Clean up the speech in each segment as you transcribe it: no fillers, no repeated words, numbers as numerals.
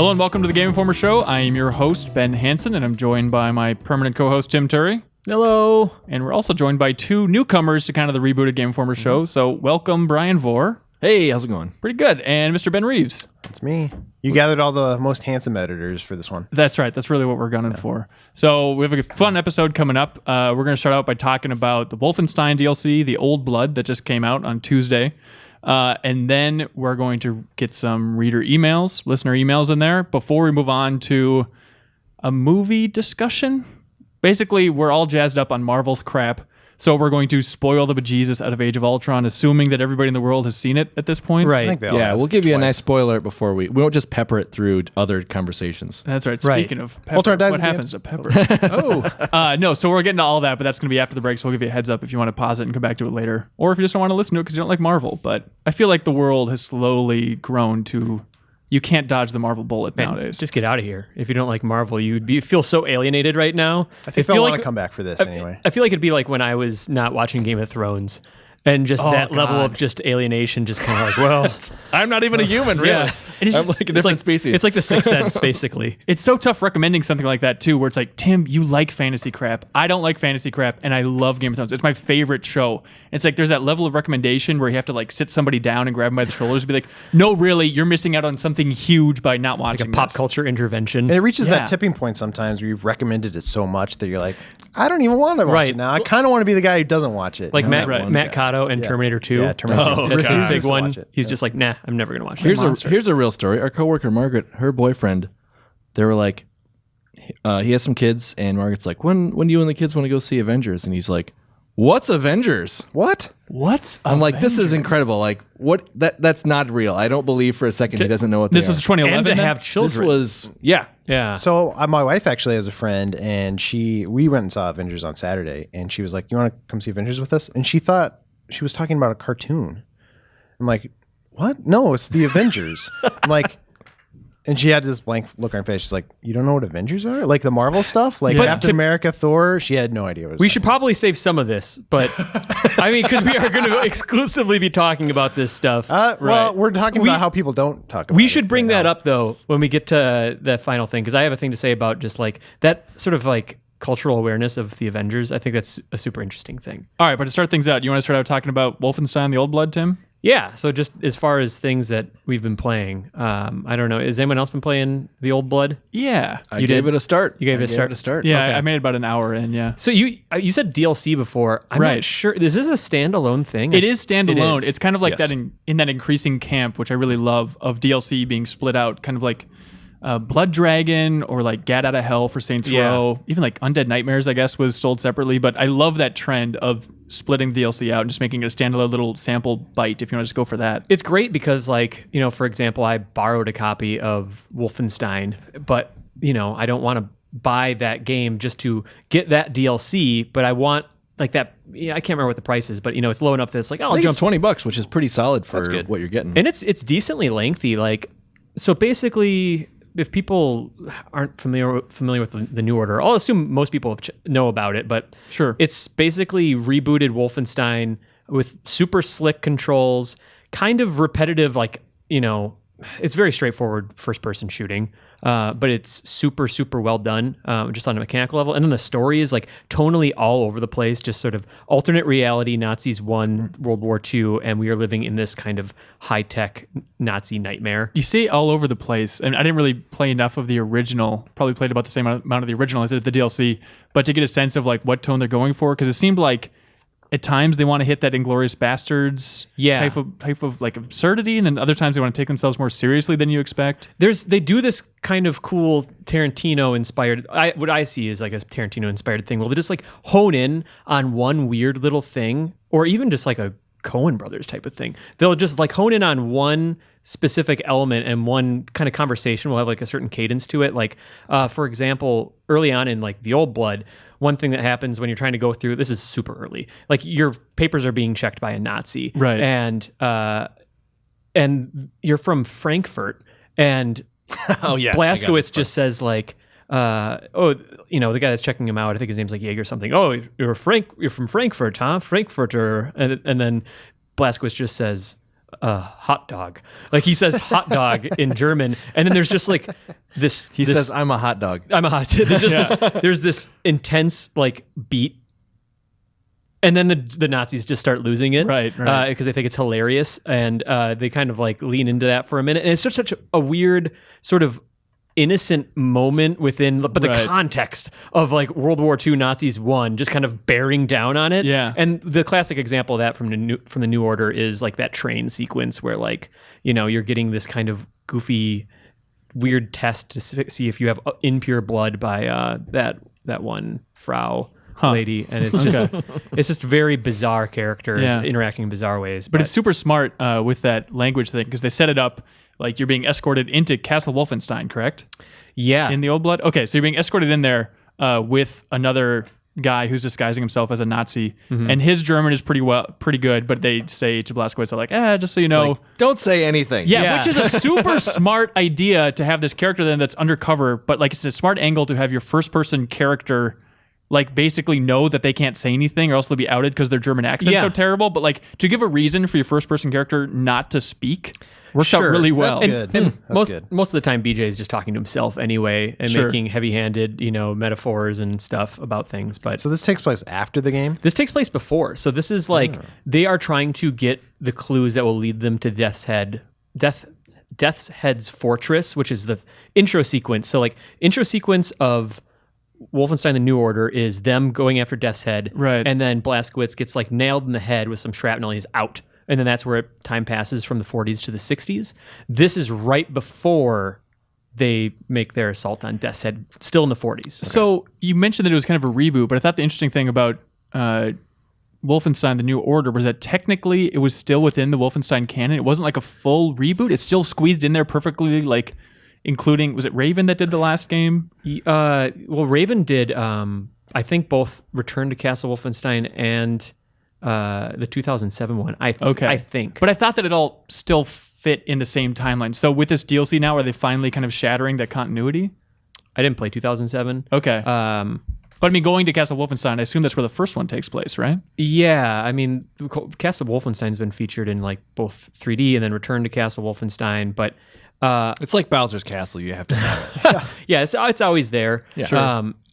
Hello and welcome to the Game Informer Show. I am your host, Ben Hanson, and I'm joined by my permanent co-host, Tim Turi. Hello. And we're also joined by two newcomers to kind of the rebooted Game Informer Show. So welcome, Bryan Vore. Hey, how's it going? Pretty good. And Mr. Ben Reeves. It's me. You gathered all the most handsome editors for this one. That's right. That's really what we're gunning for. So we have a fun episode coming up. We're going to start out by talking about the Wolfenstein DLC, The Old Blood, that just came out on Tuesday. And then we're going to get some reader emails, listener emails in there before we move on to a movie discussion. Basically, we're all jazzed up on Marvel's crap, so we're going to spoil the bejesus out of Age of Ultron, assuming that everybody in the world has seen it at this point. Right. I think they all Yeah, have we'll give you a twice. nice spoiler before we won't just pepper it through other conversations. That's right. Right. Speaking of pepper, Ultron dies what at the happens to pepper? No, so we're getting to all that, but that's going to be after the break, so we'll give you a heads up if you want to pause it and come back to it later. Or if you just don't want to listen to it because you don't like Marvel. But I feel like the world has slowly grown to... You can't dodge the Marvel bullet nowadays. Just get out of here. If you don't like Marvel, you feel so alienated right now. I think they'll want to come back for this anyway. I feel like it'd be like when I was not watching Game of Thrones. And just that level of just alienation, just kind of like, well, I'm not even a human, really. yeah. And it's I'm just- like a different species. It's like the Sixth Sense, basically. It's so tough recommending something like that, too, where it's like, Tim, you like fantasy crap. I don't like fantasy crap, and I love Game of Thrones. It's my favorite show. It's like there's that level of recommendation where you have to like sit somebody down and grab them by the shoulders and be like, no, really, you're missing out on something huge by not watching Like a pop this. culture intervention. And it reaches Yeah. that tipping point sometimes where you've recommended it so much that you're like, I don't even want to watch Right. it now. I kind of want to be the guy who doesn't watch it. like You know, Matt, that one Matt guy. Cotto and Terminator 2. Yeah, Terminator 2. Oh, That's his Refuses big to one. watch it. He's just like, nah, I'm never going to watch it. Here's a real story. Our coworker Margaret, her boyfriend, they were like, he has some kids, and Margaret's like, when do you and the kids want to go see Avengers? And he's like, what's Avengers? What? What's I'm like, this is Avengers? incredible. Like, what? That's not real. I don't believe for a second he doesn't know what This they was are. 2011. And to then? have This children. was yeah. yeah. So my wife actually has a friend, and we went and saw Avengers on Saturday, and she was like, you want to come see Avengers with us? And she thought she was talking about a cartoon. I'm like, what? No, it's the Avengers. I'm like, and she had this blank look on her face. She's like, you don't know what Avengers are? Like the Marvel stuff? Like But Captain America, Thor? She had no idea what it was. We should probably save some of this, but I mean, because we are going to exclusively be talking about this stuff. Well, we're talking about how people don't talk about it. We should bring right that now. up though when we get to the final thing, because I have a thing to say about just like that sort of like cultural awareness of the Avengers. I think that's a super interesting thing. All right, but to start things out, you want to start out talking about Wolfenstein, The Old Blood, Tim? Yeah. So just as far as things that we've been playing, I don't know. Has anyone else been playing The Old Blood? Yeah. I gave it a start. You gave it a start? Yeah, Okay. I made it about an hour in, yeah. So you said DLC before. I'm Right. not sure. Is this a standalone thing? It is standalone. It is. It's kind of like Yes. that in that increasing camp, which I really love, of DLC being split out, kind of like Blood Dragon or like Gat Out of Hell for Saints Yeah. Row. Even like Undead Nightmares, I guess, was sold separately. But I love that trend of splitting DLC out and just making it a standalone little sample bite if you want to just go for that. It's great because, like, you know, for example, I borrowed a copy of Wolfenstein, but, you know, I don't want to buy that game just to get that DLC, but I want, like, that, I can't remember what the price is, but, you know, it's low enough that it's like, oh, I'll I think jump. it's $20, which is pretty solid for good. what you're getting. And it's decently lengthy. Like, so basically, if people aren't familiar with the New Order, I'll assume most people know about it, but Sure. it's basically rebooted Wolfenstein with super slick controls, kind of repetitive, like, you know, it's very straightforward first-person shooting, but it's super, super well done, just on a mechanical level. And then the story is like tonally all over the place, just sort of alternate reality. Nazis won World War II, and we are living in this kind of high-tech Nazi nightmare. You see it all over the place. And I didn't really play enough of the original. Probably played about the same amount of the original as I did the DLC. But to get a sense of like what tone they're going for, because it seemed like at times they want to hit that Inglourious Bastards type of like absurdity, and then other times they want to take themselves more seriously than you expect. They do this kind of cool Tarantino inspired. What I see is like a Tarantino inspired thing. Well, they just like hone in on one weird little thing, or even just like a Coen Brothers type of thing. They'll just like hone in on one specific element, and one kind of conversation will have like a certain cadence to it. Like, for example, early on in like The Old Blood, one thing that happens when you're trying to go through, this is super early, like your papers are being checked by a Nazi, Right? And you're from Frankfurt, and Oh yeah, Blazkowicz just says like, oh, you know, the guy that's checking him out, I think his name's like Jaeger or something. Oh, you're from Frankfurt, huh? Frankfurter. And then Blazkowicz just says, hot dog. Like he says hot dog in German, and then there's just like this. He says, "I'm a hot dog." I'm a hot. There's just there's this intense like beat. And then the Nazis just start losing it, Right. Because they think it's hilarious, and they kind of like lean into that for a minute, and it's just such a weird sort of innocent moment within, but the context of like World War II Nazis won, just kind of bearing down on it. Yeah. And the classic example of that from the New Order is like that train sequence where like you're getting this kind of goofy, weird test to see if you have impure blood by that one Frau. Lady, and it's just very bizarre characters interacting in bizarre ways. But it's super smart with that language thing because they set it up like you're being escorted into Castle Wolfenstein, correct? Yeah. In the Old Blood? Okay, so you're being escorted in there with another guy who's disguising himself as a Nazi, and his German is pretty good, but they say to Blazkowicz, they're like, just so you know. Like, don't say anything. Yeah, which is a super smart idea to have this character then that's undercover, but like it's a smart angle to have your first-person character like basically know that they can't say anything or else they'll be outed because their German accent's so terrible. But like to give a reason for your first person character not to speak works out really well. That's good. And That's good. most of the time BJ is just talking to himself anyway and making heavy-handed, metaphors and stuff about things. But So this takes place after the game? this takes place before. So this is like they are trying to get the clues that will lead them to Death's Head's fortress, which is the intro sequence. So like intro sequence of Wolfenstein: The New Order is them going after Death's Head, Right. And then Blazkowicz gets like nailed in the head with some shrapnel. He's out, and then that's where time passes from the 40s to the 60s. This is right before they make their assault on Death's Head, still in the 40s. So you mentioned that it was kind of a reboot, but I thought the interesting thing about Wolfenstein: The New Order was that technically it was still within the Wolfenstein canon. It wasn't like a full reboot. It's still squeezed in there perfectly, like including, was it Raven that did the last game? Well, Raven did, I think, both Return to Castle Wolfenstein and the 2007 one. I think. But I thought that it all still fit in the same timeline. So with this DLC now, are they finally kind of shattering that continuity? I didn't play 2007. Okay. But I mean, going to Castle Wolfenstein, I assume that's where the first one takes place, right? Yeah, I mean, Castle Wolfenstein's been featured in like both 3D and then Return to Castle Wolfenstein, but It's like Bowser's Castle. You have to have it. yeah, it's always there. Yeah. Sure.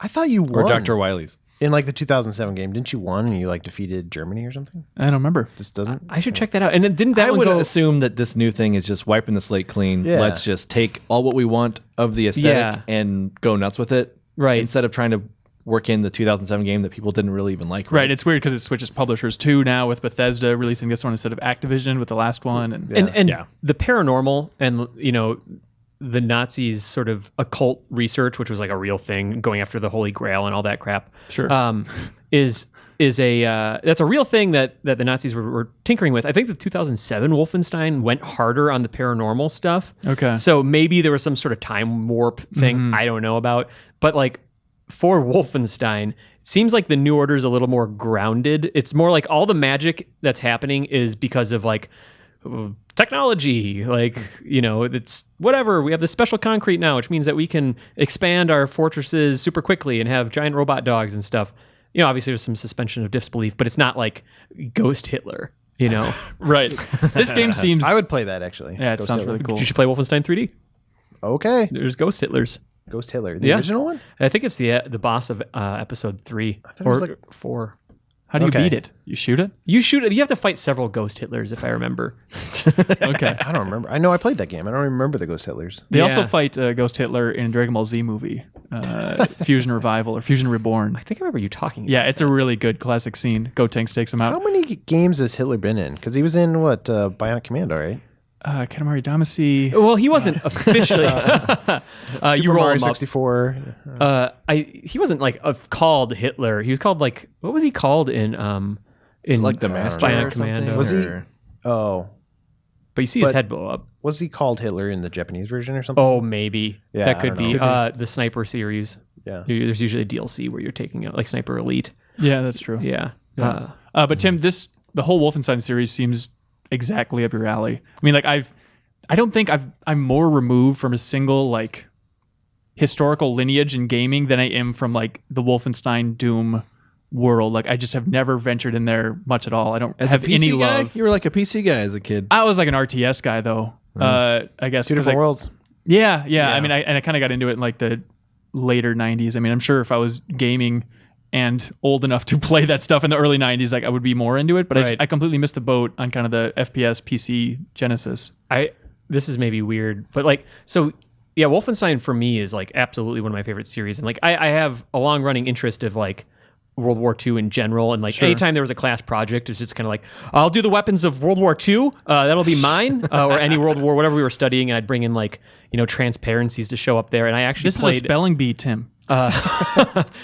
I thought you Or won. Dr. Wily's. In like the 2007 game, didn't you won and you like defeated Germany or something? I don't remember. This doesn't. I should check that out. And then didn't that I one would go? assume that this new thing is just wiping the slate clean. Yeah. Let's just take all what we want of the aesthetic Yeah. and go nuts with it. Right. Instead of trying to work in the 2007 game that people didn't really even like. Right. It's weird because it switches publishers too now with Bethesda releasing this one instead of Activision with the last one. And And the paranormal and the Nazis' sort of occult research, which was like a real thing, going after the Holy Grail and all that crap. Sure. Is that's a real thing that the Nazis were tinkering with. I think the 2007 Wolfenstein went harder on the paranormal stuff. Okay. So maybe there was some sort of time warp thing I don't know about. But like for Wolfenstein, it seems like the New Order is a little more grounded. It's more like all the magic that's happening is because of like technology, like, it's whatever. We have this special concrete now, which means that we can expand our fortresses super quickly and have giant robot dogs and stuff. Obviously there's some suspension of disbelief, but it's not like Ghost Hitler, right. This game seems. I would play that actually. Yeah, it Ghost sounds Hitler. really cool. You should play Wolfenstein 3D. Okay. There's Ghost Hitlers. Ghost Hitler, the original one. I think it's the boss of episode 3 thought it was or like- 4. How do you Okay. beat it? You shoot it? You shoot it. You have to fight several Ghost Hitlers, if I remember. Okay. I don't remember. I know I played that game. I don't remember the Ghost Hitlers. They Yeah. also fight Ghost Hitler in a Dragon Ball Z movie, Fusion Revival or Fusion Reborn. I think I remember you talking about Yeah, it's a really good classic scene. Gotenks takes him How out. many games has Hitler been in? Because he was in what Bionic Commando, right? Katamari Damacy. Well, he wasn't officially. Super you roll Mario him up. 64. He wasn't like called Hitler. He was called like, what was he called in Like the Master Bionic or something? Commando? Was he? Or- Oh, But you see his But- head blow up. was he called Hitler in the Japanese version or something? Oh, maybe. Yeah, that I could don't be. know. The Sniper series. Yeah. There's usually a DLC where you're taking out like Sniper Elite. Yeah, that's true. Yeah. But Tim, the whole Wolfenstein series seems exactly up your alley. I mean, like I don't think I'm more removed from a single like historical lineage in gaming than I am from like the Wolfenstein Doom world. Like I just have never ventured in there much at all. I don't As have a PC any guy, love. you were like a PC guy as a kid. I was like an RTS guy though. I guess Two 'cause, different like, worlds. Yeah. I mean, I kind of got into it in like the later 90s. I mean, I'm sure if I was gaming and old enough to play that stuff in the early 90s, like I would be more into it. But Right. I completely missed the boat on kind of the FPS PC Genesis. This is maybe weird, but like, so yeah, Wolfenstein for me is like absolutely one of my favorite series. And like, I have a long running interest of like World War II in general. And like anytime there was a class project, it's just kind of like, I'll do the weapons of World War II. That'll be mine or any World War, whatever we were studying. And I'd bring in like, transparencies to show up there. And I actually This is a spelling bee, Tim.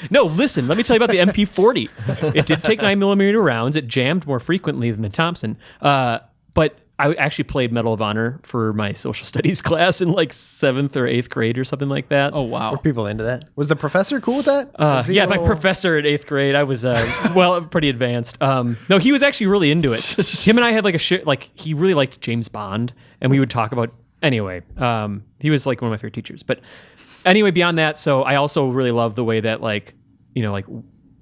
No, listen, let me tell you about the MP40. It did take 9mm rounds. It jammed more frequently than the Thompson. But I actually played Medal of Honor for my social studies class in like 7th or 8th grade or something like that. Oh, wow. Were people into that? Was the professor cool with that? Was he Yeah, a my little- professor at 8th grade, I was, pretty advanced. No, he was actually really into it. Him and I had like he really liked James Bond, and we would talk about, anyway, he was like one of my favorite teachers. But anyway, beyond that, so I also really love the way that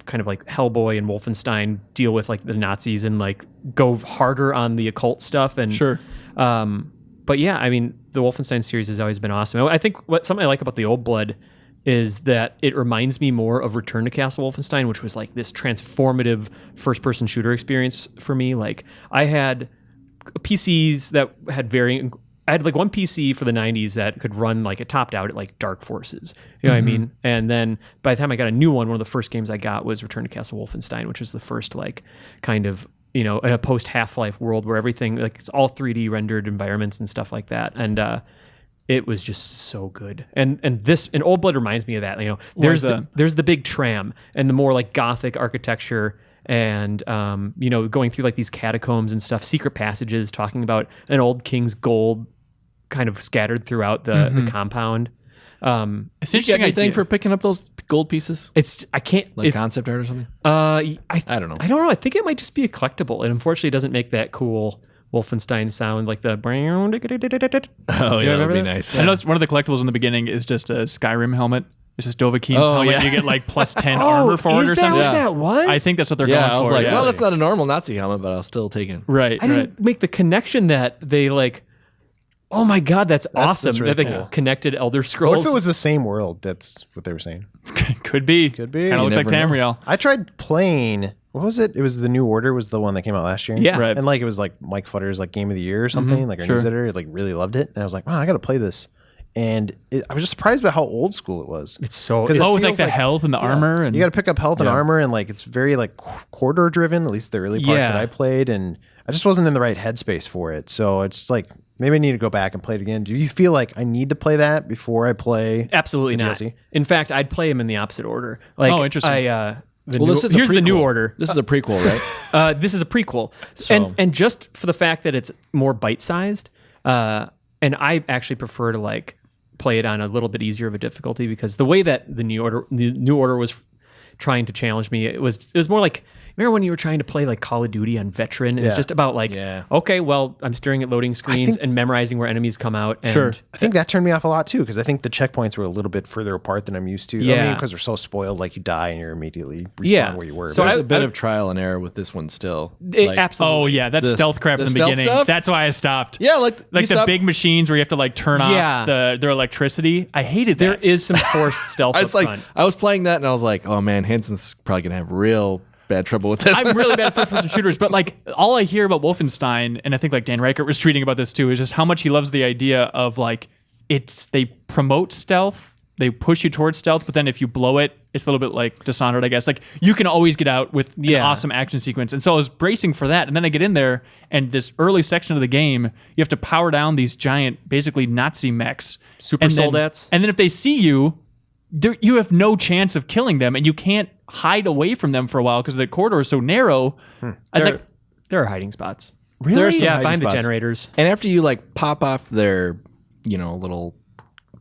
kind of like Hellboy and Wolfenstein deal with like the Nazis and like go harder on the occult stuff. And Sure. but yeah, I mean, the Wolfenstein series has always been awesome. I think something I like about the Old Blood is that it reminds me more of Return to Castle Wolfenstein, which was like this transformative first-person shooter experience for me. Like I had PCs that had varying. I had like one PC for the 90s that could run like it topped out at like Dark Forces. You know what I mean? And then by the time I got a new one of the first games I got was Return to Castle Wolfenstein, which was the first like kind of, in a post Half-Life world where everything like it's all 3D rendered environments and stuff like that. And it was just so good. And Old Blood reminds me of that. There's the big tram and the more like gothic architecture and going through like these catacombs and stuff, secret passages, talking about an old king's gold kind of scattered throughout the compound. It's an Did you interesting get anything idea. for picking up those gold pieces? I can't Like concept art or something? I don't know. I don't know. I think it might just be a collectible. It unfortunately doesn't make that cool Wolfenstein sound like the brown. Oh, You yeah, that would remember be that? nice. I know one of the collectibles in the beginning is just a Skyrim helmet. It's just Dovahkiin's Oh, helmet. yeah. You get like plus 10 armor for it or is that something. what that was? I think that's what they're Yeah, going I was for. like, yeah. well, that's not a normal Nazi helmet, but I'll still take it. Right, I didn't make the connection that they like. Oh my god, that's awesome! that's really that they cool. connected Elder Scrolls. What if it was the same world? That's what they were saying. Could be. Could be. Kind of You looks like never know. Tamriel. I tried playing. What was it? It was The New Order. Was the one that came out last year. Yeah. Right. And like it was like Mike Futter's like game of the year or something. Like our news editor like really loved it, and I was like, wow, I got to play this. And I was just surprised by how old school it was. It's so. 'Cause it Oh, with like feels the like- health and the armor. And You got to pick up health and armor, and like it's very like quarter driven. At least the early parts Yeah. that I played, and I just wasn't in the right headspace for it. So it's like maybe I need to go back and play it again. Do you feel like I need to play that before I play? Absolutely the not. DLC? In fact, I'd play them in the opposite order. Like, Oh, interesting. Here's the new order. This is a prequel, right? This is a prequel, and just for the fact that it's more bite-sized, and I actually prefer to like play it on a little bit easier of a difficulty because the way that the new order was trying to challenge me, it was more like. Remember when you were trying to play like Call of Duty on Veteran? And it's Yeah. just about like, okay, well, I'm staring at loading screens and memorizing where enemies come out. And I think that turned me off a lot too because I think the checkpoints were a little bit further apart than I'm used to. Yeah. Because they're so spoiled, like you die and you're immediately respawn Yeah. where you were. So But There's I- a bit of trial and error with this one still. absolutely. Oh, yeah. That's The- stealth crap the in the stealth beginning. stuff? That's why I stopped. Yeah, like Like you the stop- big machines where you have to like turn Yeah. off their electricity. I hated There that. is some forced stealth I up was like, front. I was playing that and I was like, oh man, Hanson's probably gonna have real bad trouble with this. I'm really bad at first-person shooters, but like all I hear about Wolfenstein, and I think like Dan Reichert was tweeting about this too, is just how much he loves the idea of like they promote stealth, they push you towards stealth, but then if you blow it, it's a little bit like Dishonored, I guess. Like you can always get out with an awesome action sequence, and so I was bracing for that, and then I get in there, and this early section of the game, you have to power down these giant, basically Nazi mechs, Super and then- soldats. and then if they see you. You have no chance of killing them, and you can't hide away from them for a while because the corridor is so narrow. There are hiding spots. Really? There are some Yeah, hiding behind the spots. generators. And after you like pop off their, little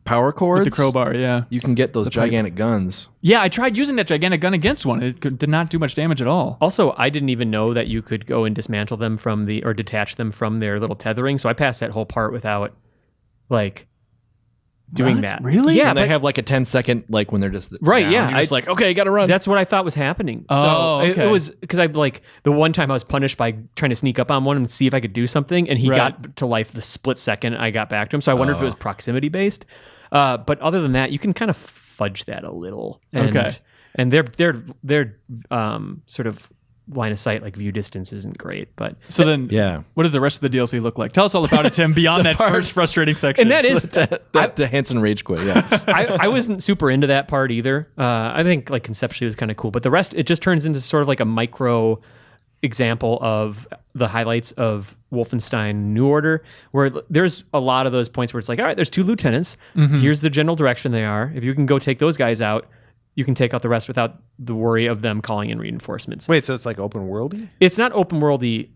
power cords, the crowbar, yeah. you can get those gigantic guns. Yeah, I tried using that gigantic gun against one. It did not do much damage at all. Also, I didn't even know that you could go and dismantle them or detach them from their little tethering. So I passed that whole part without, like, doing What? that. Really? Yeah, And they but have like a 10-second, like when they're just Right, down. yeah. You're just like, okay, you got to run. that's what I thought was happening. Oh, so okay. it was because I like the one time I was punished by trying to sneak up on one and see if I could do something, and he Right. got to life the split second I got back to him. So I wonder if it was proximity based. But other than that, you can kind of fudge that a little. And, Okay. And their sort of line of sight, like view distance, isn't great. But So then, Yeah. what does the rest of the DLC look like? Tell us all about it, Tim. Beyond that first frustrating section, and that is that Hanson rage quit. Yeah. I wasn't super into that part either. I think like conceptually it was kind of cool, but the rest it just turns into sort of like a micro example of the highlights of Wolfenstein New Order, where there's a lot of those points where it's like, all right, there's 2 lieutenants. Here's the general direction they are. If you can go take those guys out, you can take out the rest without the worry of them calling in reinforcements. Wait, so it's like open worldy? It's not open worldy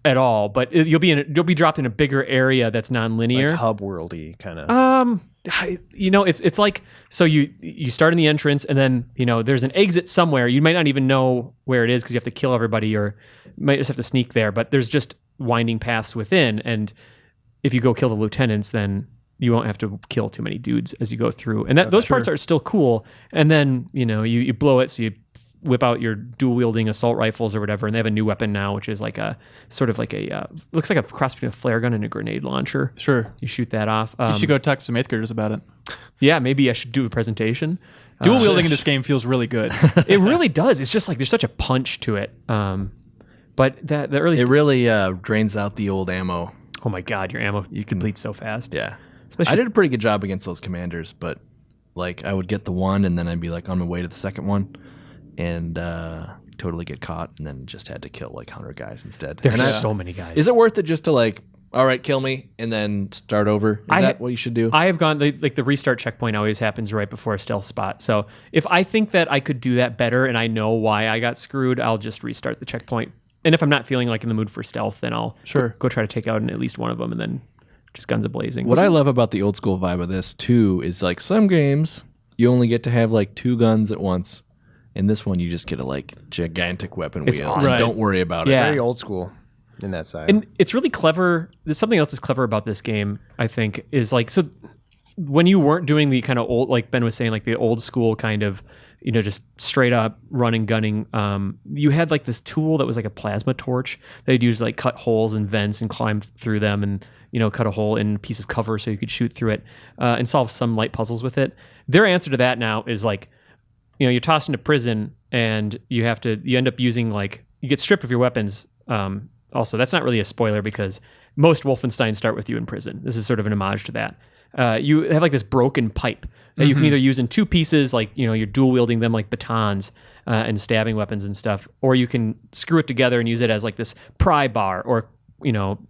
at all, but you'll be dropped in a bigger area that's non-linear. Like hub worldy kind of. It's like, so you start in the entrance and then, there's an exit somewhere. You might not even know where it is because you have to kill everybody or you might just have to sneak there, but there's just winding paths within. And if you go kill the lieutenants, then you won't have to kill too many dudes as you go through. And those parts are still cool. And then, you blow it. So you whip out your dual wielding assault rifles or whatever. And they have a new weapon now, which is like a sort of like looks like a cross between a flare gun and a grenade launcher. sure. You shoot that off. You should go talk to some 8th graders about it. Yeah, maybe I should do a presentation. Dual wielding in this game feels really good. It really does. It's just like there's such a punch to it. But the early It really drains out the old ammo. oh my god, your ammo you complete so fast. Yeah. Especially I did a pretty good job against those commanders, but like I would get the one and then I'd be like on my way to the second one and totally get caught and then just had to kill like 100 guys instead. there's And so many guys. Is it worth it just to like, all right, kill me and then start over? Is that what you should do? I have gone like the restart checkpoint always happens right before a stealth spot. So if I think that I could do that better and I know why I got screwed, I'll just restart the checkpoint. And if I'm not feeling like in the mood for stealth, then I'll go try to take out at least one of them and then just guns a-blazing. What I love about the old school vibe of this too is like some games you only get to have like 2 guns at once. In this one, you just get a like gigantic weapon It's wheel. awesome. Just Right. Don't worry about Yeah. Very old school in that side. And it's really clever. There's something else that's clever about this game, I think, is like, so when you weren't doing the kind of old, like Ben was saying, like the old school kind of, just straight up running, gunning, you had like this tool that was like a plasma torch that you'd use to like cut holes in vents and climb through them and, cut a hole in a piece of cover so you could shoot through it and solve some light puzzles with it. Their answer to that now is like, you're tossed into prison and you end up using like, you get stripped of your weapons. Also, that's not really a spoiler because most Wolfenstein start with you in prison. This is sort of an homage to that. You have like this broken pipe that you can either use in 2 pieces, like, you're dual wielding them like batons and stabbing weapons and stuff, or you can screw it together and use it as like this pry bar or,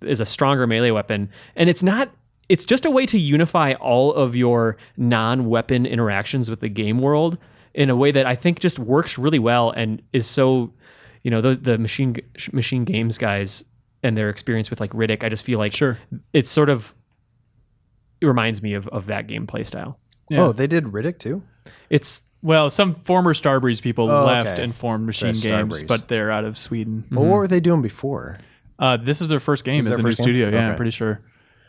as a stronger melee weapon. And it's just a way to unify all of your non-weapon interactions with the game world in a way that I think just works really well and is so, the machine games guys and their experience with like Riddick, I just feel like it's sort of, it reminds me of that gameplay style. Yeah. Oh, they did Riddick too? It's Well, some former Starbreeze people left okay. and formed Machine That's Games, Starbreeze. but they're out of Sweden. Well, what were they doing before? This is their first game as their a new first game? studio. Yeah, I'm Okay. pretty sure.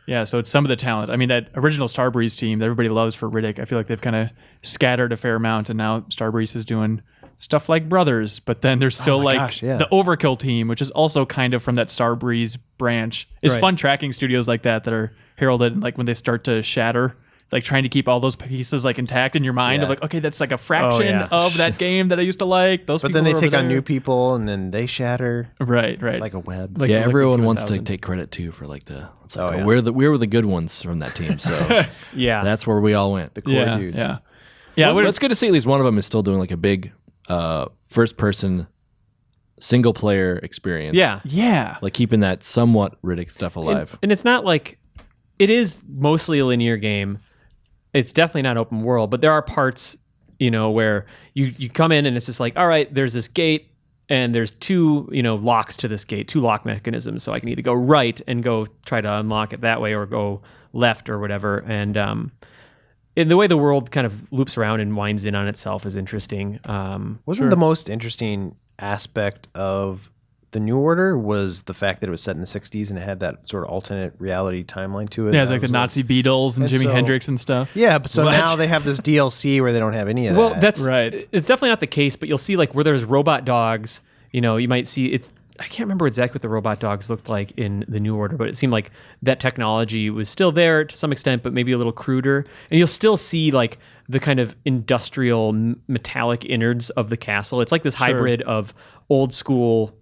Yeah, so it's some of the talent. I mean, that original Starbreeze team that everybody loves for Riddick, I feel like they've kind of scattered a fair amount, and now Starbreeze is doing stuff like Brothers, but then there's still like gosh, yeah. the Overkill team, which is also kind of from that Starbreeze branch. It's Right. fun tracking studios like that are heralded, like when they start to shatter, like trying to keep all those pieces like intact in your mind Yeah. of like, okay, that's like a fraction yeah. of that game that I used to like. Those But people then they are over take on there. new people and then they shatter. Right. It's like a web. like yeah, the everyone Liquid wants to 2000. take credit too for like it's like, Oh, yeah. we were the good ones from that team, so Yeah. that's where we all went. The core yeah, dudes. yeah, yeah. Well, we're- it's good to see at least one of them is still doing like a big first person single player experience. yeah. yeah. Like keeping that somewhat Riddick stuff alive. And it's not like, it is mostly a linear game. It's definitely not open world, but there are parts, where you come in and it's just like, all right, there's this gate and there's 2, locks to this gate, 2 lock mechanisms. So I can either go right and go try to unlock it that way or go left or whatever. And the way the world kind of loops around and winds in on itself is interesting. Wasn't the most interesting aspect of the New Order was the fact that it was set in the 60s and it had that sort of alternate reality timeline to it. Yeah, it's like the Nazi Beatles and Jimi so- Hendrix and stuff. Yeah, but so now they have this DLC where they don't have any of that. Well, that's Right. It's definitely not the case, but you'll see like where there's robot dogs. You know, you might see it's. I can't remember exactly what the robot dogs looked like in the New Order, but it seemed like that technology was still there to some extent, but maybe a little cruder. And you'll still see like the kind of industrial metallic innards of the castle. It's like this hybrid of old school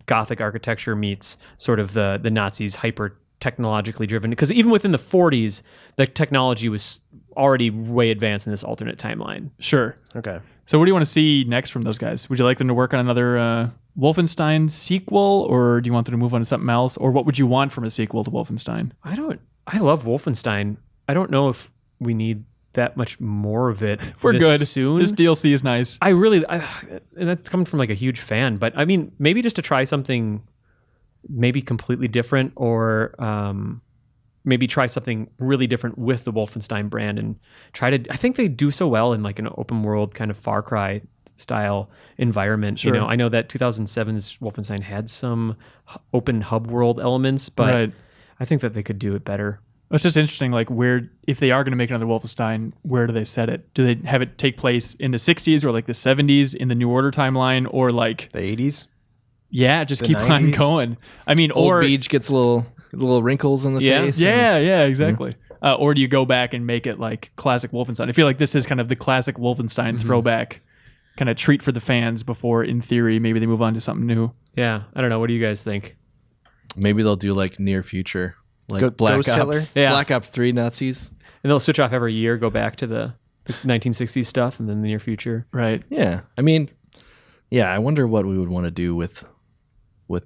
Gothic architecture meets sort of the Nazis hyper technologically driven. Because even within the 40s, the technology was already way advanced in this alternate timeline. Sure. Okay. So what do you want to see next from those guys? Would you like them to work on another Wolfenstein sequel, or do you want them to move on to something else? Or what would you want from a sequel to Wolfenstein? I love Wolfenstein. I don't know if we need that much more of it. We're this good. soon. This DLC is nice. And that's coming from like a huge fan, but I mean, maybe just to try something maybe completely different, or maybe try something really different with the Wolfenstein brand and try to, I think they do so well in like an open world kind of Far Cry style environment. Sure. You know, I know that 2007's Wolfenstein had some open hub world elements, but Right. I think that they could do it better. It's just interesting, like where, if they are going to make another Wolfenstein, where do they set it? Do they have it take place in the 60s or like the 70s in the New Order timeline, or like, The 80s? yeah, just The keep on 90s? going? I mean, Old or Beach gets little wrinkles in the Yeah. face. yeah, exactly. Or do you go back and make it like classic Wolfenstein? I feel like this is kind of the classic Wolfenstein throwback kind of treat for the fans before, in theory, maybe they move on to something new. Yeah. I don't know. What do you guys think? Maybe they'll do like near future, like Black Ghost Killer? Ops, Yeah. Black Ops 3 Nazis. And they'll switch off every year, go back to the 1960s stuff, and then the near future. Right. Yeah, I mean, yeah, I wonder what we would want to do with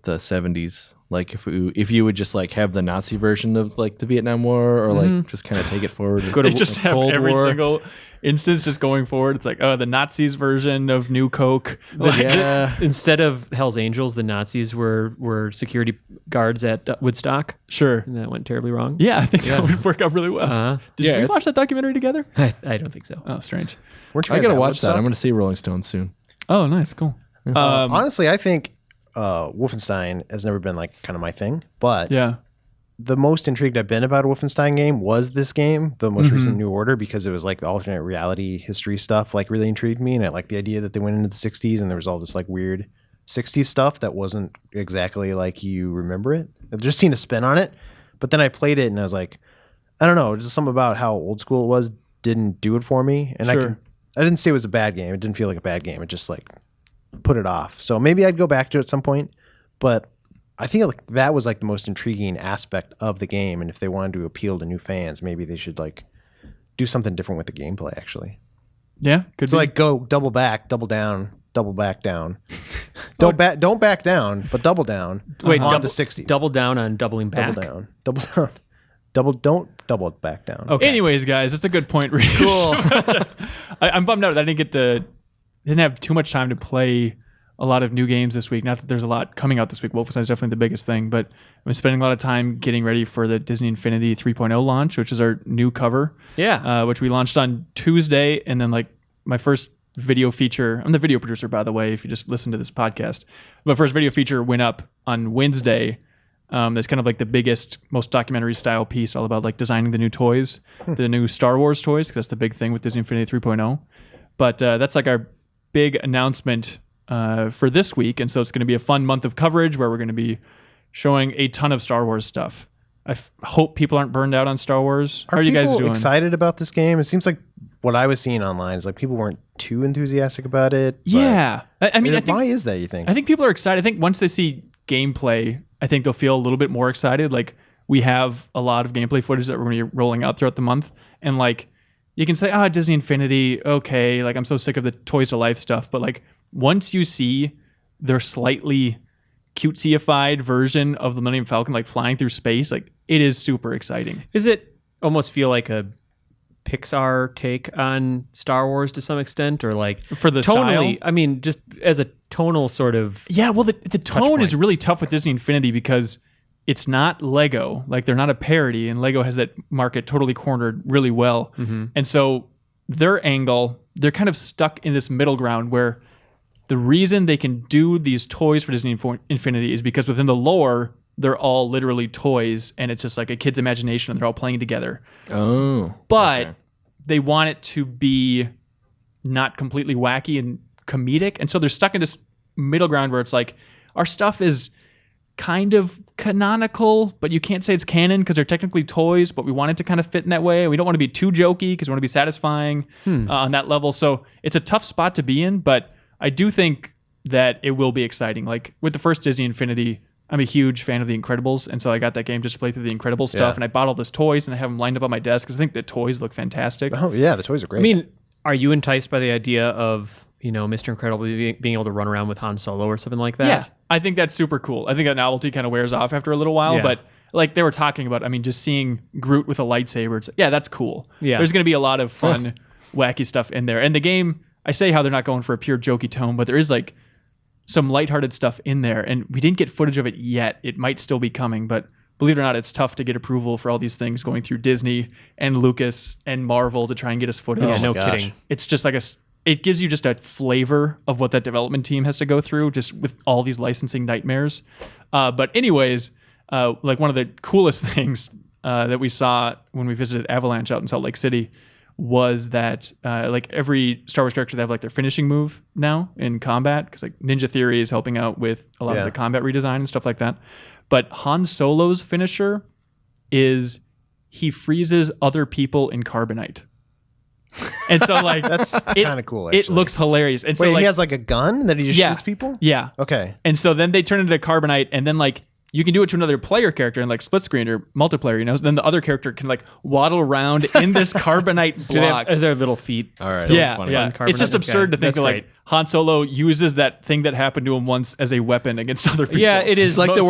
the 70s. Like if you would just like have the Nazi version of like the Vietnam War, or like just kind of take it forward. Go to They just have Cold every War. single instance just going forward. It's like, oh, the Nazis version of New Coke. Like, Yeah, Instead of Hell's Angels, the Nazis were security guards at Woodstock, sure. and that went terribly wrong. Yeah, I think that would work out really well. Uh-huh. Did Yeah, we it's- watch that documentary together? I don't think so. Oh, strange. Weren't you I guys gotta at watch Woodstock? that. I'm gonna see Rolling Stones soon. Oh, nice, cool. Honestly, I think Wolfenstein has never been like kind of my thing, but Yeah, the most intrigued I've been about a Wolfenstein game was this game, the most recent New Order, because it was like the alternate reality history stuff like really intrigued me, and I like the idea that they went into the 60s and there was all this like weird 60s stuff that wasn't exactly like you remember it. I've just seen a spin on it, but then I played it and I was like, I don't know, just something about how old school it was didn't do it for me, and Sure. I didn't say it was a bad game. It didn't feel like a bad game. It just like put it off. So maybe I'd go back to it at some point, but I feel like that was like the most intriguing aspect of the game. And if they wanted to appeal to new fans, maybe they should like do something different with the gameplay actually. yeah, could So be. like go double back, double down, double back down. Don't back down, but double down. Wait, on double, the 60s. double down on doubling back. Double down. Don't double back down. Okay. Anyways, guys, that's a good point, Reeves. Cool. I'm bummed out that I didn't have too much time to play a lot of new games this week. Not that there's a lot coming out this week. Wolfenstein is definitely the biggest thing, but I'm spending a lot of time getting ready for the Disney Infinity 3.0 launch, which is our new cover. Yeah. Which we launched on Tuesday, and then like my first video feature. I'm the video producer, by the way, if you just listen to this podcast. My first video feature went up on Wednesday. That's kind of like the biggest, most documentary style piece, all about like designing the new toys, the new Star Wars toys, because that's the big thing with Disney Infinity 3.0. But that's like our big announcement for this week, and so it's going to be a fun month of coverage where we're going to be showing a ton of Star Wars stuff. I hope people aren't burned out on Star Wars. How are you guys people doing? excited about this game? It seems like what I was seeing online is like people weren't too enthusiastic about it. but- Yeah, I mean, I think why is that, you think? I think people are excited. I think once they see gameplay, I think they'll feel a little bit more excited. Like we have a lot of gameplay footage that we're going to be rolling out throughout the month, and like you can say, Disney Infinity, okay, like I'm so sick of the Toys to Life stuff, but like once you see their slightly cutesy-ified version of the Millennium Falcon, like flying through space, like it is super exciting. Does it almost feel like a Pixar take on Star Wars to some extent, or like For the tonally? style? I mean, just as a tonal sort of. Yeah, well, the tone is really tough with Disney Infinity because it's not Lego. Like they're not a parody, and Lego has that market totally cornered really well. And so their angle, they're kind of stuck in this middle ground where the reason they can do these toys for Disney Infinity is because within the lore, they're all literally toys, and it's just like a kid's imagination, and they're all playing together. Oh. But they want it to be not completely wacky and comedic, and so they're stuck in this middle ground where it's like, our stuff is kind of canonical, but you can't say it's canon because they're technically toys, but we want it to kind of fit in that way. We don't want to be too jokey because we want to be satisfying on that level. So it's a tough spot to be in, but I do think that it will be exciting. Like with the first Disney Infinity, I'm a huge fan of The Incredibles, and so I got that game just to play through The Incredibles stuff, and I bought all those toys, and I have them lined up on my desk because I think the toys look fantastic. Oh, yeah, the toys are great. I mean, are you enticed by the idea of, Mr. Incredible being able to run around with Han Solo or something like that? Yeah, I think that's super cool. I think that novelty kind of wears off after a little while, but like they were talking about, just seeing Groot with a lightsaber, that's cool. Yeah. There's going to be a lot of fun, wacky stuff in there. And the game, I say how they're not going for a pure jokey tone, but there is like some lighthearted stuff in there, and we didn't get footage of it yet. It might still be coming, but believe it or not, it's tough to get approval for all these things going through Disney and Lucas and Marvel to try and get us footage. Yeah, no kidding. It's just like it gives you just a flavor of what that development team has to go through just with all these licensing nightmares. But anyways, like one of the coolest things that we saw when we visited Avalanche out in Salt Lake City was that like every Star Wars character, they have like their finishing move now in combat, because like Ninja Theory is helping out with a lot of the combat redesign and stuff like that. But Han Solo's finisher is he freezes other people in carbonite. And so like that's kind of cool, actually. It looks hilarious. And Wait, so like, he has like a gun that he just shoots people? Yeah. Okay. And so then they turn into carbonite, and then like you can do it to another player character in like split screen or multiplayer, Then the other character can like waddle around in this carbonite block. Is there little feet? All right. still Yeah, funny? yeah. Carbonite? It's just absurd to think That's of like great. Han Solo uses that thing that happened to him once as a weapon against other people. Yeah, it is. It's like the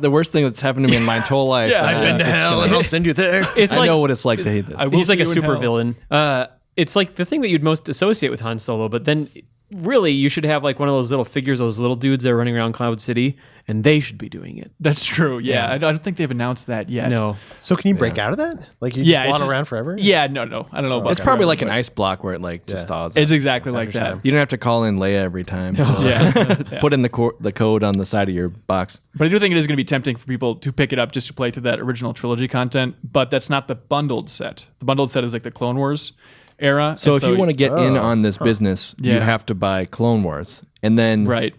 worst thing that's happened to me in my whole life. Yeah, and I've been I'm to just Hell, gonna- and I'll send you there. It's I like know what it's like to hate this. will he's like see a you in super hell. villain. It's like the thing that you'd most associate with Han Solo, but then really you should have like one of those little figures, those little dudes that are running around Cloud City, and they should be doing it. That's true. Yeah. I don't think they've announced that yet. No. So can you break out of that? Like you Yeah, just it's waddle just- around forever? Yeah, no. I don't know about It's that. probably like an ice block where it like just thaws. It's exactly like that. understand. You don't have to call in Leia every time. Yeah. Put in the code on the side of your box. But I do think it is going to be tempting for people to pick it up just to play through that original trilogy content. But that's not the bundled set. The bundled set is like the Clone Wars era. So And if you want to get in on this business, you Yeah. have to buy Clone Wars, and then right.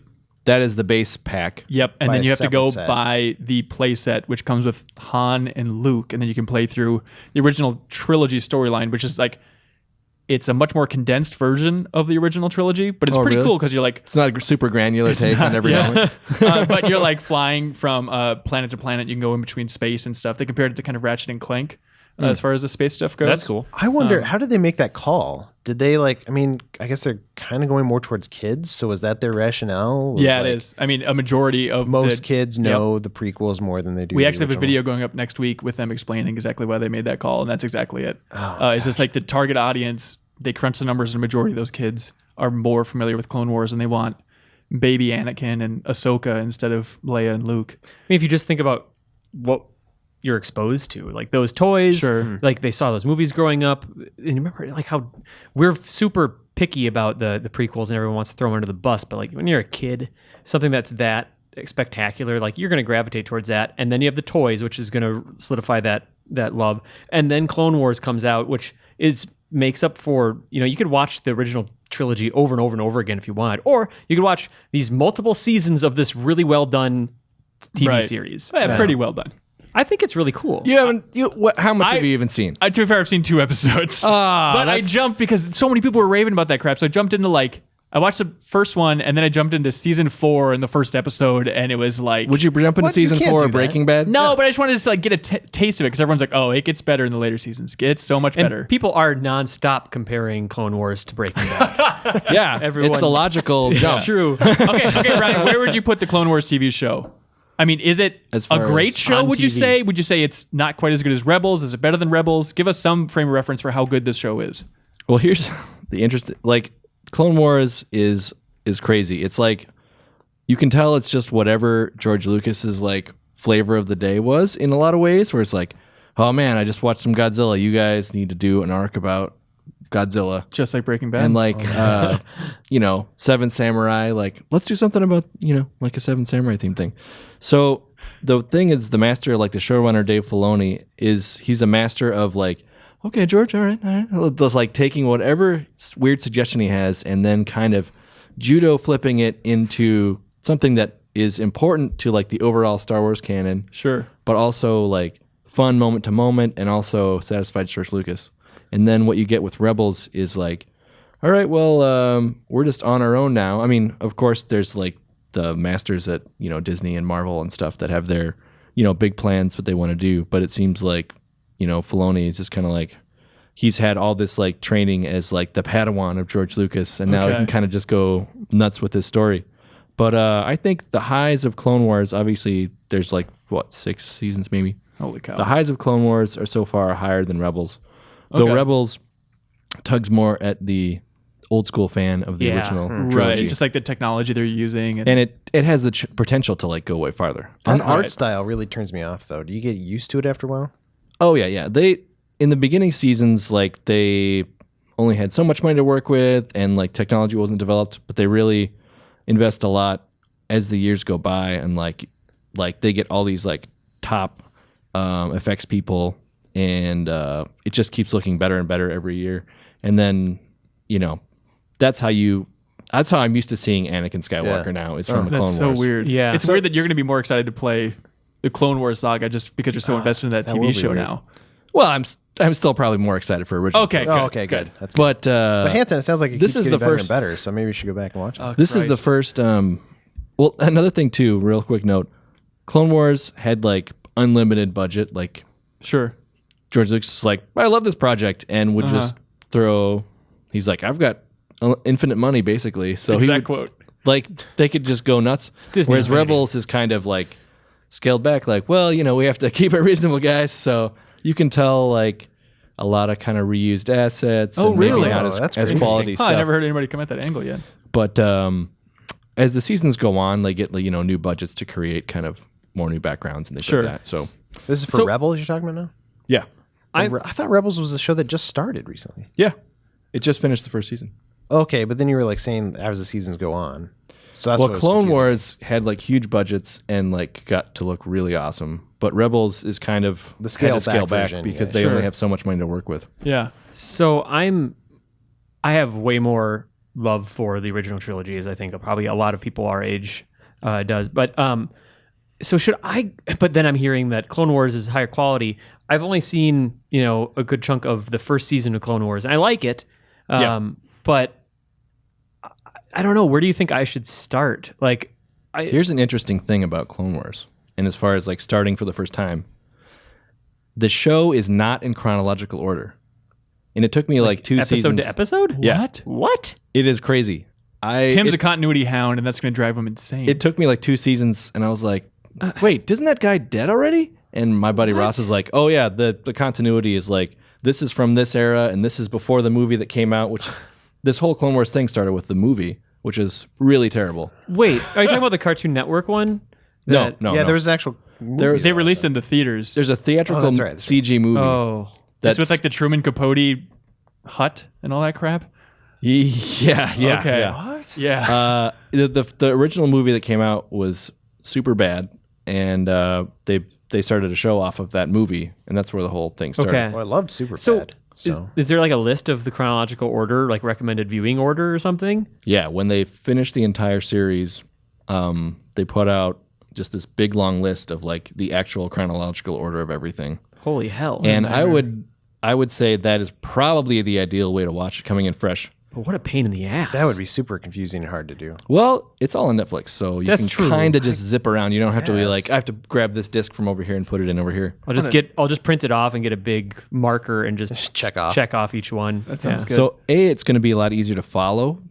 that is the base pack. Yep, and Buy then a you have to go separate set. buy the play set, which comes with Han and Luke, and then you can play through the original trilogy storyline, which is like, it's a much more condensed version of the original trilogy, but it's Oh, pretty really? cool because you're like, It's not a super granular take on every element. but you're like flying from planet to planet. You can go in between space and stuff. They compared it to kind of Ratchet and Clank as far as the space stuff goes. That's cool. I wonder, how did they make that call? Did they I guess they're kind of going more towards kids. So is that their rationale? Was Yeah, like, it is. I mean, a majority of Most the, kids know the prequels more than they do. We the actually have a original. video going up next week with them explaining exactly why they made that call, and that's exactly it. It's just like the target audience, they crunch the numbers, and a majority of those kids are more familiar with Clone Wars, and they want baby Anakin and Ahsoka instead of Leia and Luke. I mean, if you just think about what you're exposed to, like those toys, Sure. like they saw those movies growing up, and you remember like how we're super picky about the prequels and everyone wants to throw them under the bus, but like when you're a kid, something that's that spectacular, like you're going to gravitate towards that, and then you have the toys, which is going to solidify that love, and then Clone Wars comes out, which makes up for, you could watch the original trilogy over and over and over again if you want, or you could watch these multiple seasons of this really well done TV Right. series. Yeah, pretty well done. I think it's really cool. You haven't. How much have you even seen? To be fair, I've seen 2 episodes. But I that's- jumped because so many people were raving about that crap. So I jumped into I watched the first one, and then I jumped into season 4 in the first episode, and it was like, Would you jump into What? You season can't 4 do of that. Breaking Bad? no, but I just wanted to get a taste of it because everyone's like, oh, it gets better in the later seasons. It gets so much And better. people are nonstop comparing Clone Wars to Breaking Bad. Yeah, Everyone- it's a logical jump. True. okay, Ryan, where would you put the Clone Wars TV show? I mean, is it As a far great as show, on would you TV. say? Would you say it's not quite as good as Rebels? Is it better than Rebels? Give us some frame of reference for how good this show is. Well, here's the interesting. Clone Wars is crazy. It's like you can tell it's just whatever George Lucas's flavor of the day was in a lot of ways. Where it's like, oh man, I just watched some Godzilla. You guys need to do an arc about Godzilla. Just like Breaking Bad. And like, Seven Samurai, like, let's do something about, like a Seven Samurai theme thing. So the thing is, the master, like the showrunner, Dave Filoni, he's a master of like, okay, George, all right. Just like taking whatever weird suggestion he has and then kind of judo flipping it into something that is important to like the overall Star Wars canon. Sure. But also like fun moment to moment and also satisfied George Lucas. And then what you get with Rebels is like, all right, well, we're just on our own now. I mean, of course, there's like the masters at, Disney and Marvel and stuff that have their, big plans, what they want to do. But it seems like, Filoni is just kind of like, he's had all this like training as like the Padawan of George Lucas. And now he can kind of just go nuts with his story. But I think the highs of Clone Wars, obviously, there's like, 6 seasons maybe? Holy cow. The highs of Clone Wars are so far higher than Rebels. Though Rebels tugs more at the old school fan of the original trilogy. Right, just like the technology they're using. And it has the potential to like go way farther. That art style really turns me off, though. Do you get used to it after a while? Oh, yeah. They, in the beginning seasons, like they only had so much money to work with and like technology wasn't developed, but they really invest a lot as the years go by and like they get all these like top effects people and it just keeps looking better and better every year. And then, that's how I'm used to seeing Anakin Skywalker now is from the Clone Wars. That's so weird. Yeah. It's weird that you're going to be more excited to play the Clone Wars saga just because you're so invested in that TV show now. Well, I'm still probably more excited for original. Okay, Clone Wars. Okay, good. That's good. But Hanson, it sounds like this is the better first and better, so maybe we should go back and watch it. This is the first. Well, another thing too. Real quick note: Clone Wars had like unlimited budget. Like, Sure. George Lucas was like, "I love this project," and would just throw. He's like, "I've got infinite money, basically." So Exact he would, quote. like they could just go nuts. Disney Whereas infinity. Rebels is kind of like scaled back. Like, well, we have to keep it reasonable, guys. So you can tell like a lot of kind of reused assets. Oh, and maybe really? not Oh, as that's as pretty quality Huh, stuff. I never heard anybody come at that angle yet. But as the seasons go on, they get new budgets to create kind of more new backgrounds and things Sure. like that. So This is for Rebels you're talking about now? yeah, I thought Rebels was a show that just started recently. yeah, it just finished the first season. Okay, but then you were like saying as the seasons go on. So that's Well, what was Clone confusing. Wars had like huge budgets and like got to look really awesome. But Rebels is kind of The had to scaled scale back back version, because yeah. they Sure. only have so much money to work with. Yeah. So I have way more love for the original trilogy, as I think probably a lot of people our age does. But so should I? But then I'm hearing that Clone Wars is higher quality. I've only seen a good chunk of the first season of Clone Wars, and I like it. But I don't know. Where do you think I should start? Like, Here's an interesting thing about Clone Wars, and as far as like starting for the first time, the show is not in chronological order, and it took me like 2 episode seasons. to episode. Yeah. What? It is crazy. Tim's a continuity hound, and that's going to drive him insane. It took me like 2 seasons, and I was like, "Wait, isn't that guy dead already?" And my buddy Ross is like, "Oh yeah, the continuity is like this is from this era, and this is before the movie that came out." Which this whole Clone Wars thing started with the movie, which is really terrible. Wait, are you talking about the Cartoon Network one? No. Yeah, there was an actual movie. they released in the theaters. There's a theatrical that's right. CG movie. Oh, It's with like the Truman Capote hut and all that crap. Yeah. Okay. Yeah. What? Yeah. The original movie that came out was super bad, and they started a show off of that movie, and that's where the whole thing started. okay. Well, I loved Super So, Bad. So is there like a list of the chronological order, like recommended viewing order or something? Yeah, when they finished the entire series, they put out just this big long list of like the actual chronological order of everything. Holy hell! And I would say that is probably the ideal way to watch it coming in fresh. But what a pain in the ass. that would be super confusing and hard to do. Well, it's all on Netflix, so you That's can true. kind of just zip around. You don't have to be Yes. like, I have to grab this disc from over here and put it in over here. I'll just print it off and get a big marker and just check off. each one. That sounds good. So A, it's going to be a lot easier to follow,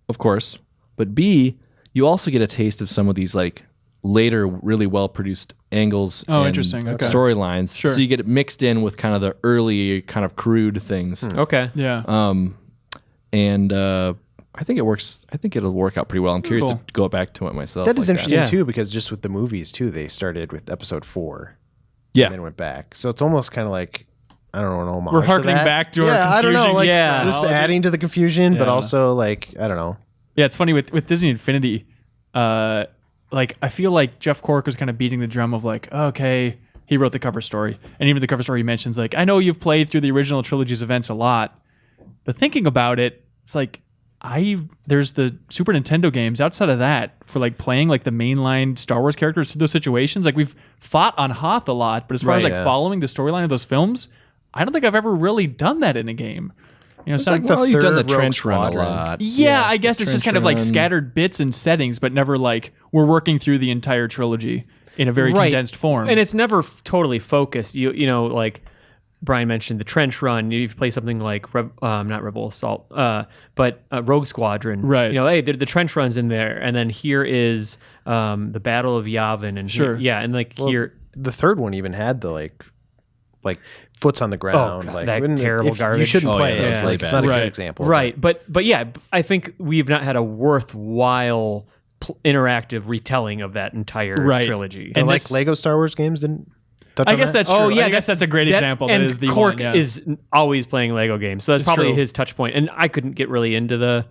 of course, but B, you also get a taste of some of these like later really well produced angles Oh, and interesting. Okay. storylines. Sure. So you get it mixed in with kind of the early kind of crude things. Okay. yeah. And I think it works. I think it'll work out pretty well. I'm curious Cool. to go back to it myself. That is like interesting Yeah. too, because just with the movies too, they started with episode 4 Yeah. and then went back. So it's almost kind of like I don't know. Homage We're to harkening that. back to our I don't know. confusing Like, Yeah. just chronology. adding to the confusion, but Yeah. also like I don't know. Yeah, it's funny with Disney Infinity. Like I feel like Jeff Cork was kind of beating the drum of like, okay, he wrote the cover story, and even the cover story he mentions like, I know you've played through the original trilogy's events a lot, but thinking about it, it's like there's the Super Nintendo games outside of that for like playing like the mainline Star Wars characters through those situations. Like we've fought on Hoth a lot, but as far as like following the storyline of those films, I don't think I've ever really done that in a game. You know, It's so like, the well, you've done the third Rogue trench run a Squadron. lot. yeah, I guess it's just kind of like Trench Run. scattered bits and settings, but never like we're working through the entire trilogy in a very condensed form. And it's never totally focused. You know, like Bryan mentioned the trench run. You play something like not Rebel Assault, but Rogue Squadron. Right. You know, hey, the trench run's in there, and then here is the Battle of Yavin, and Sure. and like Well, here. the third one even had the like foot's on the ground. God, like that when- terrible You garbage. shouldn't Oh, play yeah, it. that's Like really it's not a bad. good example. Right, but yeah, I think we've not had a worthwhile interactive retelling of that entire Right. trilogy. But And like this- Lego Star Wars games didn't touch I on guess that? that's true. Oh yeah, I guess that's a great example. That And is the Cork one. Yeah. is always playing Lego games, so that's It's probably true. his touch point. And I couldn't get really into the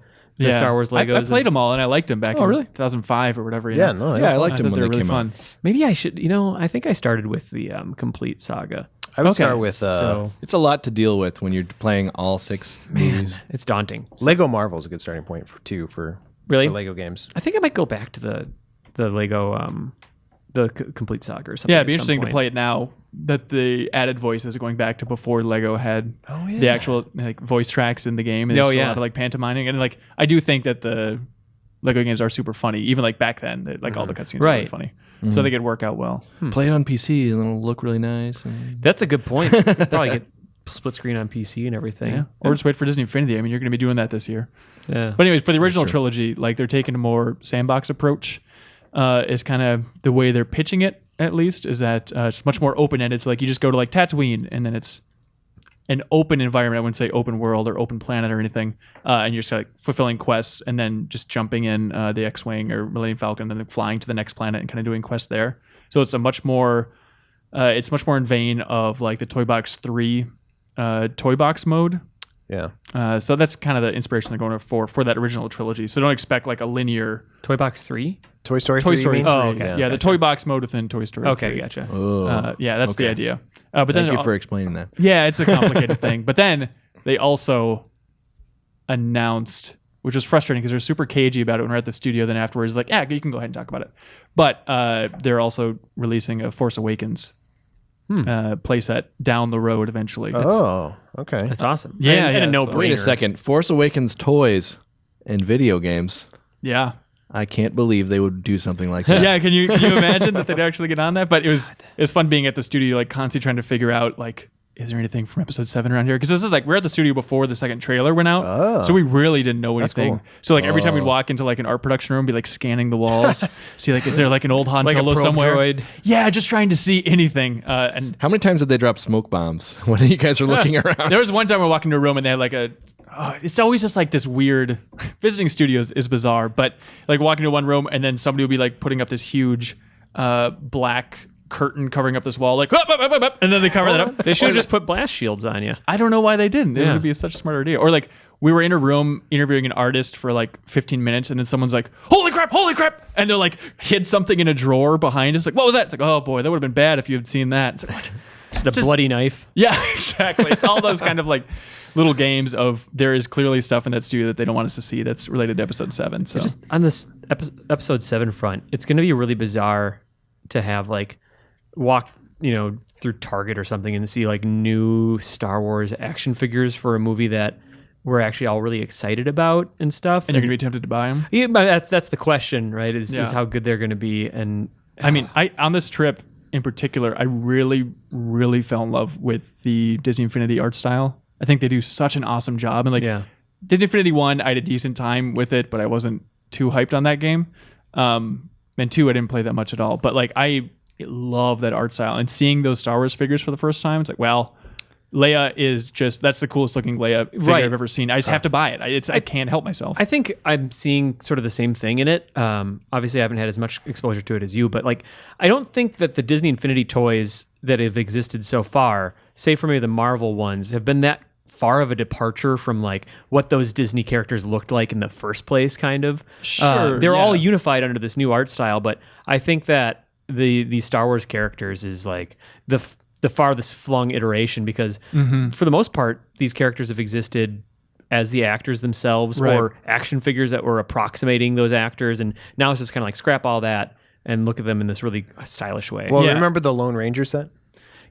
Star Wars Legos. I played them all, and I liked them back in really? 2005 or whatever. you Yeah, know? no, Yeah, I liked I them thought when they they were really came fun. out. Maybe I should. You know, I think I started with the complete saga. I would Okay, start with So It's a lot to deal with when you're playing all 6 movies. it's daunting. Lego Marvel is a good starting point for Really? Lego games. I think I might go back to the Lego complete saga or something. Yeah, it'd be at some interesting to point. play it now that the added voices are going back to before Lego had the actual like voice tracks in the game, and there's still a lot of like pantomiming, and like I do think that the Lego games are super funny, even like back then. That, like all the cutscenes are really Right. funny, so I think it'd work out well. Play it on PC and it'll look really nice. And That's a good point. You could probably get split screen on PC and everything. Yeah, or just wait for Disney Infinity. I mean, you're going to be doing that this year. Yeah. But anyways, for the original trilogy, like they're taking a more sandbox approach. Is kind of the way they're pitching it. At least is that it's much more open ended. So like you just go to like Tatooine, and then it's an open environment. I wouldn't say open world or open planet or anything. And you're just like fulfilling quests, and then just jumping in the X-wing or Millennium Falcon, and then flying to the next planet and kind of doing quests there. So it's a much more in vein of like the Toy Box 3 Toy Box mode. Yeah. So that's kind of the inspiration they're going for that original trilogy. So don't expect like a linear Toy Box 3? Toy Story. Toy 3, Story you 3. mean? Oh, okay. Yeah, the Toy Box mode within Toy Story 3. Okay, gotcha. Yeah, that's the idea. But then Thank you for explaining that. yeah, it's a complicated thing. But then they also announced, which was frustrating because they're super cagey about it when we're at the studio. Then afterwards, like, yeah, you can go ahead and talk about it. But they're also releasing a Force Awakens playset down the road eventually. Oh, okay. That's awesome. Yeah, and a yeah, no-brainer. Wait a second. Force Awakens toys and video games. Yeah. I can't believe they would do something like that. Yeah, can you imagine that they'd actually get on that? But it was fun being at the studio, like constantly trying to figure out like, is there anything from episode 7 around here? Because this is like we're at the studio before the second trailer went out, so we really didn't know anything. cool. So like every time we'd walk into like an art production room, be like scanning the walls, see like is there like an old Han Like a Solo probe somewhere? droid. Yeah, just trying to see anything. And How many times did they drop smoke bombs when you guys were looking around? there was one time we walked into a room and they had like it's always just like this weird visiting studios is bizarre, but like walking to one room and then somebody would be like putting up this huge black curtain covering up this wall, like "Up, up, up, up, up," and then they cover that up. They should have just put blast shields on you. I don't know why they didn't. It Yeah. would be such a smart idea. Or like we were in a room interviewing an artist for like 15 minutes, and then someone's like, holy crap!" And they're like hid something in a drawer behind us. Like, what was that? It's like, oh boy, that would have been bad if you had seen that. It's like, what? The bloody knife. Yeah, exactly. It's all those kind of like little games of there is clearly stuff in that studio that they don't want us to see that's related to episode 7. So Just on this episode 7 front, it's going to be really bizarre to have like walk, through Target or something and see like new Star Wars action figures for a movie that we're actually all really excited about and stuff. and you're gonna be tempted to buy them. Yeah, but that's the question, right? Is Yeah. how good they're going to be. And I mean, on this trip in particular, I really, really fell in love with the Disney Infinity art style. I think they do such an awesome job. And like yeah, Disney Infinity 1, I had a decent time with it, but I wasn't too hyped on that game. And 2, I didn't play that much at all. But like I love that art style. And seeing those Star Wars figures for the first time, it's like, well, Leia is that's the coolest looking Leia figure Right. I've ever seen. I just have to buy it. I can't help myself. I think I'm seeing sort of the same thing in it. Obviously, I haven't had as much exposure to it as you, but like, I don't think that the Disney Infinity toys that have existed so far say for maybe the Marvel ones, have been that far of a departure from like what those Disney characters looked like in the first place, kind of. Sure, they're yeah. all unified under this new art style, but I think that the Star Wars characters is like the farthest flung iteration because for the most part, these characters have existed as the actors themselves or action figures that were approximating those actors, and now it's just kind of like scrap all that and look at them in this really stylish way. Well, remember the Lone Ranger set?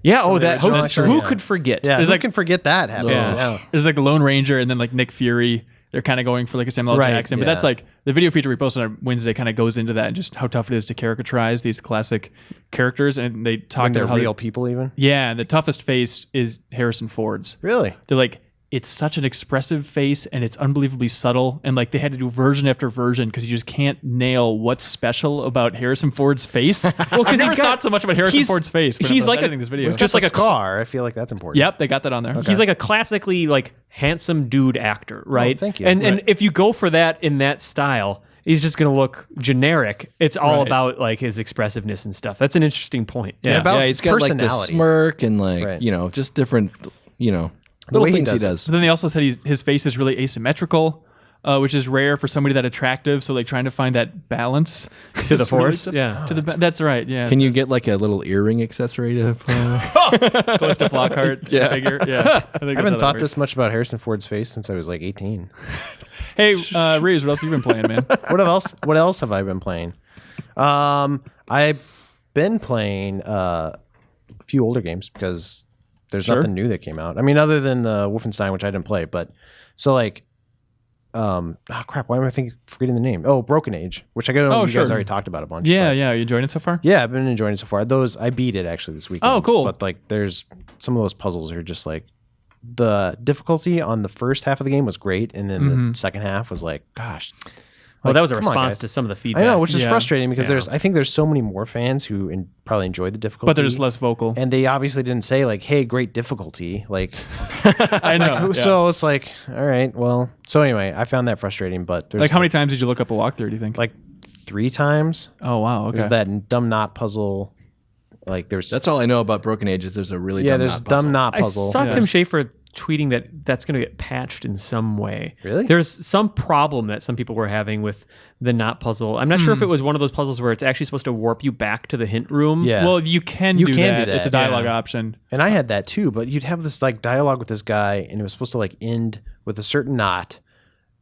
Yeah. Oh, who original could forget? Yeah, There's who like- can forget that happening? Yeah. Yeah. There's like the Lone Ranger and then like Nick Fury. They're kind of going for like a Samuel L. Right, Jackson, but yeah. that's like the video feature we posted on Wednesday kind of goes into that and just how tough it is to caricaturize these classic characters. And they When talked they're about how real people, even. yeah, the toughest face is Harrison Ford's. Really? They're like, it's such an expressive face and it's unbelievably subtle. And like they had to do version after version because you just can't nail what's special about Harrison Ford's face. Well, because he's thought so much about Harrison Ford's face. He's like editing this video. It's just like a scar. I feel like that's important. Yep, they got that on there. He's like a classically like handsome dude actor, right? thank you. And if you go for that in that style, he's just going to look generic. It's all Right. about like his expressiveness and stuff. That's an interesting point. Yeah. about Yeah, he's got like this personality. smirk and like, Right. you know, just different, you know, The little way he things he does it. does. But then they also said his face is really asymmetrical, which is rare for somebody that attractive. So like trying to find that balance To the Force, yeah. To the that's right, yeah. Can you get like a little earring accessory to Calista Flockhart figure? Yeah, I haven't thought this much about Harrison Ford's face since I was like 18. Hey, Reeves, what else have you been playing, man? What else have I been playing? I've been playing a few older games because there's nothing new that came out. I mean, other than the Wolfenstein, which I didn't play. But so like, crap. Why am I forgetting the name? Oh, Broken Age, which I know you guys already talked about a bunch. Yeah, but- yeah. Are you enjoying it so far? yeah. I've been enjoying it so far. I beat it actually this weekend. Oh, cool. But like, there's some of those puzzles are just like the difficulty on the first half of the game was great, and then the second half was like, gosh. Well, that was a come on, response guys. to some of the feedback. I know, which is Yeah. frustrating because I think there's so many more fans who probably enjoyed the difficulty, But they're just less vocal. and they obviously didn't say like, "Hey, great difficulty!" Like, I know. yeah. so it's like, all right, well. So anyway, I found that frustrating. But there's Like, how many times did you look up a walkthrough? Do you think? like 3 times. oh wow, okay. There's that dumb knot puzzle. Like there's That's all I know about Broken Ages. There's a really yeah, dumb there's knot puzzle. dumb knot I puzzle. saw Tim Schafer tweeting that that's going to get patched in some way. Really? There's some problem that some people were having with the knot puzzle. I'm not sure if it was one of those puzzles where it's actually supposed to warp you back to the hint room. Yeah. Well, you can do that. It's a that, dialogue yeah. option. And I had that too, but you'd have this like dialogue with this guy, and it was supposed to like end with a certain knot,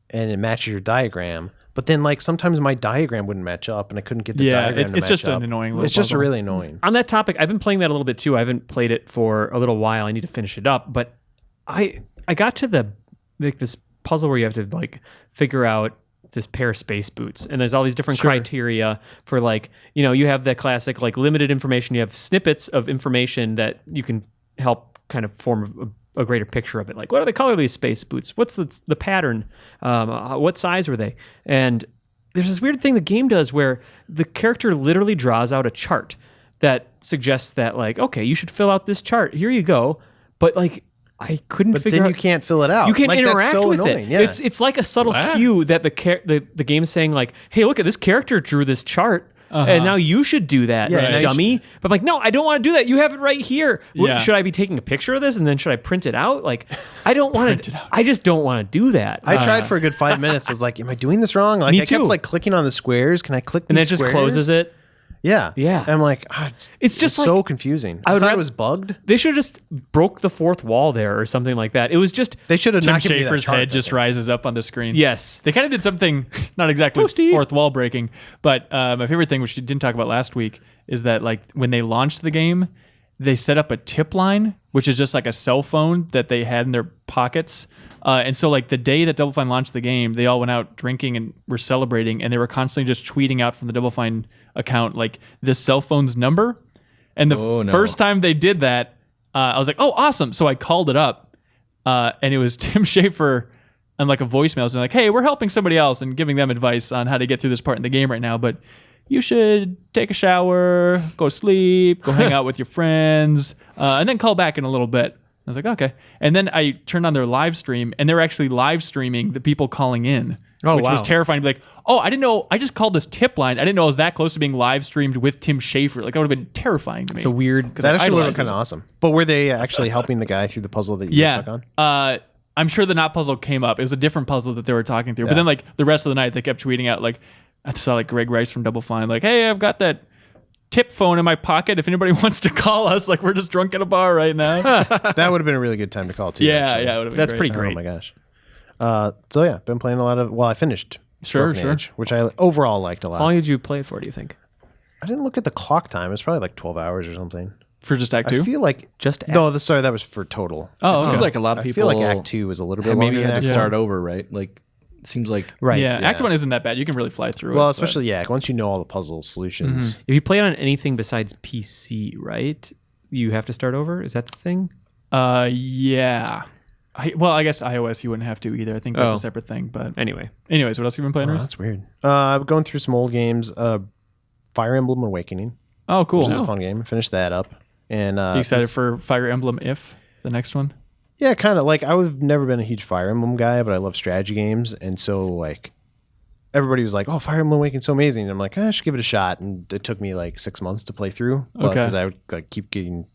and it matches your diagram. But then like sometimes my diagram wouldn't match up, and I couldn't get the diagram to it's match just up. an annoying little It's just puzzle. really annoying. On that topic, I've been playing that a little bit too. I haven't played it for a little while. I need to finish it up. But I got to this puzzle where you have to like figure out this pair of space boots, and there's all these different criteria for like, you know, you have the classic like limited information, you have snippets of information that you can help kind of form a greater picture of it, like what are the color of these space boots, what's the pattern, what size were they, and there's this weird thing the game does where the character literally draws out a chart that suggests that like, okay, you should fill out this chart, here you go, but like I couldn't But figure then out. you can't fill it out. You can't Like, that's interact so with annoying. it. Yeah. It's like a subtle cue that the game's saying like, "Hey, look at this character drew this chart, and now you should do that, Yeah, now you dummy." But I'm like, no, I don't want to do that. You have it right here. Yeah. Should I be taking a picture of this and then should I print it out? Like, I don't want to. I just don't want to do that. I tried for a good 5 minutes. I was like, am I doing this wrong? Like Me I kept too. like clicking on the squares. Can I click and then these it just squares? closes it. Yeah. Yeah. And I'm like, It's just like- so confusing. I would thought rather- it was bugged. They should have just broke the fourth wall there or something like that. It was just They should have Tim not given me that Schafer's chart, head I just think. rises up on the screen. yes. They kind of did something, not exactly Toasty. fourth wall breaking, but my favorite thing, which you didn't talk about last week, is that like when they launched the game, they set up a tip line, which is just like a cell phone that they had in their pockets. And so like the day that Double Fine launched the game, they all went out drinking and were celebrating, and they were constantly just tweeting out from the Double Fine account like this cell phone's number. And the Oh, no. first time they did that, I was like, oh, awesome. So I called it up, and it was Tim Schafer on like a voicemail saying like, hey, we're helping somebody else and giving them advice on how to get through this part in the game right now, but you should take a shower, go sleep, go hang out with your friends, and then call back in a little bit. I was like, okay. And then I turned on their live stream, and they're actually live streaming the people calling in Oh, which was wow. terrifying. Like, oh, I didn't know. I just called this tip line. I didn't know I was that close to being live streamed with Tim Schafer. Like, that would have been terrifying to me. It's a weird. That actually would have idolized been kind of awesome. But were they actually helping the guy through the puzzle that you were stuck on? I'm sure the not puzzle came up. It was a different puzzle that they were talking through. But then, like, the rest of the night, they kept tweeting out, like, I saw, like, Greg Rice from Double Fine, like, hey, I've got that tip phone in my pocket. If anybody wants to call us, like, we're just drunk at a bar right now. That would have been a really good time to call, too. yeah, actually. yeah. It would have been That's great. pretty great. Oh, my gosh. So, yeah, been playing a lot of... Well, I finished Sure, Broken Age, which I overall liked a lot. How long did you play it for? Do you think? I didn't look at the clock time. It's probably like 12 hours or something. For just Act 2? I feel like... Just No, sorry, that was for total. Oh, okay. Seems like a lot of I people feel like Act 2 was a little bit maybe longer had than to Act start 1. over, right? Like, seems like Right. Yeah, Act 1 isn't that bad. You can really fly through it. Well, but- especially, once you know all the puzzle solutions. If you play it on anything besides PC, right? You have to start over. Is that the thing? Yeah. I guess iOS you wouldn't have to either. I think that's Oh. a separate thing. But Anyway, anyways, what else have you been playing, Oh, Reese? that's weird. I'm going through some old games. Fire Emblem Awakening, Oh, cool. which is a fun game. Finished that up. And You excited for Fire Emblem If, the next one? Yeah, kind of. Like, I've never been a huge Fire Emblem guy, but I love strategy games. And so, like, everybody was like, oh, Fire Emblem Awakening's so amazing. And I'm like, I should give it a shot. And it took me like 6 months to play through. Okay. Because I would like keep getting,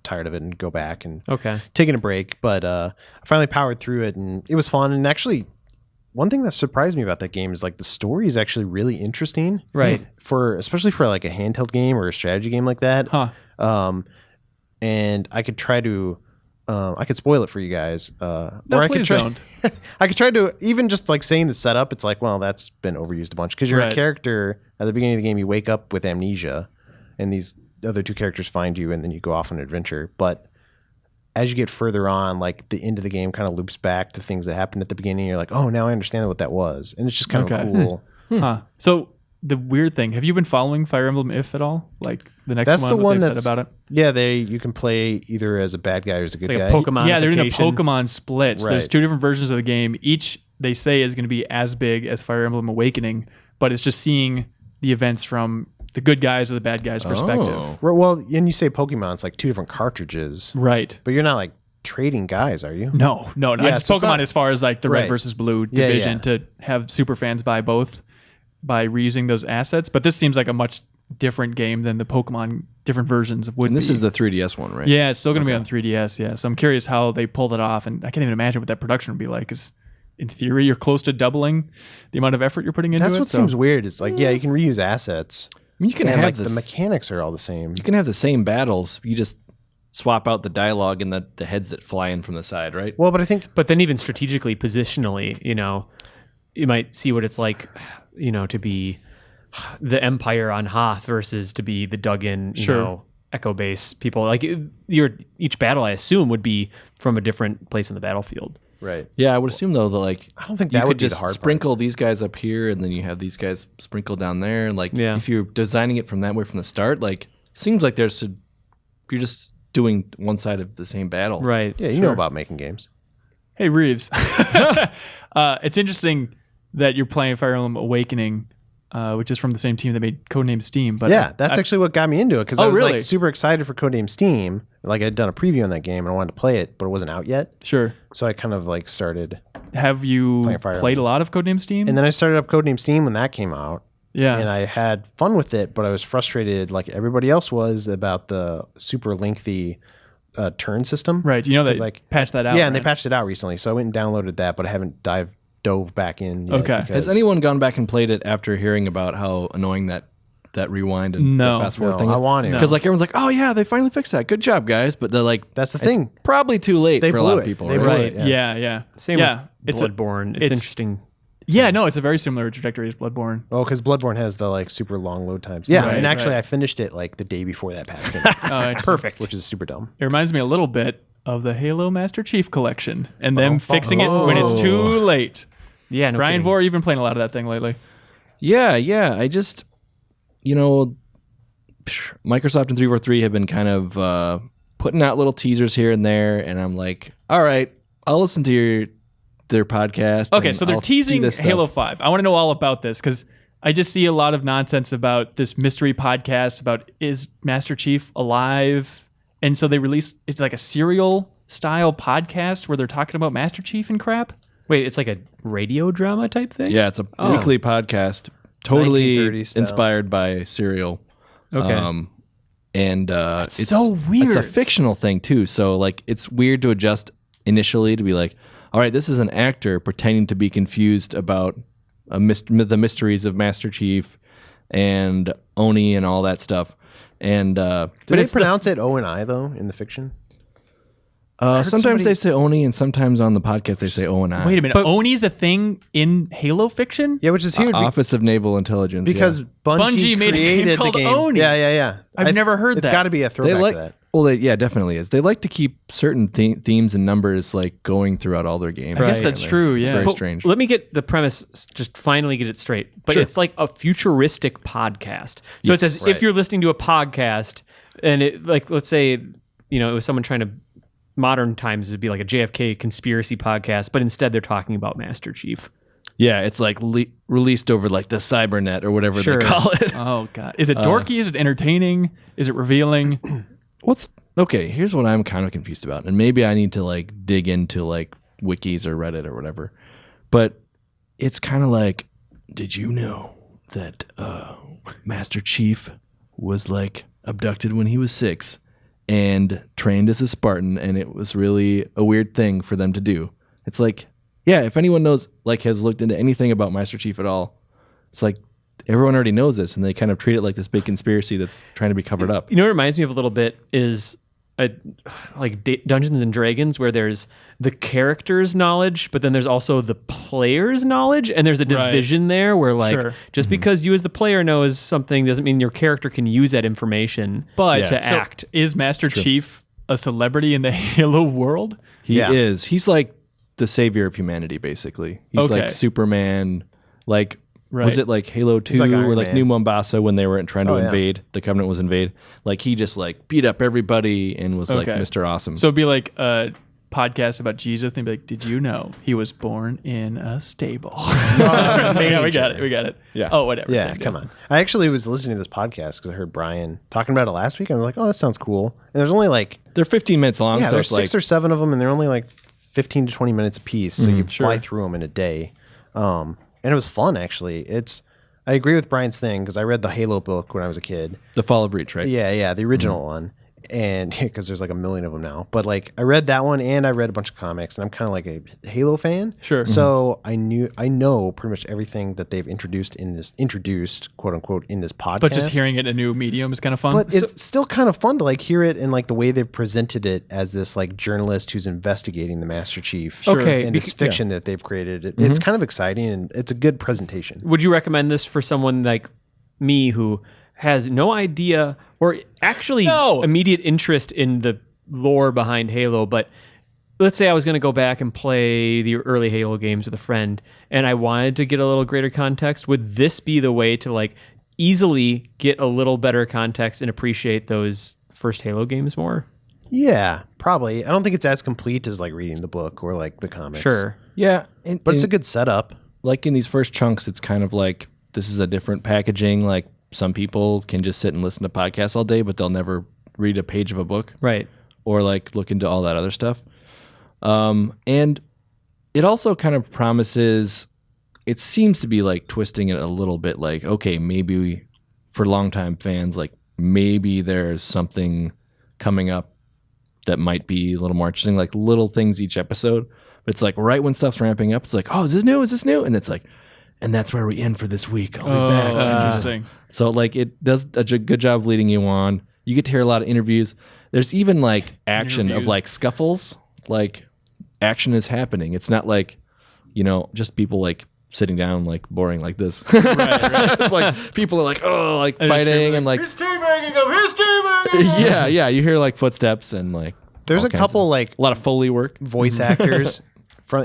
tired of it and go back and okay. taking a break. But I finally powered through it and it was fun. And actually, one thing that surprised me about that game is like the story is actually really interesting. Right. Especially for like a handheld game or a strategy game like that. Huh. And I could try to, I could spoil it for you guys. No, or I could please try, don't. I could try to, even just like saying the setup, it's like, well, that's been overused a bunch. Because you're Right. a character at the beginning of the game, you wake up with amnesia, and these other two characters find you, and then you go off on an adventure. But as you get further on, like the end of the game kind of loops back to things that happened at the beginning. You're like, oh, now I understand what that was. And it's just kind Okay. of cool. Huh. So the weird thing, have you been following Fire Emblem If at all? Like the next That's one, the what one they've that's said about it? Yeah, you can play either as a bad guy or as a good It's guy. like a Pokemon. Yeah, they're doing a Pokemon split. So there's Right. two different versions of the game. Each they say is going to be as big as Fire Emblem Awakening, but it's just seeing the events from the good guys or the bad guys' perspective. Oh. Well, and you say Pokemon, it's like two different cartridges, Right. but you're not like trading guys, are you? No. Yeah, It's so it's Pokemon not- as far as like the red Right. versus blue Yeah, division yeah. to have super fans buy both by reusing those assets. But this seems like a much different game than the Pokemon different versions would And this be. is the 3DS one, right? Yeah, it's still going to be on 3DS. Yeah, so I'm curious how they pulled it off, and I can't even imagine what that production would be like. Because in theory, you're close to doubling the amount of effort you're putting into That's it. what so. seems weird. It's like, yeah, you can reuse assets. I mean, you can And have like this. the mechanics are all the same. You can have the same battles. You just swap out the dialogue and the heads that fly in from the side, right? Well, but I think But then even strategically, positionally, you might see what it's like, to be the Empire on Hoth versus to be the dug-in, Echo Base people. Like each battle, I assume, would be from a different place in the battlefield. right. Yeah, I would assume though that like I don't think you that could would be the just hard part. sprinkle these guys up here, and then you have these guys sprinkled down there. And like, Yeah. if you're designing it from that way from the start, like, seems like you're just doing one side of the same battle, Right. Yeah, you know about making games. Hey, Reeves. It's interesting that you're playing Fire Emblem Awakening, which is from the same team that made Codename Steam. But Yeah, that's actually what got me into it because I Oh, was really? like super excited for Codename Steam. Like I'd done a preview on that game and I wanted to play it, but it wasn't out yet. Sure. So I kind of like started, Have you Playing Fire played a lot of Codename Steam? and then I started up Codename Steam when that came out. yeah. And I had fun with it, but I was frustrated, like everybody else was, about the super lengthy turn system. right. You know It's they like- patched that out. Yeah, and they right? patched it out recently, so I went and downloaded that, but I haven't dove back in yet. Okay. because- Has anyone gone back and played it after hearing about how annoying that rewind and No. the fast forward No, thing I is? want to. Because like everyone's like, oh yeah, they finally fixed that. Good job, guys. But they're like, That's the it's thing. probably too late They for a blew lot it. of people. They right? blew Right. it. Yeah. Same yeah. with Bloodborne. It's interesting. Yeah, no, it's a very similar trajectory as Bloodborne. Oh, because Bloodborne has the like super long load times. Yeah, Right, and actually right. I finished it like the day before that patch came out, Perfect. which is super dumb. It reminds me a little bit of the Halo Master Chief Collection and them fixing it when it's too late. Yeah, no Brian kidding. Vore, you've been playing a lot of that thing lately. Yeah. I just, Microsoft and 343 have been kind of putting out little teasers here and there, and I'm like, all right, I'll listen to their podcast. Okay, and so they're I'll see teasing this stuff. Halo 5. I want to know all about this because I just see a lot of nonsense about this mystery podcast about is Master Chief alive? And so they released, it's like a serial style podcast where they're talking about Master Chief and crap. Wait, it's like a radio drama type thing? Yeah, it's a weekly podcast, totally 1930s style. inspired by Serial. Okay. And it's so weird. It's a fictional thing too, so like it's weird to adjust initially to be like, all right, this is an actor pretending to be confused about the mysteries of Master Chief and Oni and all that stuff. And Do they pronounce it O and I though in the fiction? sometimes they say Oni, and sometimes on the podcast they say O and I. Wait a minute. Oni's a thing in Halo fiction? Yeah, which is here Office of Naval Intelligence. because yeah. Bungie made a game created called the game. Oni. Yeah. I've never heard It's that. got to be a they throwback like to that. well, yeah, definitely is. They like to keep certain themes and numbers like going throughout all their games. I guess that's true, It's yeah. very But strange. Let me get the premise, just finally get it straight. But it's like a futuristic podcast. So it's as if you're listening to a podcast and it, like, let's say, it was someone trying to, modern times it'd be like a JFK conspiracy podcast, but instead they're talking about Master Chief. Yeah, it's like released over like the cybernet or whatever they call it. Oh, God. Is it dorky? Is it entertaining? Is it revealing? Okay, here's what I'm kind of confused about. And maybe I need to like dig into like wikis or Reddit or whatever. But it's kind of like, did you know that Master Chief was like abducted when he was 6 and trained as a Spartan, and it was really a weird thing for them to do? It's like, yeah, if anyone knows, like has looked into anything about Master Chief at all, it's like everyone already knows this, and they kind of treat it like this big conspiracy that's trying to be covered up. You know what it reminds me of a little bit is like Dungeons and Dragons, where there's the character's knowledge, but then there's also the player's knowledge, and there's a division there where like just because you as the player knows something doesn't mean your character can use that information to act. Is Master Chief a celebrity in the Halo world? He is. He's like the savior of humanity, basically. He's Okay. like Superman. Like, was it like Halo 2 like Iron or like Man. New Mombasa when they were trying to Oh, yeah. invade, the Covenant was invade? Like, he just like beat up everybody and was like Okay. Mr. Awesome. So it'd be like a podcast about Jesus, and they'd be like, did you know he was born in a stable? Yeah, we got it. Yeah. Oh, whatever. Yeah, Same come deal. on. I actually was listening to this podcast because I heard Bryan talking about it last week. And I was like, oh, that sounds cool. And there's only like, They're 15 minutes long, so there's it's like 6 or 7 of them, and they're only like 15 to 20 minutes a piece. So you fly through them in a day. And it was fun, actually. I agree with Bryan's thing because I read the Halo book when I was a kid. the Fall of Reach, right? Yeah, the original one. And because there's like a million of them now, but like I read that one and I read a bunch of comics, and I'm kind of like a Halo fan. Sure. So I know pretty much everything that they've introduced quote unquote in this podcast. But just hearing it in a new medium is kind of fun. But it's still kind of fun to like hear it in like the way they've presented it as this like journalist who's investigating the Master Chief. Sure. Okay, And this fiction that they've created. It's kind of exciting, and it's a good presentation. Would you recommend this for someone like me who has no idea or actually immediate interest in the lore behind Halo, but let's say I was going to go back and play the early Halo games with a friend and I wanted to get a little greater context? Would this be the way to like easily get a little better context and appreciate those first Halo games more? Yeah, probably. I don't think it's as complete as like reading the book or like the comics. Sure. Yeah. But it's a good setup. Like in these first chunks, it's kind of like this is a different packaging. Like some people can just sit and listen to podcasts all day, but they'll never read a page of a book. Right. Or like look into all that other stuff. And it also kind of promises, it seems to be like twisting it a little bit, like, okay, maybe for longtime fans, like maybe there's something coming up that might be a little more interesting, like little things each episode. But it's like right when stuff's ramping up, it's like, oh, is this new? Is this new? And it's like, and that's where we end for this week. I'll be back. Interesting. So like it does a good job of leading you on. You get to hear a lot of interviews. There's even like action of like scuffles. Like action is happening. It's not like, just people like sitting down like boring like this. Right. It's like people are like, oh, like fighting and like His teammaking him. His teammaking him. yeah. You hear like footsteps and like There's all a kinds couple of, like a lot of Foley work. voice actors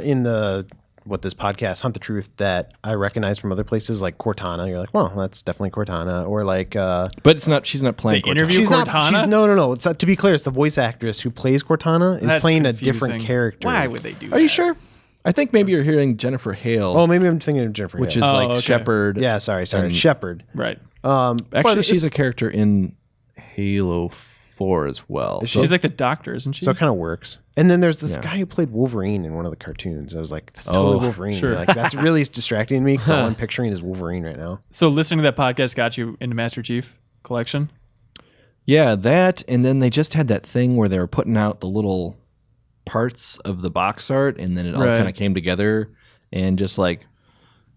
in this podcast, Hunt the Truth, that I recognize from other places, like Cortana. You're like, well, that's definitely Cortana. Or like, But she's not playing They Cortana. interview she's Cortana? not. She's no. It's to be clear, it's the voice actress who plays Cortana is That's playing a confusing. different character. Why would they do that? Are you sure? I think maybe you're hearing Jennifer Hale, Oh, maybe I'm thinking of Jennifer, which Hale. is like okay. Shepard. sorry, and- Shepard. Right. Actually, she's a character in Halo 4 as well. She's like the doctor, isn't she? So it kind of works. And then there's this guy who played Wolverine in one of the cartoons. I was like, that's totally Wolverine. sure. Like, that's really distracting to me because all I'm picturing is Wolverine right now. So listening to that podcast got you into Master Chief Collection? Yeah, that, and then they just had that thing where they were putting out the little parts of the box art, and then it all Right. kind of came together, and just like,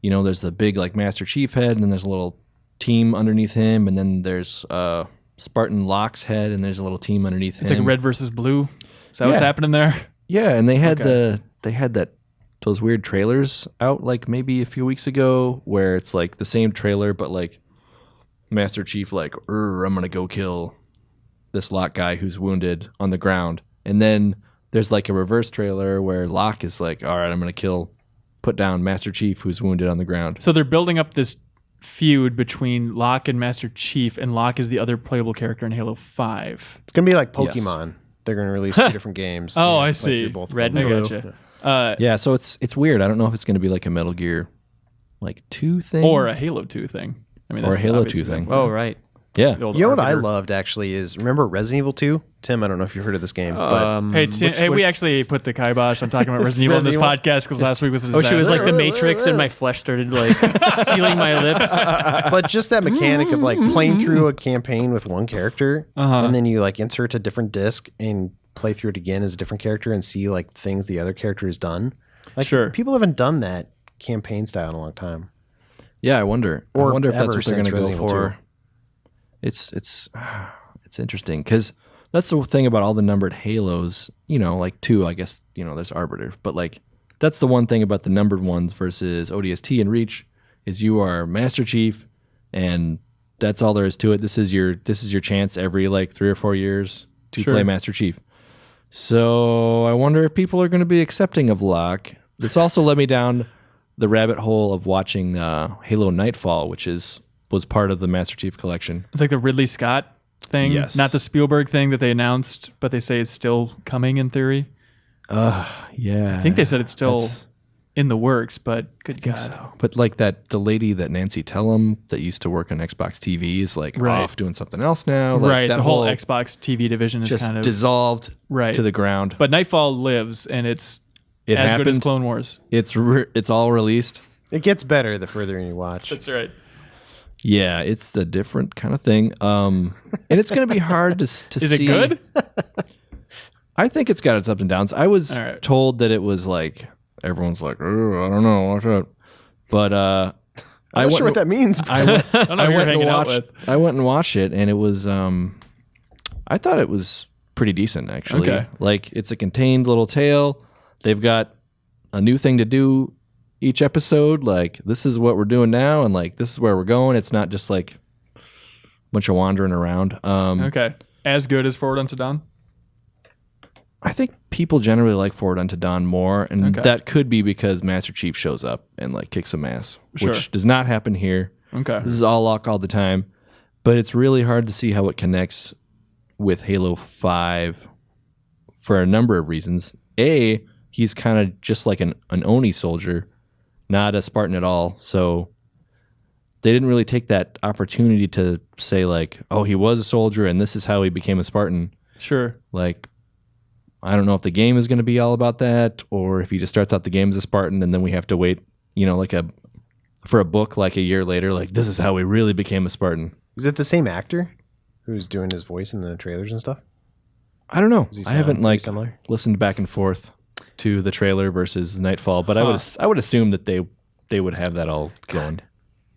there's the big like Master Chief head, and then there's a little team underneath him, and then there's Spartan Locke's head, and there's a little team underneath him. It's like red versus blue. Is that what's Yeah. happening there? Yeah, and they had those weird trailers out like maybe a few weeks ago where it's like the same trailer, but like Master Chief like, I'm gonna go kill this Locke guy who's wounded on the ground, and then there's like a reverse trailer where Locke is like, all right, I'm gonna put down Master Chief who's wounded on the ground. So they're building up this feud between Locke and Master Chief, and Locke is the other playable character in Halo 5. It's going to be like Pokemon. They're going to release 2 different games. Oh, You I play see. through both of Red them. and I blue. gotcha. Yeah, so it's weird. I don't know if it's gonna be like a Metal Gear like 2 thing Or a Halo 2 thing. I mean, Or a that's Halo obviously 2 thing. the- Oh, right. Yeah. the old You know what I Arbiter. loved actually is, remember Resident Evil 2? Tim, I don't know if you've heard of this game, but Hey, we actually put the kibosh on talking about Resident Evil in this Resident podcast because last week was a disaster. she was like the Matrix, and my flesh started like sealing my lips. but just that mechanic of like playing through a campaign with one character and then you like insert a different disc and play through it again as a different character and see like things the other character has done. Like, Sure. people haven't done that campaign style in a long time. Yeah, I wonder. Or I wonder if that's ever what they're going to since go Resident Evil for. It's interesting because that's the thing about all the numbered Halos. Like 2, I guess. There's Arbiter, but like that's the one thing about the numbered ones versus ODST and Reach is you are Master Chief, and that's all there is to it. This is your chance every like 3 or 4 years to Sure. play Master Chief. So I wonder if people are going to be accepting of Locke. This also led me down the rabbit hole of watching Halo Nightfall, which was part of the Master Chief collection. It's like the Ridley Scott thing, Yes. not the Spielberg thing that they announced, but they say it's still coming in theory. Yeah. I think they said it's still in the works, but good God. But like the lady that Nancy Tellum that used to work on Xbox TV is like Right. off doing something else now. Like Right, that the whole Xbox TV division is just kind of dissolved right to the ground. But Nightfall lives, and it's It as good as happened. Clone Wars. It's all released. It gets better the further you watch. That's right. Yeah, it's a different kind of thing. And it's going to be hard to Is see. it good? I think it's got its ups and downs. I was All right. told that it was like everyone's like, oh, I don't know, watch out. But I'm not sure what that means. I went, I don't know who you're hanging out with. I went and watched it, and it was. I thought it was pretty decent, actually. Okay. Like it's a contained little tale. They've got a new thing to do each episode. Like this is what we're doing now, and like this is where we're going. It's not just like a bunch of wandering around. Okay. As good as Forward Unto Dawn? I think people generally like Forward Unto Dawn more, and Okay. that could be because Master Chief shows up and like kicks some ass, Sure. which does not happen here. Okay. This is all Locke all the time, but it's really hard to see how it connects with Halo 5 for a number of reasons. A, he's kind of just like an Oni soldier, not a Spartan at all. So they didn't really take that opportunity to say like, oh, he was a soldier and this is how he became a Spartan. Sure. Like, I don't know if the game is going to be all about that, or if he just starts out the game as a Spartan and then we have to wait, like for a book like a year later, like this is how we really became a Spartan. Is it the same actor who's doing his voice in the trailers and stuff? I don't know. he I haven't sound like similar? listened back and forth to the trailer versus Nightfall, but I would assume that they would have that all going.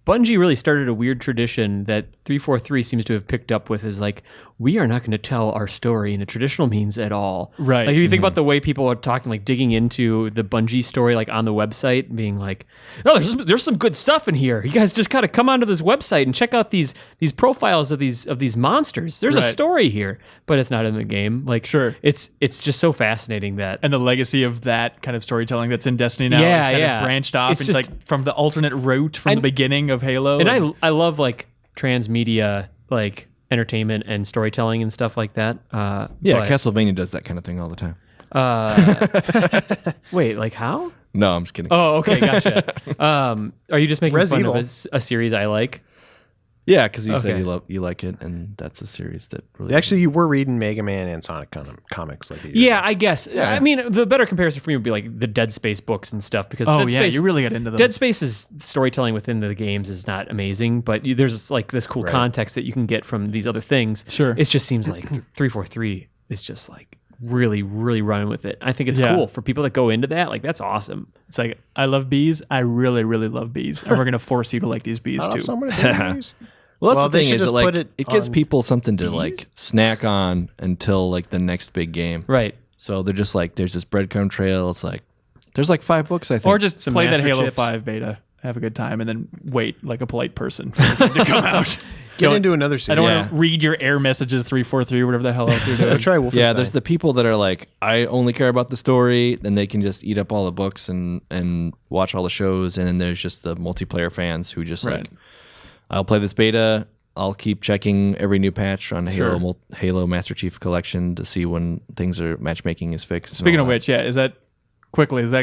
Bungie really started a weird tradition that 343 seems to have picked up with is like, we are not going to tell our story in a traditional means at all. Right. Like if you think about the way people are talking, like digging into the Bungie story, like on the website, being like, oh, there's some good stuff in here. You guys just gotta come onto this website and check out these profiles of these monsters. There's a Right. story here, but it's not in the game. Like, Sure. it's just so fascinating that. And the legacy of that kind of storytelling that's in Destiny now Yeah, is kind yeah. of branched off It's into just- like from the alternate route from the beginning of Halo. And I love like transmedia, like entertainment and storytelling and stuff like that. Yeah, but- Castlevania does that kind of thing all the time. Wait, like how? No, I'm just kidding. Oh, okay, gotcha. Are you just making Res fun Evil. of a series I like? Yeah, because you said Okay. you like it, and that's a series that really. Actually, you were reading Mega Man and Sonic comics like a year Yeah, ago. I guess. I mean, the better comparison for me would be like the Dead Space books and stuff because Oh Dead yeah, Space, you really got into those. Dead Space's storytelling within the games is not amazing, but there's like this cool context that you can get from these other things. Sure. It just seems like 343 is just like really, really running with it. I think it's Yeah. cool for people that go into that. Like, that's awesome. It's like, I love bees. I really, really love bees. And we're going to force you to like these bees I too. love so many things. Well, that's Well, the they thing should is just like put it it gives on people something to like snack on until like the next big game. Right. So they're just like, there's this breadcrumb trail. It's like, there's like 5 books, I think. Or just Some play that master Halo chips. 5 beta, have a good time, and then wait like a polite person for the game to come out. Get into another series. I don't want to read your error messages 343 or whatever the hell else you're Go doing. try Wolfenstein. Yeah, there's the people that are like, I only care about the story, then they can just eat up all the books and watch all the shows. And then there's just the multiplayer fans who just Right. like, I'll play this beta. I'll keep checking every new patch on Sure. Halo Master Chief Collection to see when things are matchmaking is fixed. and Speaking all of that. which, yeah, is that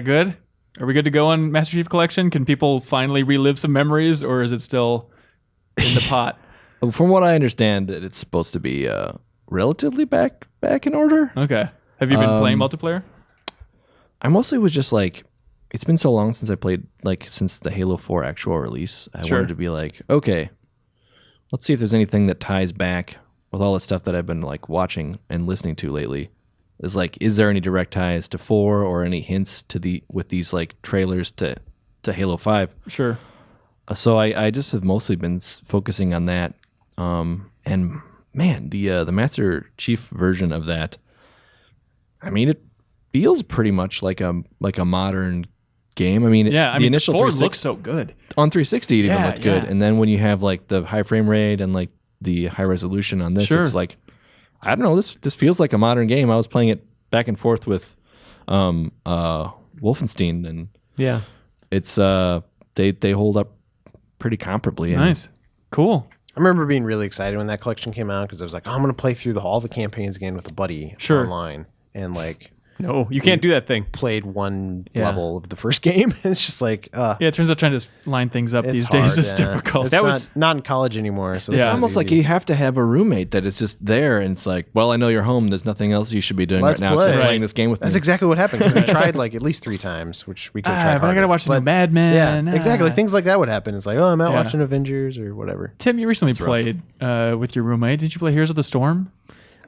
good? Are we good to go on Master Chief Collection? Can people finally relive some memories, or is it still in the pot? From what I understand, it's supposed to be relatively back in order. Okay. Have you been playing multiplayer? I mostly was just like, it's been so long since I played, like since the Halo 4 actual release. I Sure. wanted to be like, okay, let's see if there's anything that ties back with all the stuff that I've been like watching and listening to lately. Is like, is there any direct ties to 4 or any hints to with these like trailers to Halo 5? Sure. So I just have mostly been focusing on that. And man, the Master Chief version of that, I mean, it feels pretty much like a modern game. I mean, Yeah, I the mean, initial 4 360 looks so good. on 360 it even Yeah, looked good, yeah. and then when you have like the high frame rate and like the high resolution on this, Sure. it's like, I don't know, this feels like a modern game. I was playing it back and forth with Wolfenstein, and Yeah. it's they hold up pretty comparably. And Nice. Cool. I remember being really excited when that collection came out because I was like, oh, I'm going to play through all the campaigns again with a buddy Sure. online. And like No, you can't do that thing. played one Yeah. level of the first game. It's just like, Yeah, it turns out trying to line things up it's these hard, days is yeah. difficult. It's That not, was- not in college anymore. So Yeah. It's not as almost like easy. you have to have a roommate that it's just there, and it's like, well, I know you're home. There's nothing else you should be doing Let's right now except play. playing this game with That's me. exactly what happened because we tried like at least 3 times, which we could have tried but I harder. gotta watch the new But, Mad Men. Yeah, exactly. Things like that would happen. It's like, oh, I'm out Yeah. watching Avengers or whatever. Tim, you recently rough. played with your roommate. Did you play Heroes of the Storm?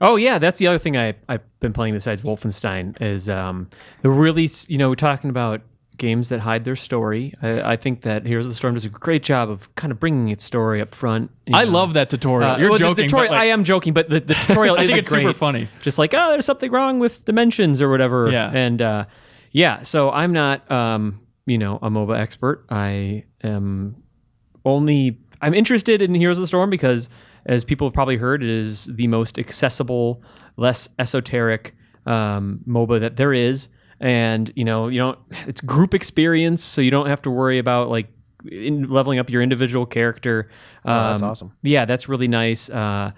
Oh yeah, that's the other thing I've been playing besides Wolfenstein is the release. You know, we're talking about games that hide their story. I think that Heroes of the Storm does a great job of kind of bringing its story up front. you I know. love that tutorial. You're well, the joking. tutorial- but, like, I am joking, but the tutorial I is think it's great. super funny. Just like, oh, there's something wrong with dimensions or whatever. Yeah. And yeah, so I'm not a MOBA expert. I'm interested in Heroes of the Storm because, as people have probably heard, it is the most accessible, less esoteric MOBA that there is. And you don't. It's group experience, so you don't have to worry about like leveling up your individual character. That's awesome. Yeah, that's really nice. You don't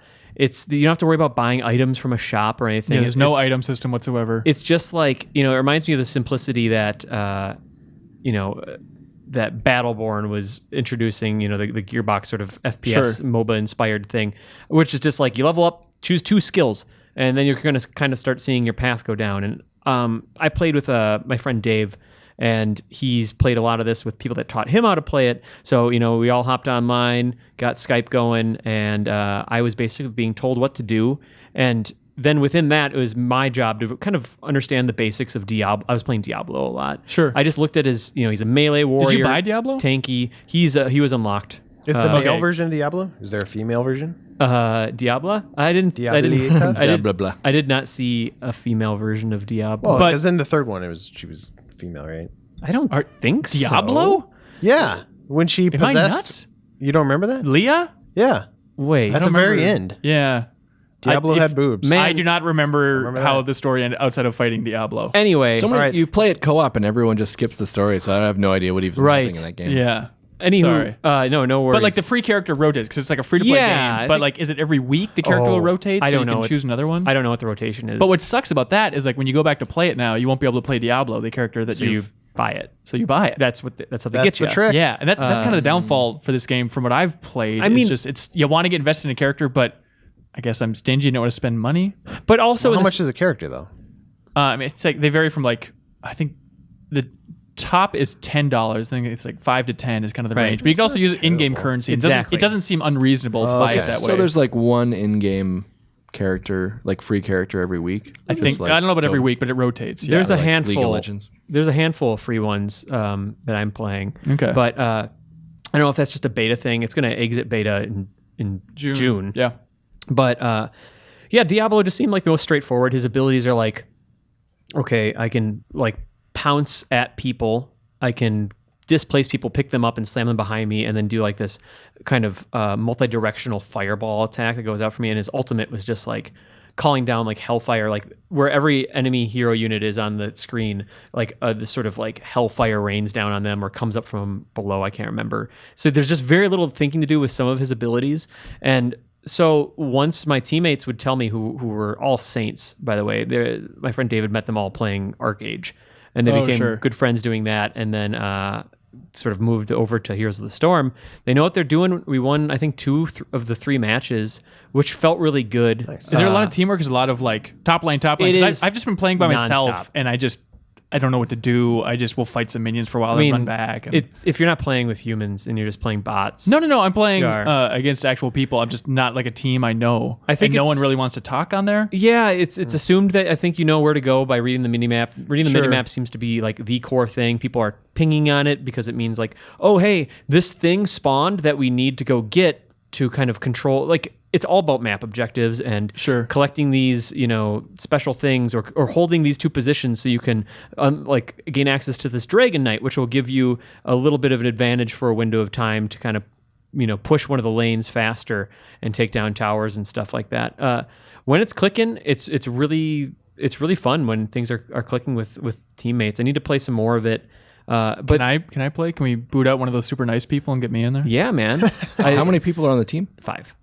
have to worry about buying items from a shop or anything. Yeah, there's no It's- item system whatsoever. It's just like it reminds me of the simplicity that that Battleborn was introducing. The Gearbox sort of FPS Sure. MOBA inspired thing, which is just like you level up, choose 2 skills, and then you're going to kind of start seeing your path go down. And I played with my friend Dave, and he's played a lot of this with people that taught him how to play it. So, we all hopped online, got Skype going, and I was basically being told what to do. And then within that, it was my job to kind of understand the basics of Diablo. I was playing Diablo a lot. Sure. I just looked at his, he's a melee warrior. buy Diablo? Tanky. He was unlocked. Is the male okay. version of Diablo? Is there a female version? Diablo? I didn't. Diabolita? Blah, blah. I did not see a female version of Diablo. Well, But- because in the third one, she was female, right? I don't think so. Diablo? Yeah, when she Am I possessed. nuts? You don't remember that? Leah? Yeah, Wait. at the very end, Yeah. Diablo if- had boobs. Man- I do not remember Remember how that? the story ended outside of fighting Diablo. Anyway. Someone, Alright. you play it co-op and everyone just skips the story, so I have no idea what even Right. happening in that game. Yeah. Anywho, Sorry. no worries. But like the free character rotates because it's like a free to play Yeah, I game. But think- like, is it every week the character will rotate? I So don't you know. can choose another one. I don't know what the rotation is. But what sucks about that is like when you go back to play it now, you won't be able to play Diablo, the character that So you've buy it. So you buy it. That's how they That's get you. the trick. Yeah, and that's kind of the downfall for this game from what I've played. I mean- it's you want to get invested in a character, but I guess I'm stingy and don't want to spend money. But also, How much is a character though? I mean, it's like they vary from like I think the top is $10. I think it's like 5 to 10 is kind of the range. But you can also use in-game currency. Exactly. It doesn't seem unreasonable to buy it that way. So there's like one in-game character, like free character every week. I think I don't know about every week, but it rotates. there's yeah. a like handful. League of Legends. There's a handful of free ones that I'm playing. Okay. But I don't know if that's just a beta thing. It's going to exit beta in June. Yeah. But yeah, Diablo just seemed like the most straightforward. His abilities are like, okay, I can like pounce at people. I can displace people, pick them up and slam them behind me, and then do like this kind of multi-directional fireball attack that goes out for me. And his ultimate was just like calling down like hellfire, like where every enemy hero unit is on the screen, like this sort of like hellfire rains down on them or comes up from below. I can't remember. So there's just very little thinking to do with some of his abilities. And so once my teammates would tell me, who were all saints, by the way, my friend David met them all playing Arcade, and they became good friends doing that, and then sort of moved over to Heroes of the Storm. They know what they're doing. We won, I think, 2 of the 3 matches, which felt really good. Is there a lot of teamwork? Is a lot of like top lane? 'Cause I've just been playing by myself, nonstop. and I don't know what to do. I just will fight some minions for a while and run back. And If you're not playing with humans and you're just playing bots. No. I'm playing You are. against actual people. I'm just not like a team I know. I think and no it's- one really wants to talk on there. Yeah, it's assumed that I think you know where to go by reading the minimap. Reading the Sure. minimap seems to be like the core thing. People are pinging on it because it means like, oh, hey, this thing spawned that we need to go get to kind of control. Like, it's all about map objectives and collecting these, special things or holding these 2 positions so you can like gain access to this Dragon Knight, which will give you a little bit of an advantage for a window of time to kind of push one of the lanes faster and take down towers and stuff like that. When it's clicking, it's really fun when things are clicking with teammates. I need to play some more of it. But Can I play? Can we boot out one of those super nice people and get me in there? yeah, man. How many people are on the team? 5.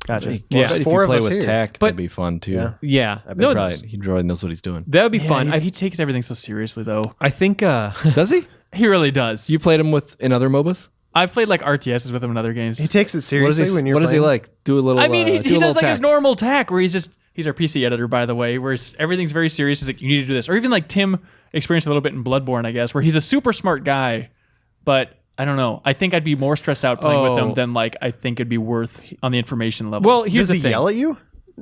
Gotcha. Well, Yeah. I bet if 4 you of play us with here. Tech, But- that'd be fun too. Yeah. He probably knows what he's doing. That would be fun. He takes everything so seriously, though. I think Does he? He really does. You played him in other MOBAs? I've played like RTSs with him in other games. He takes it What seriously is he? when you're What is he playing? like? Do a little. I mean, he do a does little like his tack. normal tack where he's our PC editor, by the way, where everything's very serious. He's like, you need to do this. Or even like Tim experienced a little bit in Bloodborne, I guess, where he's a super smart guy, but I don't know. I think I'd be more stressed out playing with him than like I think it'd be worth on the information level. well, here's Does he the thing. yell at you?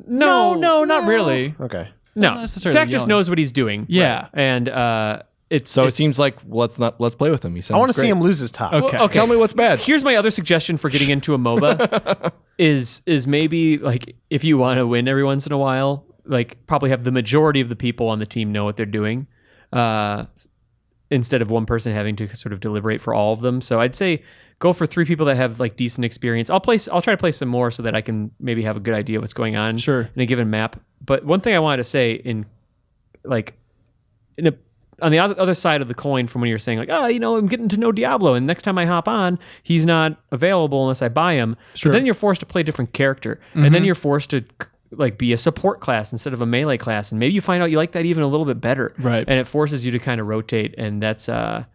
No, not really. Okay. No. Not necessarily Tech just yelling. knows what he's doing. Yeah. Right. And it Seems like let's play with him. He sounds I want to great. see him lose his top. Okay. okay. Tell me what's bad. Here's my other suggestion for getting into a MOBA is maybe like if you want to win every once in a while, like probably have the majority of the people on the team know what they're doing, instead of one person having to sort of deliberate for all of them. So I'd say go for 3 people that have like decent experience. I'll try to play some more so that I can maybe have a good idea what's going on Sure. in a given map. But one thing I wanted to say on the other side of the coin from when you're saying like, I'm getting to know Diablo, and next time I hop on, he's not available unless I buy him. Sure. But then you're forced to play a different character, and then you're forced to like be a support class instead of a melee class, and maybe you find out you like that even a little bit better. Right. And it forces you to kind of rotate, and that's a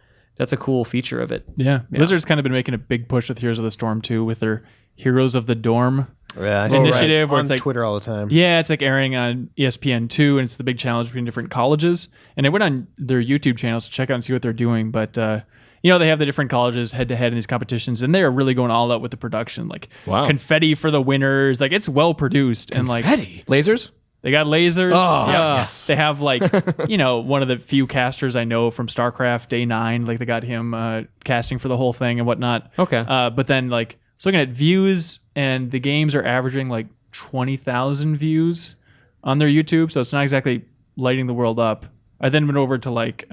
cool feature of it. Yeah. Blizzard's kind of been making a big push with Heroes of the Storm too, with their Heroes of the Dorm Yeah, I see initiative that where on it's like Twitter all the time. Yeah, it's like airing on ESPN2, and it's the big challenge between different colleges. And I went on their YouTube channels to check out and see what they're doing. But, they have the different colleges head-to-head in these competitions, and they're really going all out with the production. Like, confetti for the winners. Like, it's well-produced. And, like, Lasers? they got lasers. Oh, Yeah. yes. They have, like, one of the few casters I know from StarCraft Day 9. Like, they got him casting for the whole thing and whatnot. Okay. But then, like, so looking at views, and the games are averaging like 20,000 views on their YouTube, so it's not exactly lighting the world up. I then went over to like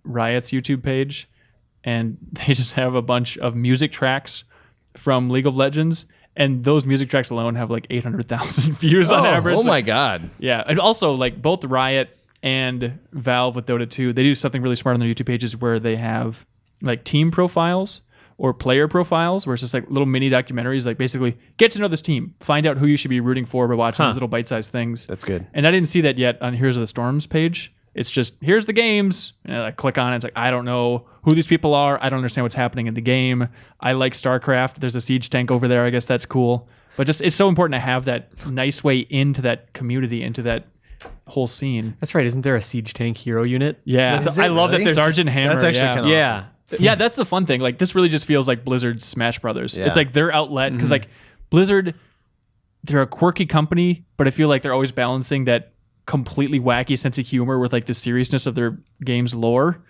Riot's YouTube page, and they just have a bunch of music tracks from League of Legends, and those music tracks alone have like 800,000 views on average. Oh my god. Yeah, and also like both Riot and Valve with Dota 2, they do something really smart on their YouTube pages where they have like team profiles or player profiles, where it's just like little mini documentaries, like basically get to know this team, find out who you should be rooting for by watching these little bite-sized things. That's good. And I didn't see that yet on Heroes of the Storm's page. It's just, here's the games. And I click on it. It's like, I don't know who these people are. I don't understand what's happening in the game. I like StarCraft. There's a siege tank over there. I guess that's cool. But just, it's so important to have that nice way into that community, into that whole scene. That's right. Isn't there a siege tank hero unit? Yeah. I love really? that there's Sergeant Hammer. That's actually yeah. kind of yeah. Yeah, that's the fun thing. Like, this really just feels like Blizzard's Smash Brothers. Yeah. It's like their outlet, because like Blizzard, they're a quirky company, but I feel like they're always balancing that completely wacky sense of humor with like the seriousness of their game's lore.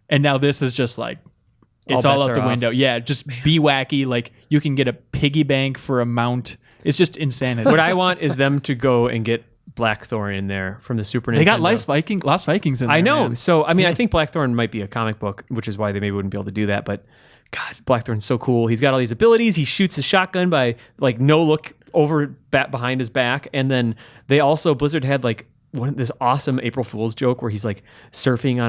And now this is just like, it's all bets out the are off. window. Yeah, just be wacky. Like, you can get a piggy bank for a mount. It's just insanity. What I want is them to go and get Blackthorn in there from the Super Nintendo. They got Lost Vikings in there. I know. man. So, I mean, I think Blackthorn might be a comic book, which is why they maybe wouldn't be able to do that. But God, Blackthorn's so cool. He's got all these abilities. He shoots his shotgun by like no look over behind his back. And then they also, Blizzard had like this awesome April Fool's joke where he's like surfing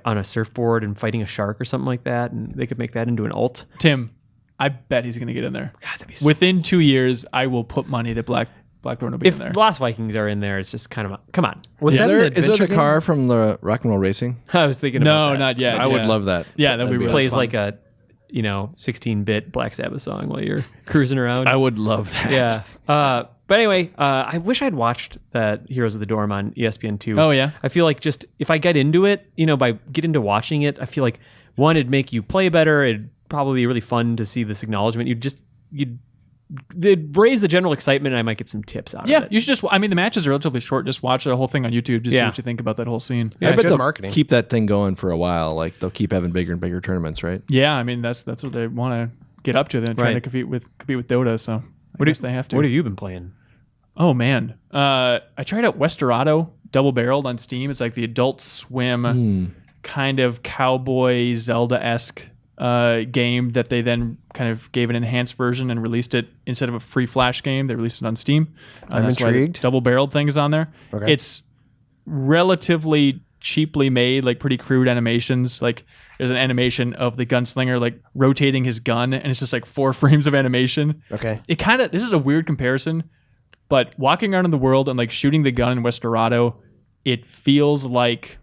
on a surfboard and fighting a shark or something like that. And they could make that into an ult. Tim, I bet he's going to get in there. God, that'd be so Within 2 years, I will put money that Blackthorn will be If in there. Lost Vikings are in there, it's just kind of come on. Was Is that there, an is there adventure the car from the Rock and Roll Racing? I was thinking No, about that. not yet. I would yeah. love that. Yeah, that'd be really Plays fun. like a 16-bit Black Sabbath song while you're cruising around. I would love that. Yeah. But anyway, I wish I'd watched that Heroes of the Dorm on ESPN2. Oh, yeah? I feel like just if I get into it, by get into watching it, I feel like one, it'd make you play better. It'd probably be really fun to see this acknowledgement. They'd raise the general excitement, and I might get some tips out of Yeah, it. you should just. I mean, the matches are relatively short. Just watch the whole thing on YouTube. Just see Yeah. what you think about that whole scene. I bet good they'll marketing. keep that thing going for a while. Like they'll keep having bigger and bigger tournaments, right? Yeah, I mean that's what they want to get up to. They're trying to Right. compete with Dota. So I guess they have to. What have you been playing? Oh man, I tried out Westerado double barreled on Steam. It's like the Adult Swim kind of cowboy Zelda-esque game that they then kind of gave an enhanced version and released it instead of a free Flash game. They released it on Steam. I'm that's why the intrigued. double barreled thing is on there. Okay. It's relatively cheaply made, like pretty crude animations. Like there's an animation of the gunslinger like rotating his gun, and it's just like 4 frames of animation. Okay. It kind of, this is a weird comparison, but walking around in the world and like shooting the gun in Westerado, it feels like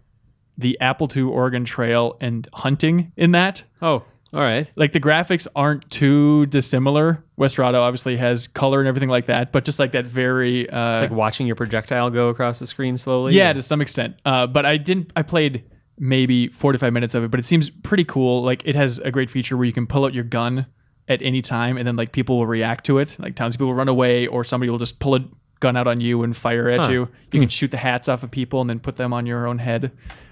the Apple II Oregon Trail and hunting in that. Oh, all right. Like the graphics aren't too dissimilar. Westerado obviously has color and everything like that, but just like that very It's like watching your projectile go across the screen slowly. yeah, to some extent. But I played maybe 45 minutes of it, but it seems pretty cool. Like it has a great feature where you can pull out your gun at any time and then like people will react to it. Like townspeople will run away or somebody will just pull a gun out on you and fire at you. You can shoot the hats off of people and then put them on your own head.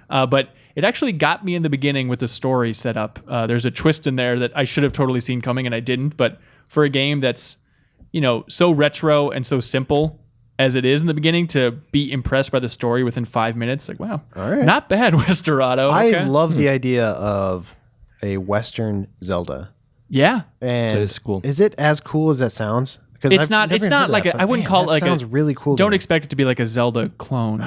But it actually got me in the beginning with the story set up. There's a twist in there that I should have totally seen coming and I didn't. But for a game that's, so retro and so simple as it is in the beginning, to be impressed by the story within 5 minutes, like, wow, All right. not bad, Westerado. I love the idea of a Western Zelda. Yeah. And That is cool. Is it as cool as that sounds? Because It's not like I wouldn't call it like sounds really cool. to Don't me. expect it to be like a Zelda clone.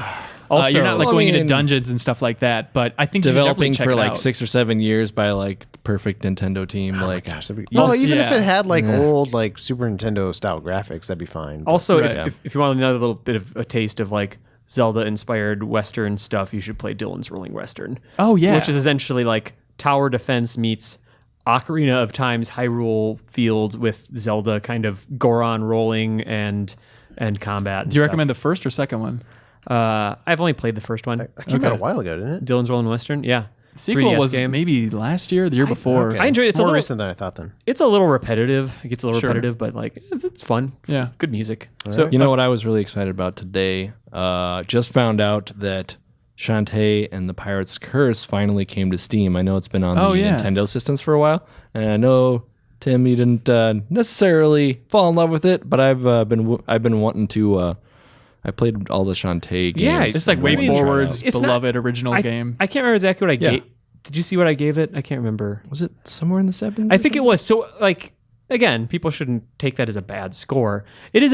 Also- you're not like Well, I going into mean- dungeons and stuff like that, but I think you should Developing definitely check for it like out. 6 or 7 years by like the perfect Nintendo team. Like, Gosh, that'd be, no, even if yeah. it had like old like Super Nintendo style graphics, that'd be fine. Also, Right. if you want another little bit of a taste of like Zelda-inspired Western stuff, you should play Dylan's Rolling Western. Oh, yeah. Which is essentially like tower defense meets Ocarina of Time's Hyrule Field with Zelda kind of Goron rolling and combat. Do you recommend the first or second one? I've only played the first one. That came out a while ago, didn't it? Dylan's Rolling Western, yeah. Sequel 3DS was game. maybe last year, the year before. Okay. I enjoyed it. It's a more little- recent than I thought. Then It's a little repetitive. It gets a little Sure. repetitive, but like it's fun. Yeah. Good music. So you know what I was really excited about today? Just found out that Shantae and the Pirate's Curse finally came to Steam. I know it's been on Oh, the yeah. Nintendo systems for a while, and I know Tim, you didn't necessarily fall in love with it, but I've been wanting to. I played all the Shantae games. Yeah, it's like Way I wanted to try it Forward's out. It's not- beloved original game. I can't remember exactly what I Yeah. gave. Did you see what I gave it? I can't remember. Was it somewhere in the 7s? I think it was. So like again, people shouldn't take that as a bad score. It is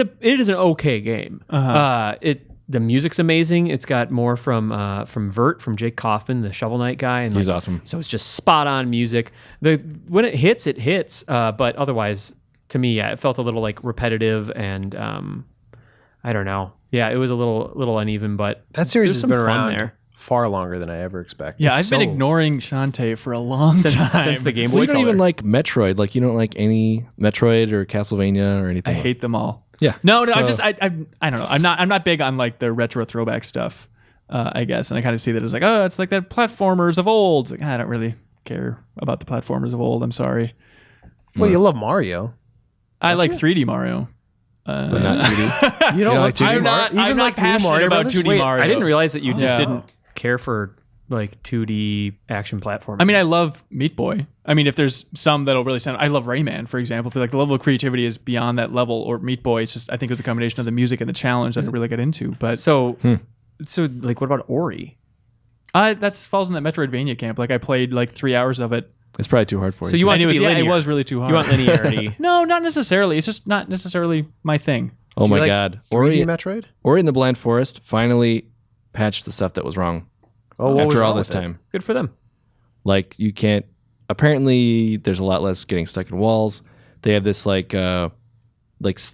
an okay game. The music's amazing. It's got more from Vert, from Jake Kaufman, the Shovel Knight guy, and He's like, awesome. So it's just spot on music. When it hits, it hits. But otherwise, to me, yeah, it felt a little like repetitive and I don't know. Yeah, it was a little uneven, but that series there's has some been fun around there. far longer than I ever expected. Yeah, I've been ignoring Shantae for a long time. Since the Game Well, Boy you don't Color. even like Metroid. Like you don't like any Metroid or Castlevania or anything. I hate them all. Yeah. No, So- I don't know. I'm not big on like the retro throwback stuff. I guess, and I kind of see that as like, oh, it's like that platformers of old. It's like, I don't really care about the platformers of old. I'm sorry. Well, you love Mario. I like 3D Mario. but not 2D. You don't like like 2D I'm not. Mario? I'm not passionate about 2D Wait, Mario. I didn't realize that you just Yeah. didn't care for like 2D action platform. I mean, I love Meat Boy. I mean, if there's some that'll really sound, I love Rayman, for example. Feel like the level of creativity is beyond that level. Or Meat Boy, it's just I think it's a combination of the music and the challenge that I really get into. But so like, what about Ori? that falls in that Metroidvania camp. Like I played like 3 hours of it. It's probably too hard for you. So you want And it to be it linear. was really too hard. You want linearity? No, not necessarily. It's just not necessarily my thing. Oh Do you my like god. 3D Metroid? Ori and the Blind Forest finally patched the stuff that was wrong. Oh, what was After all wrong this with it? time. Good for them. Like you can't. Apparently, there's a lot less getting stuck in walls. They have this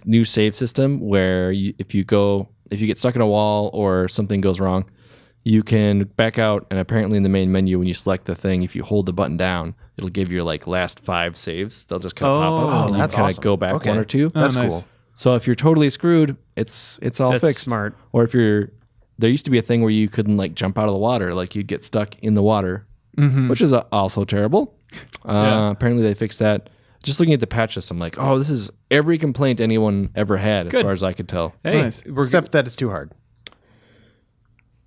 new save system where if you get stuck in a wall or something goes wrong, you can back out. And apparently, in the main menu, when you select the thing, if you hold the button down, it'll give your like last 5 saves. They'll just kind of pop up. Oh, and you that's kind of awesome. go back Okay. 1 or 2. That's nice. cool. So if you're totally screwed, it's all That's fixed. smart. Or if there used to be a thing where you couldn't like jump out of the water, like you'd get stuck in the water, which is also terrible. Apparently they fixed that. Just looking at the patch list, I'm like, oh, this is every complaint anyone ever had, as Good. far as I could tell. Hey, Nice. Except that it's too hard.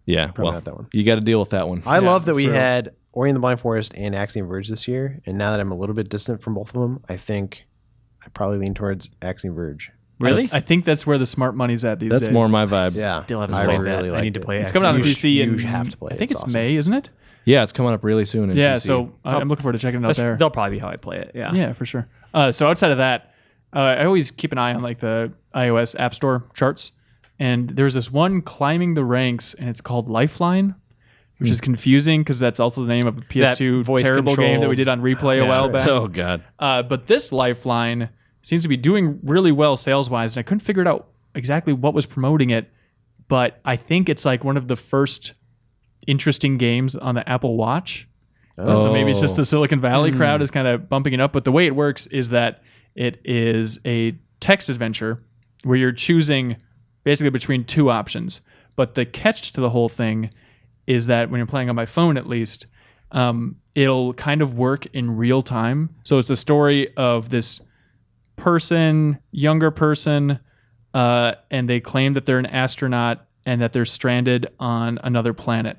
Yeah, well, not that one. you got to deal with that one. I love that we had Ori and the Blind Forest and Axiom Verge this year. And now that I'm a little bit distant from both of them, I think I probably lean towards Axiom Verge. really? I think that's where the smart money's at these That's days. more my vibe. Yeah. Still haven't I played really that. I liked need to it. play It's it. coming out on You PC. you in, have to play it. I think it's awesome. May, isn't it? Yeah, it's coming up really soon. In Yeah. PC. So I'm looking forward to checking it out there. That'll probably be how I play it. Yeah. Yeah, for sure. So outside of that, I always keep an eye on like the iOS App Store charts, and there's this one climbing the ranks, and it's called Lifeline, which is confusing because that's also the name of a PS2 voice terrible game that we did on replay a while back. Oh god. But this Lifeline seems to be doing really well sales wise, and I couldn't figure it out exactly what was promoting it, but I think it's like one of the first interesting games on the Apple Watch. So maybe it's just the Silicon Valley crowd is kind of bumping it up. But the way it works is that it is a text adventure where you're choosing basically between 2 options. But the catch to the whole thing is that when you're playing on my phone, at least, it'll kind of work in real time. So it's a story of this younger person, and they claim that they're an astronaut and that they're stranded on another planet.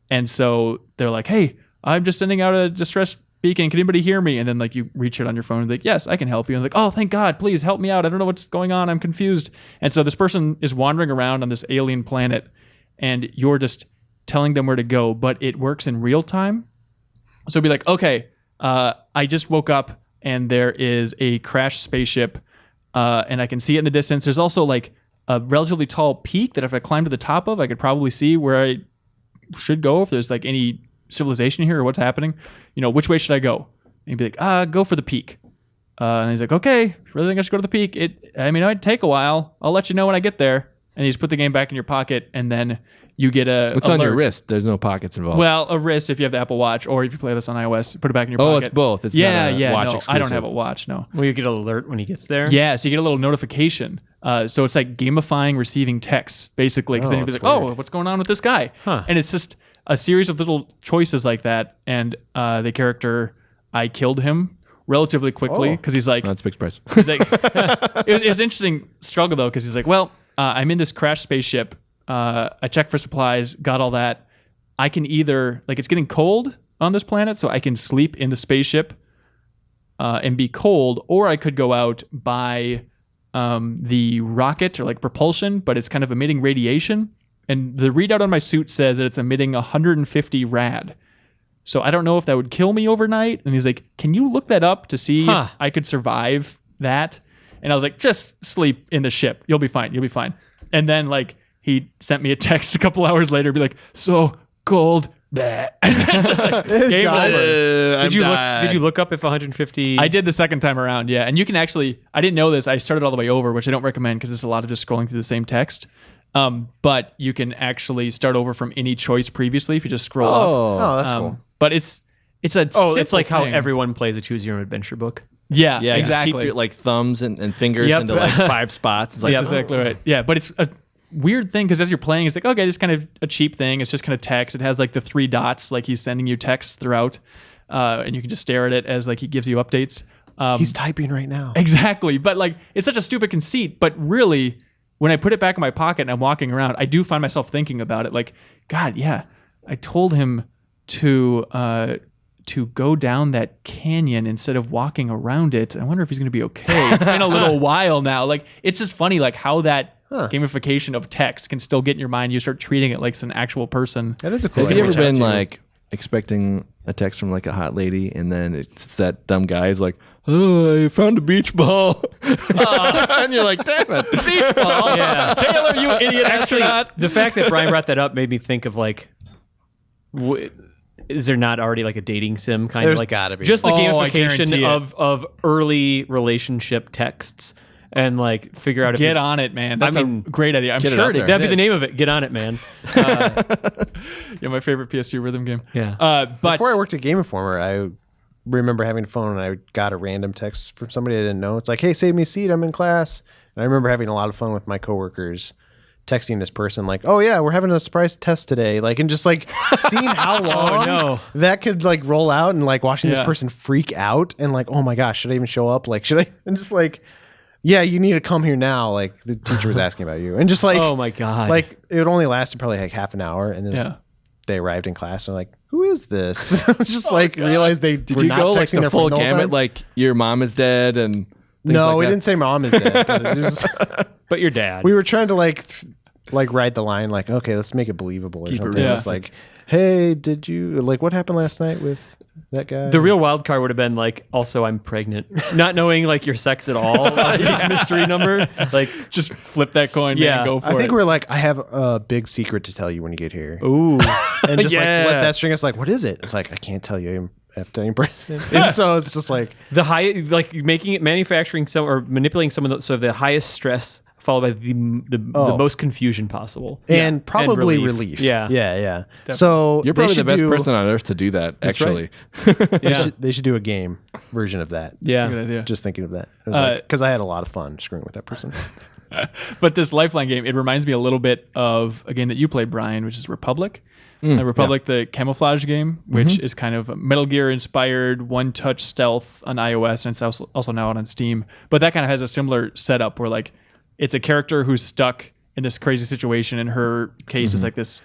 And so they're like, hey, I'm just sending out a distress beacon. Can anybody hear me? And then like you reach it on your phone and like, yes, I can help you. And like, oh, thank God, please help me out. I don't know what's going on. I'm confused. And so this person is wandering around on this alien planet and you're just telling them where to go, but it works in real time. So it'd be like, okay, I just woke up and there is a crashed spaceship and I can see it in the distance. There's also like a relatively tall peak that if I climb to the top of, I could probably see where I should go if there's like any civilization here or what's happening. You know, which way should I go? And he'd be like, go for the peak. And he's like, okay, if you really think I should go to the peak? It'd take a while. I'll let you know when I get there. And you just put the game back in your pocket and then you get a It's on your alert. wrist. There's no pockets involved. Well, a wrist if you have the Apple Watch, or if you play this on iOS, put it back in your pocket. Oh, it's both. It's yeah, not a yeah. watch No, I exclusive. don't have a watch. No. Will you get an alert when he gets there? Yeah, so you get a little notification. So it's like gamifying receiving texts, basically. Because then you'd be like, that's oh, what's going on with this guy? Huh. And it's just a series of little choices like that. And the character, I killed him relatively quickly because he's like, That's a big price. he's like, it was an interesting struggle though, because he's like, well, I'm in this crashed spaceship. I checked for supplies, got all that. I can either, like, it's getting cold on this planet, so I can sleep in the spaceship and be cold, or I could go out by the rocket or like propulsion, but it's kind of emitting radiation. And the readout on my suit says that it's emitting 150 rad. So I don't know if that would kill me overnight. And he's like, can you look that up to see if I could survive that? And I was like, just sleep in the ship. You'll be fine. You'll be fine. And then like he sent me a text a couple hours later, be like, so cold. Bleh. And then just like game over. Did you look up if 150? I did the second time around, yeah. And you can actually, I didn't know this. I started all the way over, which I don't recommend because it's a lot of just scrolling through the same text. But you can actually start over from any choice previously if you just scroll up. Oh, that's cool. But it's a it's like how thing. everyone plays a choose your own adventure book. Yeah, Yeah, exactly. Just keep your like thumbs and fingers Yep. into like 5 spots. It's like, That's exactly right. Yeah, but it's a weird thing because as you're playing, it's like, okay, this is kind of a cheap thing. It's just kind of text. It has like the 3 dots, like he's sending you text throughout, and you can just stare at it as like he gives you updates. He's typing right now. Exactly. But like, it's such a stupid conceit, but really, when I put it back in my pocket and I'm walking around, I do find myself thinking about it. Like, God, yeah, I told him to go down that canyon instead of walking around it. I wonder if he's going to be okay. It's been a little while now. Like, it's just funny, like how that gamification of text can still get in your mind. You start treating it like it's an actual person. That is a cool have you idea. ever been like expecting a text from like a hot lady and then it's that dumb guy is like, oh, I found a beach ball. And you're like, damn it. Beach ball. Yeah. Taylor, you idiot. Actually, astronaut. the fact that Bryan brought that up made me think of like, is there not already like a dating sim kind There's of like gotta be. just the Oh, I gamification guarantee it. of early relationship texts and like figure out if Get you- on it, man. That's I mean, a great idea. I'm get it sure out it there. exists. That'd be the name of it. Get on it, man. Yeah, my favorite PS2 rhythm game. Yeah. But Before I worked at Game Informer, I remember having a phone and I got a random text from somebody I didn't know. It's like, hey, save me a seat. I'm in class. And I remember having a lot of fun with my coworkers texting this person like, oh yeah, we're having a surprise test today. Like, and just like seeing how long no. that could like roll out and like watching this Yeah. person freak out and like, oh my gosh, should I even show up? Like, should I? And just like, yeah, you need to come here now. Like the teacher was asking about you. And just like, Oh my God. like it only lasted probably like half an hour. And then Yeah. they arrived in class and like, who is this? Just like realized they Did were you not go like texting the their full phone the whole gamut? time. Like your mom is dead and things No, like we that? didn't say mom is dead. But it was, but your dad. we were trying to like ride the line. Like, okay, let's make it believable or Keep it something. real. It's like, hey, did you like what happened last night with that guy? The real wild card would have been like, also I'm pregnant, not knowing like your sex at all. Like, this mystery number, like, just flip that coin, Yeah. man, and go for I it. think we're like, I have a big secret to tell you when you get here, ooh, and just Yeah. like let that string us like, what is it? It's like I can't tell you. I have to impress him. And so it's just like, the high, like making it, manufacturing some or manipulating some of the, so the highest stress followed by the most confusion possible, and probably relief. relief. Yeah. yeah. So You're they probably the should best do- person on earth to do that, actually. They should do a game version of that. Yeah. Good idea. Just thinking of that because I had a lot of fun screwing with that person. But this Lifeline game, it reminds me a little bit of a game that you played, Brian, which is Republic. Republic, the camouflage game, which is kind of a Metal Gear inspired one-touch stealth on iOS, and it's also now out on Steam. But that kind of has a similar setup where like it's a character who's stuck in this crazy situation. In her case, it's like this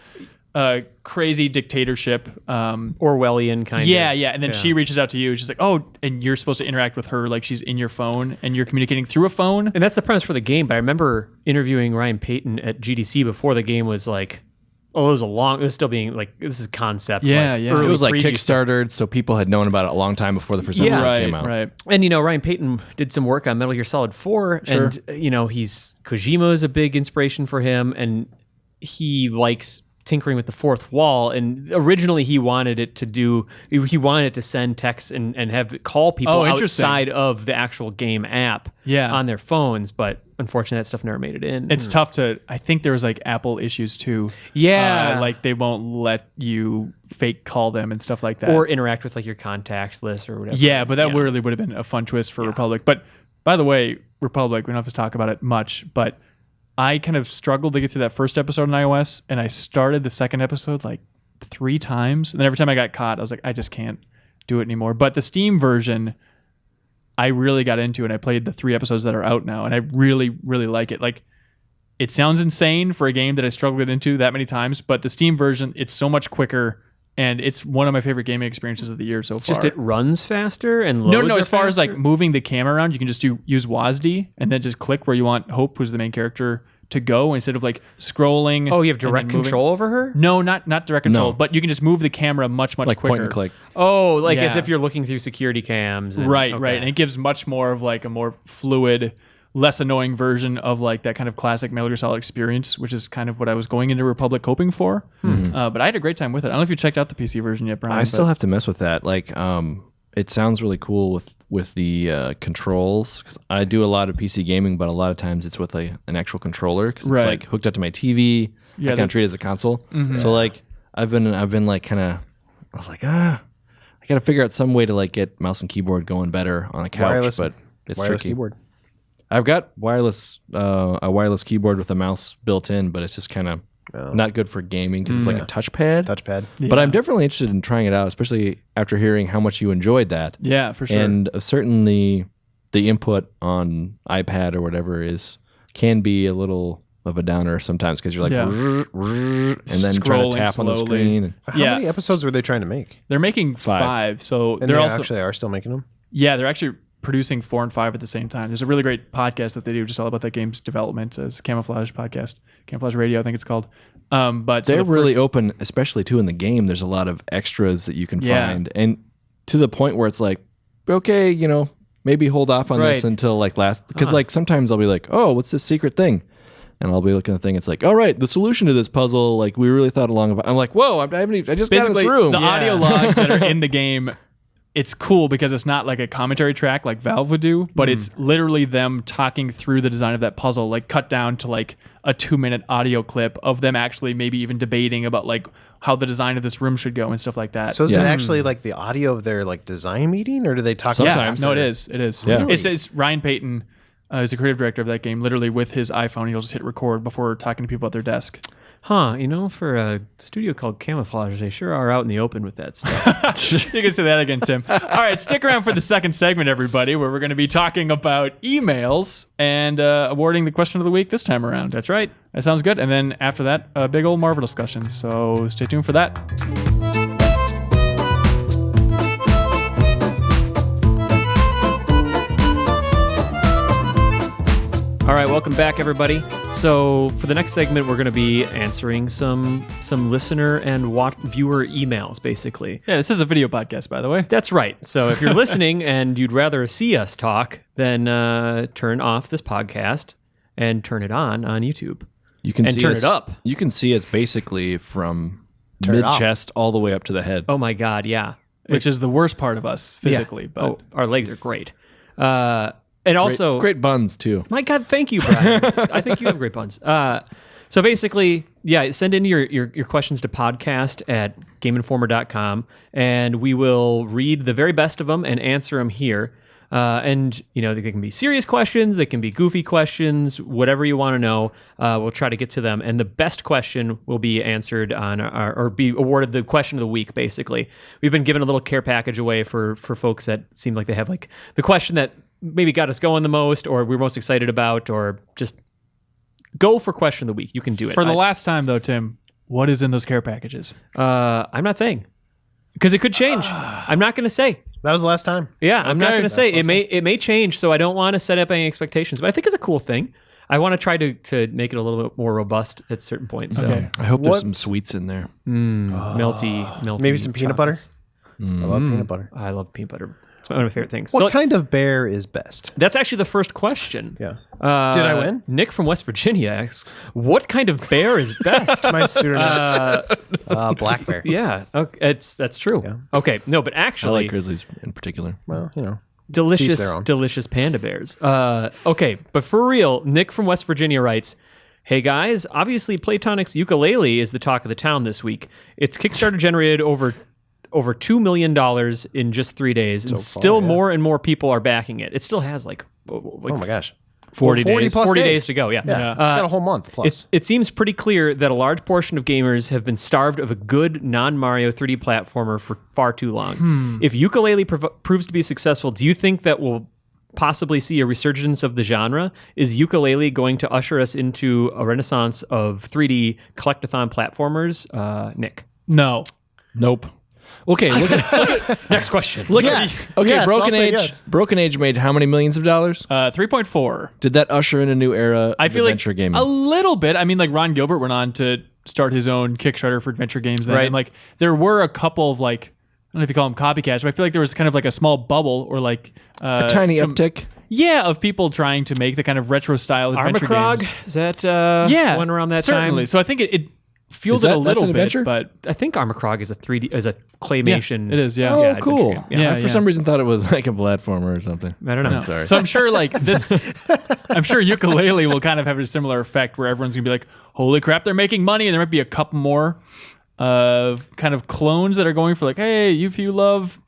crazy dictatorship. Orwellian kind of. Yeah, and then she reaches out to you. She's like, "Oh," and you're supposed to interact with her like she's in your phone, and you're communicating through a phone. And that's the premise for the game. But I remember interviewing Ryan Payton at GDC before the game was like, it was still being like, this is concept. Yeah, like, yeah. early It was like preview stuff. Kickstartered, so people had known about it a long time before the first episode came out. Right. And, Ryan Payton did some work on Metal Gear Solid 4. Sure. And, Kojima is a big inspiration for him. And he likes tinkering with the fourth wall. And originally he wanted it to send texts and have it call people Oh, interesting. outside of the actual game app on their phones. But unfortunately, that stuff never made it in. It's tough to. I think there was like Apple issues too. Yeah. like they won't let you fake call them and stuff like that. or interact with like your contacts list or whatever. yeah, but that really would have been a fun twist for Republic. But by the way, Republic, we don't have to talk about it much, but I kind of struggled to get to that first episode on iOS, and I started the second episode like 3 times, and then every time I got caught, I was like, I just can't do it anymore. But the Steam version, I really got into, and I played the 3 episodes that are out now, and I really, really like it. Like, it sounds insane for a game that I struggled to get into that many times, but the Steam version, it's so much quicker, and it's one of my favorite gaming experiences of the year so far. Just it runs faster and loads No, are as far as like faster? moving the camera around, you can just use WASD and then just click where you want Hope, who's the main character, to go instead of like scrolling. Oh, you have and then direct moving. control over her? No, not direct control, No. but you can just move the camera much Like quicker. point and click. Oh, like as Yeah. if you're looking through security cams. And, Right, okay. right. And it gives much more of like a more fluid, less annoying version of like that kind of classic Metal Gear Solid experience, which is kind of what I was going into Republic hoping for. But I had a great time with it. I don't know if you checked out the PC version yet, Brian. I still have to mess with that. Like, it sounds really cool with the controls, because I do a lot of PC gaming, but a lot of times it's with an actual controller, because it's like hooked up to my TV. I kind of treat it as a console. So like I've been like kind of, I was like, I got to figure out some way to like get mouse and keyboard going better on a couch, but it's tricky. Keyboard. I've got a wireless keyboard with a mouse built in, but it's just kind of not good for gaming because it's like a touchpad. Yeah. But I'm definitely interested in trying it out, especially after hearing how much you enjoyed that. Yeah, for sure. And certainly the input on iPad or whatever can be a little of a downer sometimes, because you're like, and then trying to tap on the screen. How many episodes were they trying to make? They're making 5. So And they're they also actually are still making them? Yeah, they're actually producing 4 and 5 at the same time. There's a really great podcast that they do just all about that game's development. It's Camouflage podcast, Camouflage Radio, I think it's called. But they're really open, especially too in the game. There's a lot of extras that you can find, and to the point where it's like, okay, maybe hold off on this until like last, because like sometimes I'll be like, oh, what's this secret thing? And I'll be looking at the thing. It's like, all right, the solution to this puzzle, like we really thought along about. I'm like, whoa, I just got in this room. The audio logs that are in the game, it's cool because it's not like a commentary track like Valve would do, but it's literally them talking through the design of that puzzle, like cut down to like a 2-minute audio clip of them actually maybe even debating about like how the design of this room should go and stuff like that. So is it actually like the audio of their like design meeting, or do they talk? Sometimes. Yeah, no, it is. It is. Yeah. It's Ryan Payton is the creative director of that game. Literally with his iPhone, he'll just hit record before talking to people at their desk. Huh, for a studio called Camouflage, they sure are out in the open with that stuff. You can say that again, Tim. All right, stick around for the second segment, everybody, where we're going to be talking about emails and awarding the question of the week this time around. That's right. That sounds good. And then after that, a big old Marvel discussion. So stay tuned for that. All right, welcome back, everybody. So for the next segment, we're going to be answering some listener and viewer emails, basically. Yeah, this is a video podcast, by the way. That's right. So if you're listening and you'd rather see us talk, then turn off this podcast and turn it on YouTube. You can turn it up. You can see us basically from mid-chest all the way up to the head. Oh my God, yeah. Which is the worst part of us physically. Yeah. But our legs are great. And also... Great buns, too. My God, thank you, Bryan. I think you have great buns. So basically, send in your questions to podcast@GameInformer.com, and we will read the very best of them and answer them here. And, they can be serious questions, they can be goofy questions, whatever you want to know. We'll try to get to them. And the best question will be answered or be awarded the question of the week, basically. We've been giving a little care package away for folks that seem like they have like the question that maybe got us going the most, or we're most excited about, or just go for question of the week. You can do it. For the last time, though, Tim, what is in those care packages? I'm not saying, because it could change. I'm not going to say. That was the last time. Yeah, I'm not going to say. It may change, so I don't want to set up any expectations. But I think it's a cool thing. I want to try to make it a little bit more robust at certain points. So. Okay. I hope there's some sweets in there. Melty. Maybe some peanut butter. I love peanut butter. I love peanut butter. It's one of my favorite things. What kind of bear is best? That's actually the first question. Yeah. Did I win? Nick from West Virginia asks, what kind of bear is best? My pseudonym. Black bear. Yeah, okay, that's true. Yeah. Okay, no, but I actually... like grizzlies in particular. Well, delicious panda bears. Okay, but for real, Nick from West Virginia writes, hey guys, obviously Playtonic's ukulele is the talk of the town this week. Its Kickstarter generated over $2 million in just 3 days, and still more and more people are backing it. It still has like oh my gosh, 40 days, plus 40 days to go. Yeah. It's got a whole month plus. It seems pretty clear that a large portion of gamers have been starved of a good non-Mario 3D platformer for far too long. If ukulele proves to be successful, do you think that we'll possibly see a resurgence of the genre? Is ukulele going to usher us into a renaissance of 3D collectathon platformers? Nick? No. Nope. Okay, look at next question. Look at these. Okay, Yes, I'll say Broken Age. yes. Broken Age made how many millions of dollars? 3.4. Did that usher in a new era I of feel like adventure gaming? a little bit. I mean, like Ron Gilbert went on to start his own Kickstarter for adventure games then. Right. And like there were a couple of like, I don't know if you call them copycats, but I feel like there was kind of like a small bubble or like a tiny uptick. Yeah, of people trying to make the kind of retro style adventure Armacrog? games. Is that Yeah, one around that certainly. time? So I think it feels Is it a that- that's little an bit, adventure? but I think Armor Krog is a 3D, is a claymation. it is. Yeah. Oh, adventure cool. game. Yeah, I, for some reason, thought it was like a platformer or something. I don't know. I'm sorry. So I'm sure like this, I'm sure Yooka-Laylee will kind of have a similar effect where everyone's gonna be like, holy crap, they're making money. And there might be a couple more kind of clones that are going for like, hey, if you love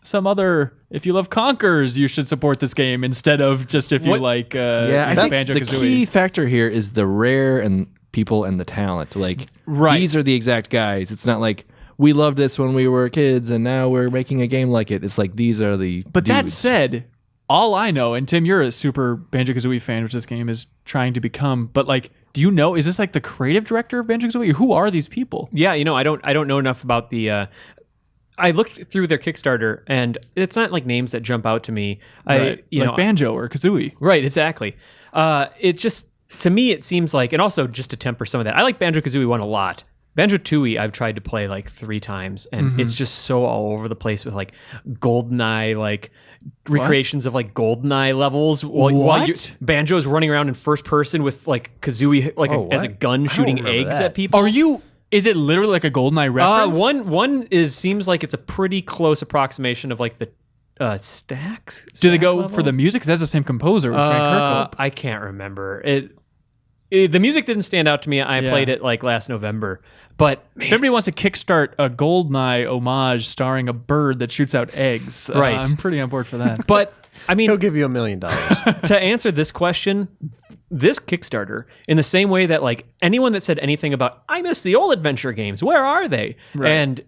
Conkers, you should support this game instead of just if you What- like Yeah, I think the Banjo-Kazooie. key factor here is the rare and people and the talent. Like, Right. these are the exact guys. It's not like we loved this when we were kids and now we're making a game like it. It's like these are the But that dudes. said, all I know, and Tim, you're a super Banjo-Kazooie fan, which this game is trying to become, but like, do you know, is this like the creative director of Banjo-Kazooie? Who are these people? Yeah, I don't know enough about the. I looked through their Kickstarter, and it's not like names that jump out to me. Like Banjo or Kazooie. Right, exactly. It just, to me, it seems like, and also just to temper some of that, I like Banjo-Kazooie 1 a lot. Banjo-Tooie, I've tried to play like 3 times, and it's just so all over the place with like GoldenEye, like recreations of like GoldenEye levels. While Banjo's running around in first person with like Kazooie like as a what? gun shooting remember eggs that. at people. Is it literally like a GoldenEye reference? One seems like it's a pretty close approximation of like the stacks. Do they stack go level? for the music? Because that's the same composer. It was Grant Kirkhope. I can't remember it. The music didn't stand out to me. I played it like last November, but If anybody wants to kickstart a GoldenEye homage starring a bird that shoots out eggs, Right. I'm pretty on board for that. but I mean, He'll give you $1 million. to answer this question, this Kickstarter, in the same way that like anyone that said anything about I miss the old adventure games, where are they? Right. And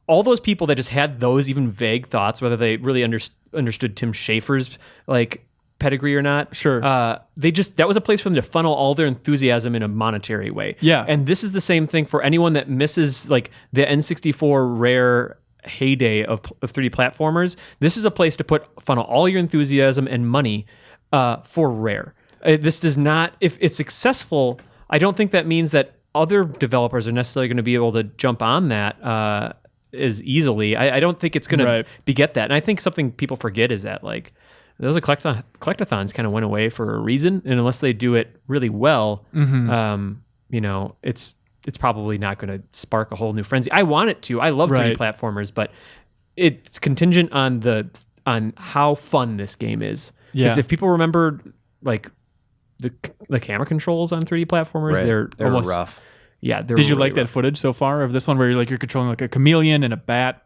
all those people that just had those even vague thoughts, whether they really understood Tim Schafer's like pedigree or not, Sure. that was a place for them to funnel all their enthusiasm in a monetary way. Yeah. And this is the same thing for anyone that misses like the N64 rare heyday of 3D platformers. This is a place to funnel all your enthusiasm and money for Rare. This does not, if it's successful, I don't think that means that other developers are necessarily going to be able to jump on that as easily. I don't think it's going to beget that. And I think something people forget is that like those collectathons kind of went away for a reason, and unless they do it really well, it's probably not going to spark a whole new frenzy. I want it to. I love 3D platformers, but it's contingent on how fun this game is. Because if people remember like the camera controls on 3D platformers, they're almost rough. Yeah, they're Did you really like that footage so far of this one where you're controlling like a chameleon and a bat?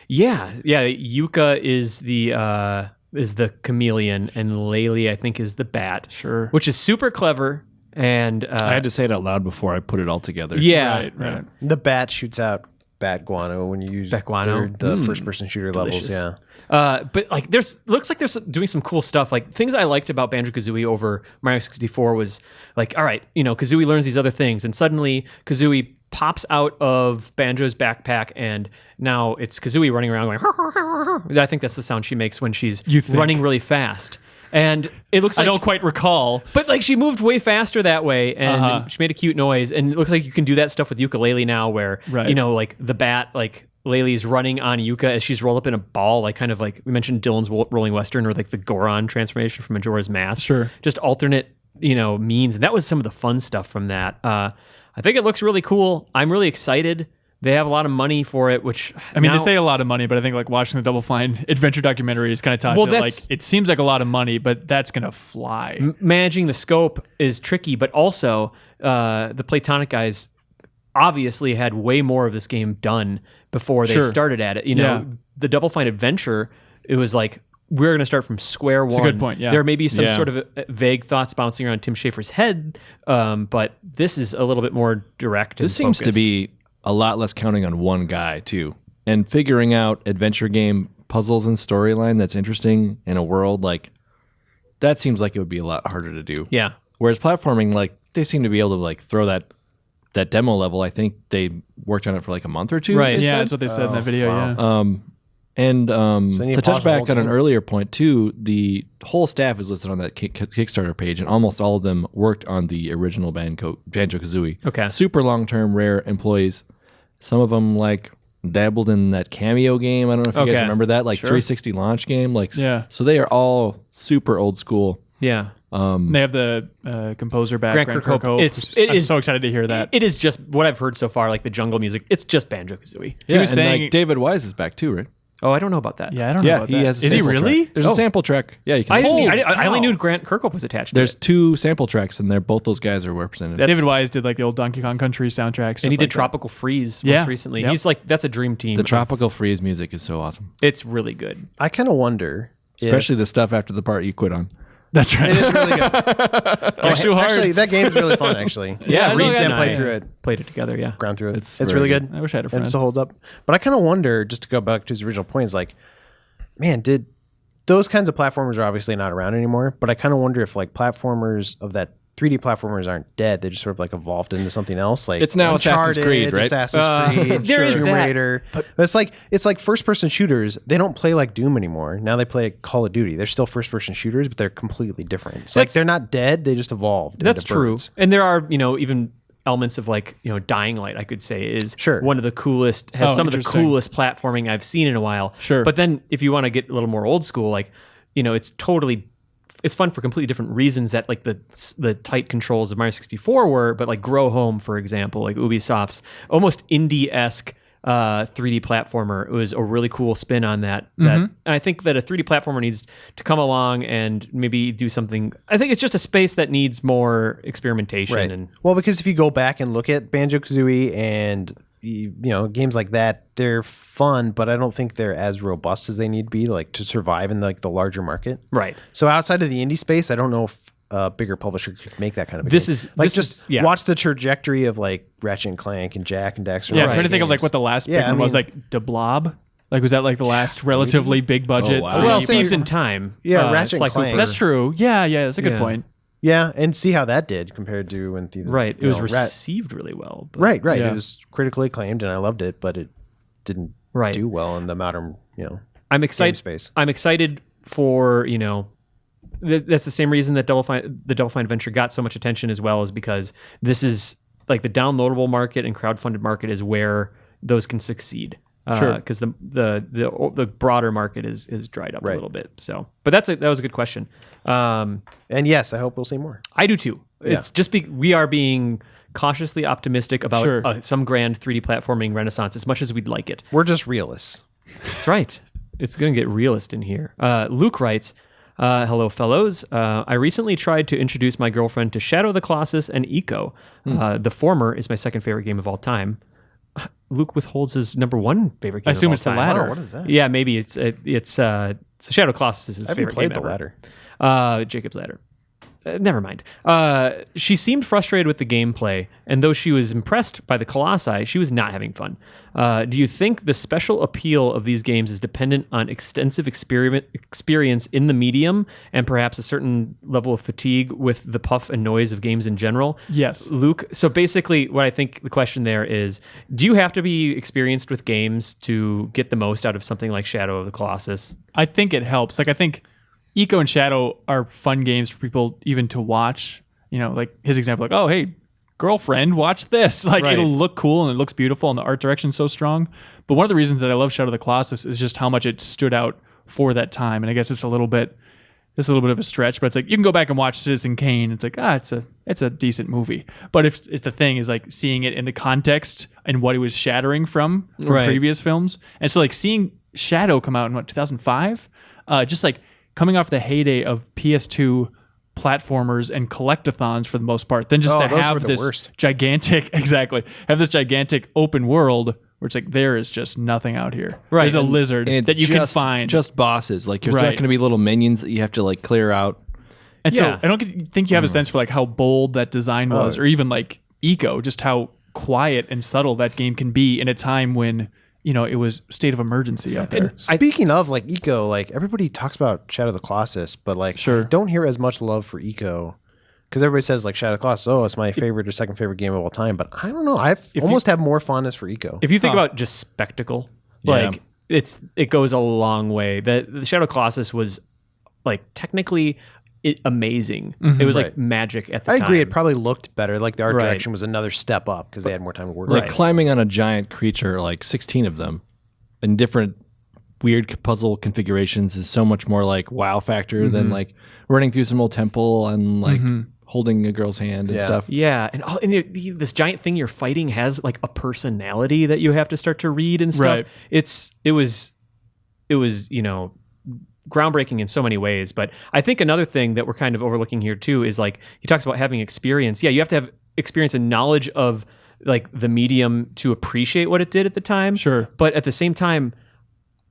Yeah. Yuka is the chameleon, and Laylee, I think, is the bat. Sure. Which is super clever. And I had to say it out loud before I put it all together. yeah, Right. The bat shoots out bat guano when you use Bat guano? the first-person shooter Delicious. levels. Yeah. But like, looks like there's doing some cool stuff. Like things I liked about Banjo-Kazooie over Mario 64 was like, all right, Kazooie learns these other things, and suddenly Kazooie pops out of Banjo's backpack, and now it's Kazooie running around going. I think that's the sound she makes when she's running really fast. And it looks like I don't quite recall. but like she moved way faster that way, and she made a cute noise. And it looks like you can do that stuff with Yooka-Laylee now, where like the bat, like Laylee's running on Yuka as she's rolled up in a ball, like kind of like we mentioned Dylan's Rolling Western, or like the Goron transformation from Majora's Mask. Sure. Just alternate, means, and that was some of the fun stuff from that. I think it looks really cool. I'm really excited. They have a lot of money for it, which they say a lot of money, but I think like watching the Double Fine adventure documentary is kind of taught that like it seems like a lot of money, but that's gonna fly. Managing the scope is tricky, but also the Platonic guys obviously had way more of this game done before they started at it. The Double Fine adventure, it was like we're going to start from square one. That's a good point, yeah. There may be some Yeah. sort of vague thoughts bouncing around Tim Schafer's head, but this is a little bit more direct. This seems to be a lot less counting on one guy, too. And figuring out adventure game puzzles and storyline that's interesting in a world like that seems like it would be a lot harder to do. Yeah. Whereas platforming, like they seem to be able to like throw that demo level. I think they worked on it for like a month or two. Right. they Yeah, said. that's what they said in that video. wow. Yeah. And then you to pause touch the whole back on an game. earlier point too, the whole staff is listed on that Kickstarter page, and almost all of them worked on the original Banjo-Kazooie. Okay. Super long-term, rare employees. Some of them like dabbled in that Cameo game. I don't know if you guys remember that, like 360 launch game. Like, Yeah. So they are all super old school. Yeah. They have the composer back, Grant Grant Kirkhope. Kirkhope. I'm so excited to hear that. It is just what I've heard so far, like the jungle music. It's just Banjo-Kazooie. Yeah, was and saying- like David Wise is back too, right? Oh, I don't know about that. Yeah, I don't know about that. has a Is he sample really? track. There's a sample track. Yeah, you can. I only knew Grant Kirkhope was attached There's to it. 2 sample tracks, and both those guys are represented. That's- David Wise did like the old Donkey Kong Country soundtracks. And he did Tropical Freeze Yeah. most recently. Yep. He's like, that's a dream team. The Tropical Freeze music is so awesome, It's really good. I kind of wonder. especially the stuff after the part you quit on. That's right. It is really good. too hard. Actually, that game's really fun. Actually, Yeah, I know Reeves that. and played I through it. played it together, yeah. ground through it. It's It's very really good. I wish I had a friend. And it still holds up. But I kind of wonder, just to go back to his original point, is like, man, did those kinds of platformers are obviously not around anymore? But I kind of wonder if like platformers of that 3D platformers aren't dead. They just sort of like evolved into something else. Like It's now Assassin's Uncharted, Creed, right? Assassin's Creed, there is Tomb that. Raider. But it's like first person shooters. They don't play like Doom anymore. Now they play Call of Duty. They're still first person shooters, but they're completely different. It's like That's- they're not dead. They just evolved. That's into true. birds. And there are, even elements of like, Dying Light, I could say, is Sure. one of the coolest, has some of the interesting. coolest platforming I've seen in a while. Sure. But then if you want to get a little more old school, like, it's fun for completely different reasons that like the tight controls of Mario 64 were, but like Grow Home, for example, like Ubisoft's almost indie-esque 3D platformer. It was a really cool spin on that. And I think that a 3D platformer needs to come along and maybe do something. I think it's just a space that needs more experimentation. Right. And Well, because if you go back and look at Banjo-Kazooie and games like that, they're fun, but I don't think they're as robust as they need to be, like to survive in like the larger market. right. So outside of the indie space, I don't know if a bigger publisher could make that kind of a This game. is- like this just is- yeah. watch the trajectory of like Ratchet and Clank and Jack and Daxter. Yeah, and I'm all trying to those think of like games. what the last Yeah, big I one was, mean- like De Blob. Like, was that like the last relatively big budget? Oh, wow. Well, Well, Thieves say- in Time. Yeah, Ratchet and Clank. Hooper. That's true. Yeah, that's a good Yeah. point. Yeah, and see how that did compared to when the Right. It you was know, received really well. But right. Yeah. It was critically acclaimed, and I loved it, but it didn't Right. do well in the modern I'm excited. space. I'm excited for that's the same reason that the Double Fine Adventure got so much attention as well, is because this is like the downloadable market and crowdfunded market is where those can succeed. Sure. Because the broader market is dried up a Right. little bit. So, but that was a good question. And yes, I hope we'll see more. I do too. It's just we are being cautiously optimistic about Sure. some grand 3D platforming renaissance as much as we'd like it. We're just realists. That's right. It's going to get realist in here. Luke writes, hello, fellows. I recently tried to introduce my girlfriend to Shadow of the Colossus and Eco. The former is my second favorite game of all time. Luke withholds his number one favorite game I assume of all it's the time. latter. Oh, what is that? Yeah, maybe it's so Shadow of the Colossus is his I haven't favorite played game the ever. ladder. Jacob's Ladder. Never mind. She seemed frustrated with the gameplay, and though she was impressed by the Colossi, she was not having fun. Do you think the special appeal of these games is dependent on extensive experience in the medium and perhaps a certain level of fatigue with the puff and noise of games in general? Yes. Luke, so basically what I think the question there is, do you have to be experienced with games to get the most out of something like Shadow of the Colossus? I think it helps. Like, I think Eco and Shadow are fun games for people even to watch. Like his example, like, oh, hey, girlfriend, watch this. Like, Right. it'll look cool and it looks beautiful and the art direction's so strong. But one of the reasons that I love Shadow of the Colossus is just how much it stood out for that time. And I guess it's a little bit of a stretch, but it's like you can go back and watch Citizen Kane. It's like, it's a decent movie. But if it's the thing is like seeing it in the context and what it was shattering from Right. previous films. And so like seeing Shadow come out in 2005, just like coming off the heyday of PS2 platformers and collectathons for the most part, then just Oh, to those were have the this worst. gigantic open world where it's like there is just nothing out here. Right. There's a And- lizard And it's that you can just- find. just bosses. Like, there's not Right. going to be little minions that you have to like clear out. And Yeah. so I don't think you have a sense for like how bold that design was, or even like Eco, just how quiet and subtle that game can be in a time when it was state of emergency out there. Speaking of like Eco, like everybody talks about Shadow of the Colossus, but like Sure. I don't hear as much love for Eco because everybody says like Shadow of the Colossus, oh, it's my favorite or second favorite game of all time. But I don't know, I've almost have more fondness for Eco. If you think about just spectacle, Yeah. like it goes a long way. The Shadow of Colossus was like technically amazing. It was like Right. magic at the I time. agree, it probably looked better. Like the art Right. direction was another step up because they had more time to work. Like on it. climbing on a giant creature, like 16 of them in different weird puzzle configurations is so much more like wow factor than like running through some old temple and like holding a girl's hand and stuff. Yeah, and, this giant thing you're fighting has like a personality that you have to start to read and stuff. Right. It was groundbreaking in so many ways. But I think another thing that we're kind of overlooking here too is like he talks about having experience. Yeah, you have to have experience and knowledge of like the medium to appreciate what it did at the time. Sure. But at the same time,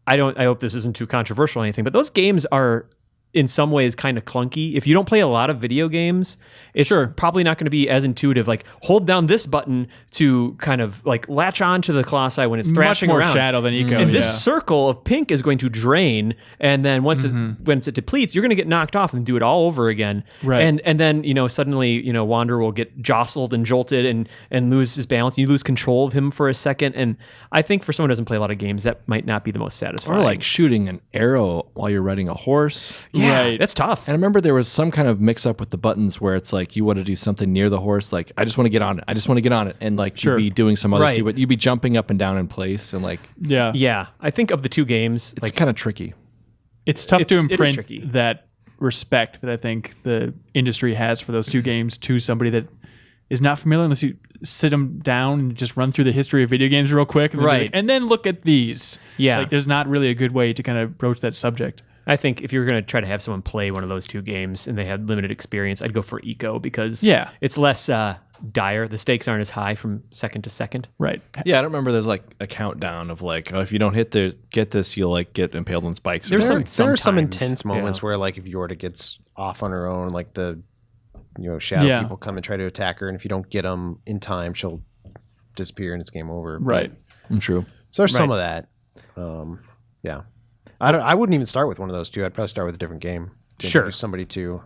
I hope this isn't too controversial or anything, but those games are in some ways kind of clunky. If you don't play a lot of video games, it's probably not going to be as intuitive. Like hold down this button to kind of like latch on to the Colossi when it's thrashing Much more around. shadow than eco. And this circle of pink is going to drain, and then once it depletes, you're going to get knocked off and do it all over again. Right. And then suddenly Wander will get jostled and jolted and lose his balance. You lose control of him for a second. And I think for someone who doesn't play a lot of games, that might not be the most satisfying. Or like shooting an arrow while you're riding a horse. Yeah, Right. that's tough. And I remember there was some kind of mix up with the buttons where it's like you want to do something near the horse, like I just want to get on it. I just want to get on it. And like you'd be doing some other stuff, but you'd be jumping up and down in place and like Yeah. I think of the two games, it's kind of tricky. It's tough to it is imprint tricky. that respect that I think the industry has for those two games to somebody that is not familiar unless you sit them down and just run through the history of video games real quick. And then be like, and then look at these. Yeah. Like there's not really a good way to kind of broach that subject. I think if you're going to try to have someone play one of those two games and they had limited experience, I'd go for Eco because it's less dire. The stakes aren't as high from second to second. Right. Yeah, I don't remember there's like a countdown of like, oh, if you don't get this, you'll like get impaled on spikes. There's or some- There are some sometimes, intense moments where, like, if Yorda gets off on her own, like the shadow people come and try to attack her, and if you don't get them in time, she'll disappear and it's game over. Right. True. So there's some of that. Yeah. I wouldn't even start with one of those two. I'd probably start with a different game to introduce somebody to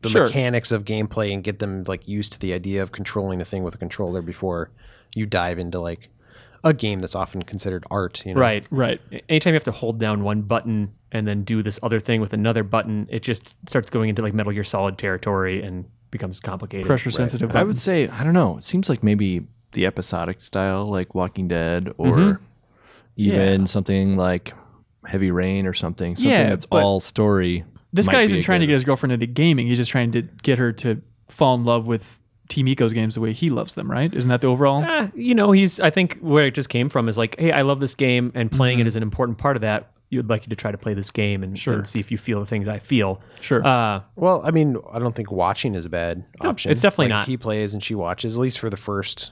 the mechanics of gameplay and get them like used to the idea of controlling a thing with a controller before you dive into like a game that's often considered art. Right. Right. Anytime you have to hold down one button and then do this other thing with another button, it just starts going into like Metal Gear Solid territory and becomes complicated. Pressure sensitive. I would say, I don't know. It seems like maybe the episodic style, like Walking Dead, or even something like Heavy Rain or something. Something that's all story. This guy isn't trying to get his girlfriend into gaming. He's just trying to get her to fall in love with Team Eco's games the way he loves them, right? Isn't that the overall? I think where it just came from is like, hey, I love this game, and playing it is an important part of that. You'd like you to try to play this game and see if you feel the things I feel. Sure. Well, I mean, I don't think watching is a bad option. it's definitely like not. He plays and she watches, at least for the first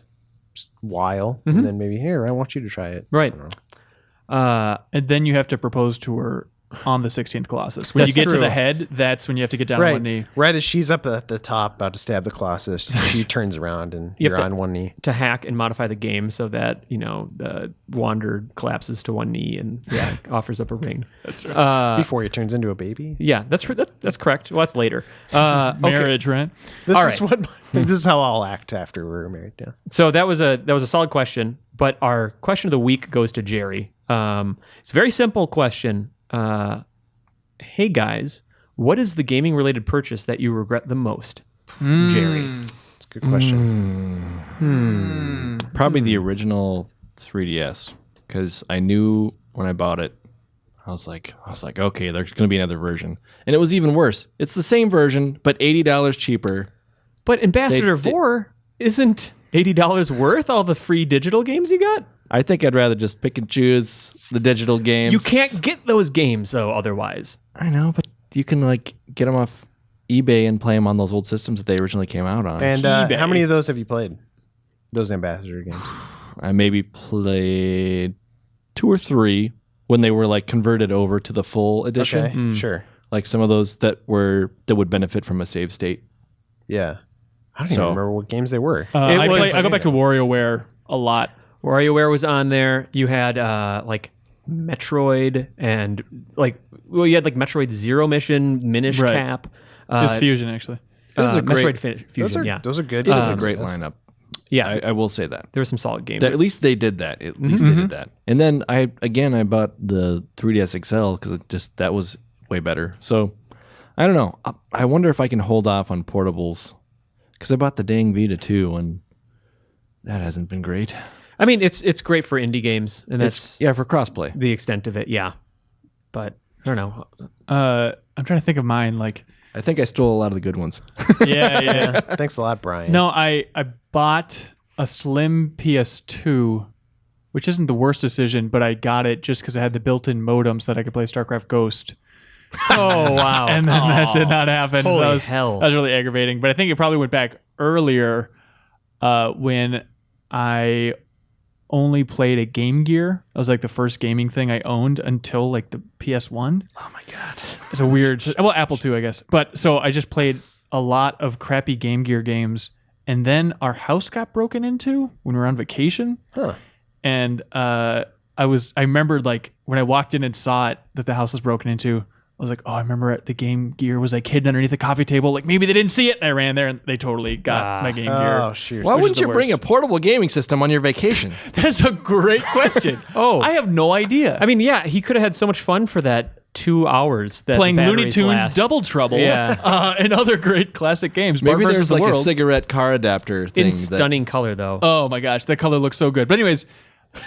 while, and then maybe, here, I want you to try it. Right. And then you have to propose to her on the 16th Colossus. When you That's get to true. the head, that's when you have to get down on one knee. Right as she's up at the top about to stab the Colossus, she turns around and you're have to- on one knee. To hack and modify the game so that the Wander collapses to one knee and offers up a ring. That's right. Before he turns into a baby. Yeah, that's correct. Well, that's later. Okay. Marriage, right? This is how I'll act after we're married. Yeah. So that was a solid question, but our question of the week goes to Jerry. It's a very simple question. Hey guys, what is the gaming related purchase that you regret the most? Jerry. It's a good question. Probably the original 3DS, because I knew when I bought it, I was like, okay, there's going to be another version, and it was even worse. It's the same version, but $80 cheaper. But Ambassador Vore isn't $80 worth all the free digital games you got? I think I'd rather just pick and choose the digital games. You can't get those games though otherwise. I know, but you can like get them off eBay and play them on those old systems that they originally came out on. And how many of those have you played? Those Ambassador games? I maybe played 2 or 3 when they were like converted over to the full edition. Okay, sure. Like some of those that would benefit from a save state. Yeah. I don't even remember what games they were. I go back to WarioWare a lot. WarioWare was on there. You had like Metroid and you had like Metroid Zero Mission, Minish Right. Cap. It was Fusion, actually. Metroid Those Fusion, are, those are good. It is a games. great lineup. Yeah, I will say that. there were some solid games. At least they did that. At least they did that. And then I bought the 3DS XL because that was way better. So I don't know. I wonder if I can hold off on portables because I bought the dang Vita too, and that hasn't been great. I mean, it's great for indie games, and that's For crossplay. the extent of it. Yeah. but I don't know. I'm trying to think of mine. Like, I think I stole a lot of the good ones. yeah. Thanks a lot, Brian. No, I bought a slim PS2, which isn't the worst decision, but I got it just because I had the built-in modem so that I could play StarCraft Ghost. Oh, wow. And then that did not happen. Holy hell. That was really aggravating. But I think it probably went back earlier when I only played a Game Gear. That was like the first gaming thing I owned until like the PS1. Oh my god. It's a weird... Well, Apple II, I guess. But so I just played a lot of crappy Game Gear games. And then our house got broken into when we were on vacation. Huh. And I remembered like when I walked in and saw it that the house was broken into, I was like, oh, I remember the Game Gear was like hidden underneath the coffee table. Like maybe they didn't see it. And I ran there and they totally got my Game Gear. Oh, shoot. Why Which wouldn't is the you bring a worst. portable gaming system on your vacation? That's a great question. Oh. I have no idea. I mean, yeah, he could have had so much fun for that 2 hours that Playing the Looney batteries Tunes last. Double Trouble Yeah. and other great classic games. Maybe Bart there's versus the like a World. cigarette car adapter thing. In stunning color, though. Oh my gosh, that color looks so good. But anyways,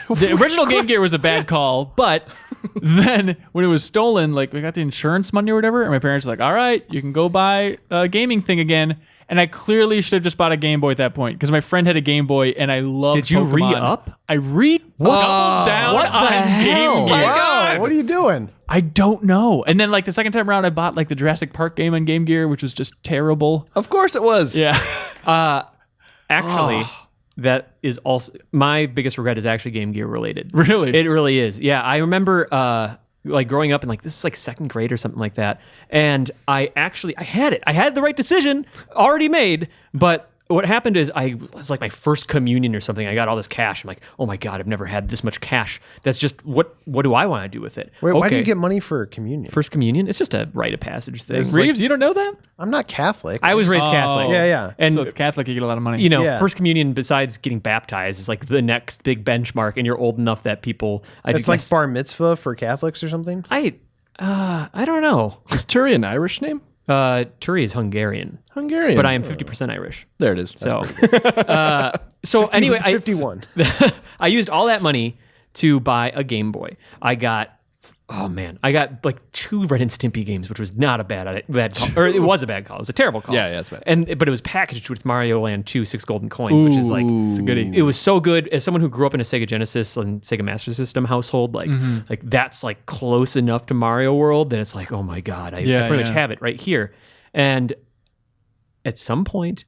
the original Game Gear was a bad call, but then when it was stolen, like we got the insurance money or whatever, and my parents were like, all right, you can go buy a gaming thing again. And I clearly should have just bought a Game Boy at that point because my friend had a Game Boy and I loved Did you Pokemon. re-up? I doubled down What the on hell? Game Gear. Wow, what are you doing? I don't know. And then like the second time around, I bought like the Jurassic Park game on Game Gear, which was just terrible. Of course it was. Yeah. Actually, that is also my biggest regret is actually Game Gear related. Really? It really is. Yeah, I remember like growing up and like this is like second grade or something like that, and I had it. I had the right decision already made, but what happened is it was like my first communion or something. I got all this cash. I'm like, oh my God, I've never had this much cash. That's just what do I want to do with it? Wait, why do Okay. you get money for communion? First communion? It's just a rite of passage thing. Reeves, you don't know that? I'm not Catholic. I was raised Catholic. Yeah, yeah. And So if Catholic, you get a lot of money. you know, Yeah. first communion, besides getting baptized, is like the next big benchmark, and you're old enough that people. It's like bar mitzvah for Catholics or something. I don't know. Is Turi an Irish name? Turi is Hungarian, Hungarian. but I am 50% Irish. There it is. So, anyway, 51. I used all that money to buy a Game Boy. I got like 2 Ren and Stimpy games, which was not a bad call. Or it was a bad call. It was a terrible call. Yeah, it's bad. But it was packaged with Mario Land 2 6 golden coins, which is like It's a goodie. it was so good. As someone who grew up in a Sega Genesis and Sega Master System household, like that's like close enough to Mario World that it's like, oh my God, I pretty much have it right here. And at some point,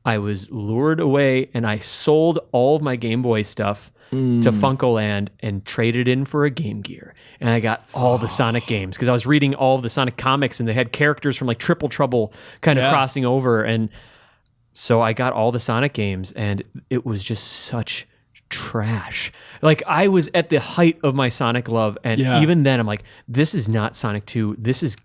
I was lured away and I sold all of my Game Boy stuff to Funkoland and traded in for a Game Gear. And I got all the Sonic games because I was reading all of the Sonic comics and they had characters from like Triple Trouble kind of crossing over. And so I got all the Sonic games and it was just such trash. Like I was at the height of my Sonic love. And even then I'm like, this is not Sonic 2. This is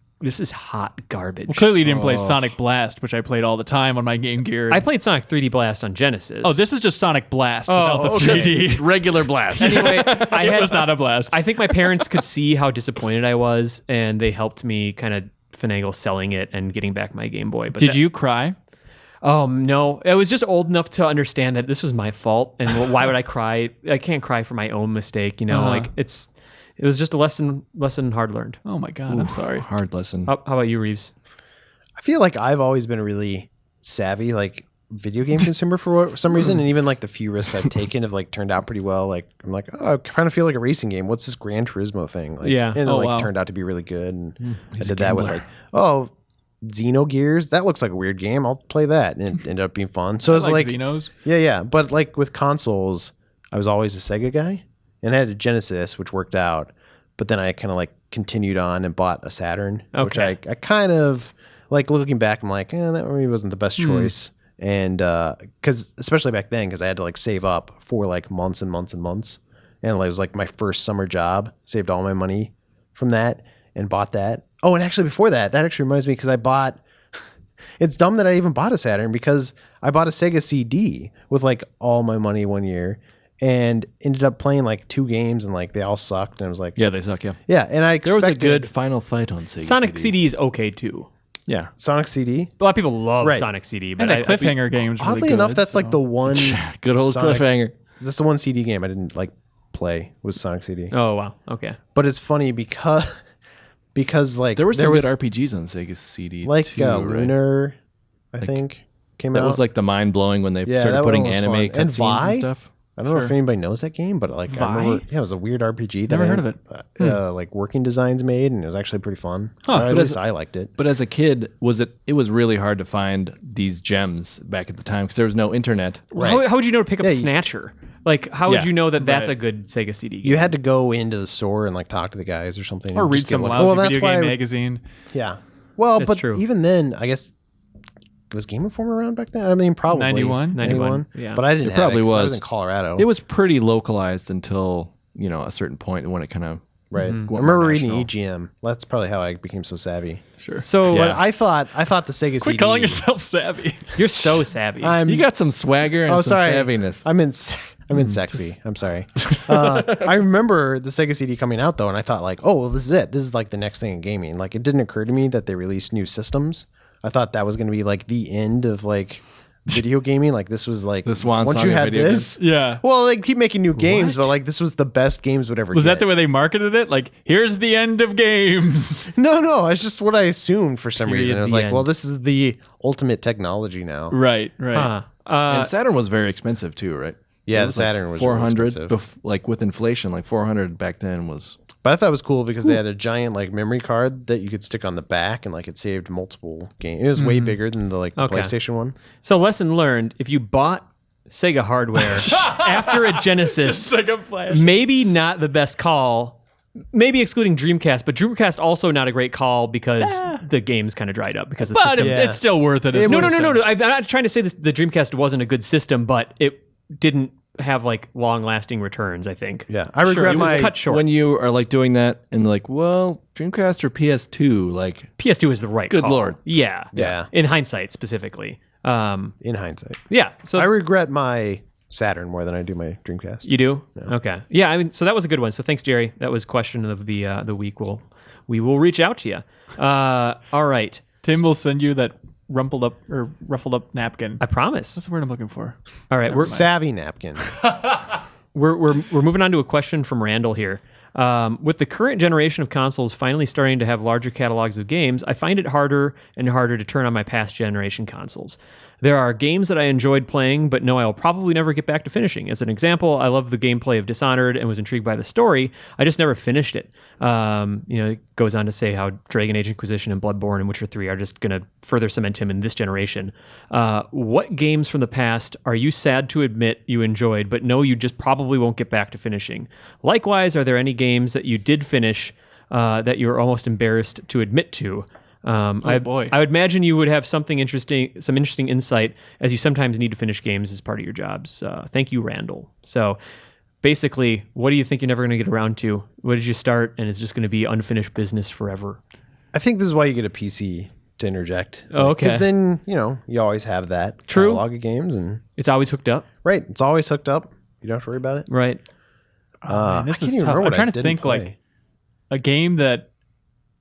hot garbage. Well, clearly you didn't play Sonic Blast, which I played all the time on my Game Gear. I played Sonic 3D Blast on Genesis. this is just Sonic Blast without the okay. 3D. Regular blast. Anyway, It was not a blast. I think my parents could see how disappointed I was, and they helped me kind of finagle selling it and getting back my Game Boy. But Did you cry? Oh no, I was just old enough to understand that this was my fault, and why would I cry? I can't cry for my own mistake, you know. Like it was just a lesson hard learned. Oh my God, I'm sorry. Hard lesson. How about you, Reeves? I feel like I've always been a really savvy like video game consumer for some reason, and even like the few risks I've taken have like turned out pretty well. Like I'm like, oh, I kind of feel like a racing game. What's this Gran Turismo thing? Like, Yeah. and it Oh, like wow. turned out to be really good. And I did that with like, oh, Xenogears. That looks like a weird game. I'll play that, and it ended up being fun. So it's like, Xenos. yeah. But like with consoles, I was always a Sega guy, and I had a Genesis, which worked out. But then I kind of like continued on and bought a Saturn, which I kind of like looking back. I'm like, that maybe wasn't the best choice. And because especially back then, because I had to like save up for like months and months and months. And it was like my first summer job, saved all my money from that and bought that. Oh, and actually before that actually reminds me because I bought, it's dumb that I even bought a Saturn because I bought a Sega CD with like all my money one year. And ended up playing like 2 games and like they all sucked. And I was like, Yeah, they suck. Yeah. yeah. And I There was a expected good final fight on Sega Sonic CD. CD is okay too. Yeah. Sonic CD. A lot of people love Right. Sonic CD, but And that cliffhanger game's really Oddly good, enough, that's so. like the one Good old Sonic- cliffhanger. That's the one CD game I didn't like play was Sonic CD. Oh wow, okay. But it's funny because because like There were some good RPGs on Sega CD, like too, right? Lunar, I think came That out. was like the mind blowing when they Yeah, started that putting one was anime fun. And cutscenes Vi? and stuff. I don't know if anybody knows that game, but like I remember, it was a weird RPG. That Never heard of it. Like working designs made, and it was actually pretty fun. Huh. Or at But least as- I liked it. But as a kid, it was really hard to find these gems back at the time because there was no internet. How would you know to pick up Snatcher? Like, how would Yeah, you know that that's right. a good Sega CD game? You had to go into the store and like talk to the guys or something, Or and read just get some one. lousy that's video game why- magazine. Yeah. Well, That's but true. even then, I guess was Game Informer around back then? I mean, probably 91? 91, yeah. But I didn't It have probably it 'cause I was. was in Colorado. It was pretty localized until a certain point when it kind of right. I went more remember reading national. EGM. That's probably how I became so savvy. Sure. So But Yeah. I thought the Sega Quit CD. calling yourself savvy. you're so savvy. You got some swagger and Oh, some sorry. savviness. I'm in sexy. I'm sorry. I remember the Sega CD coming out though, and I thought like, oh, well, this is it. This is like the next thing in gaming. Like, it didn't occur to me that they released new systems. I thought that was going to be like the end of like video gaming. Like, this was like The swan once song you of had video this. Yeah. Well, they keep making new games, but like this was the best games would ever. Was that get. the way they marketed it? Like, here's the end of games. No. It's just what I assumed for some Period, reason. It was the like, end. well, this is the ultimate technology now. Right. Huh. And Saturn was very expensive too, right? Yeah, It the was Saturn like was really 400 expensive. like with inflation, like 400 back then was. But I thought it was cool because they had a giant like memory card that you could stick on the back, and like it saved multiple games. It was way bigger than the Okay. PlayStation one. So lesson learned: if you bought Sega hardware after a Genesis, Sega Flash. maybe not the best call. Maybe excluding Dreamcast, but Dreamcast also not a great call because the game's kind of dried up because the But system. it's still worth it. No. I'm not trying to say this, the Dreamcast wasn't a good system, but it didn't have like long-lasting returns. I think. Yeah, I regret it was my cut short. When you are like doing that and like, well, Dreamcast or PS2, like PS2 is the right Good call. Lord. Yeah. Yeah. In hindsight, specifically. in hindsight. Yeah. So I regret my Saturn more than I do my Dreamcast. you do? Okay. Yeah. I mean, so that was a good one. So thanks, Jerry. That was question of the week. We will reach out to you. All right. Tim will send you that ruffled up napkin. I promise. That's the word I'm looking for. All right. Savvy napkin. We're moving on to a question from Randall here. With the current generation of consoles finally starting to have larger catalogs of games, I find it harder and harder to turn on my past generation consoles. There are games that I enjoyed playing, but know I will probably never get back to finishing. As an example, I love the gameplay of Dishonored and was intrigued by the story. I just never finished it. It goes on to say how Dragon Age Inquisition and Bloodborne and Witcher 3 are just going to further cement him in this generation. What games from the past are you sad to admit you enjoyed, but know you just probably won't get back to finishing? Likewise, are there any games that you did finish that you were almost embarrassed to admit to? Boy. I would imagine you would have some interesting insight, as you sometimes need to finish games as part of your jobs. Thank you, Randall. So basically, what do you think you're never going to get around to? What did you start, and it's just going to be unfinished business forever? I think this is why you get a PC to interject. Oh, okay. Because then, you always have that True. catalog of games. And It's always hooked up, right, it's always hooked up. You don't have to worry about it. right? Man, this I is can't even tough. remember I'm what I trying to didn't think play. like a game that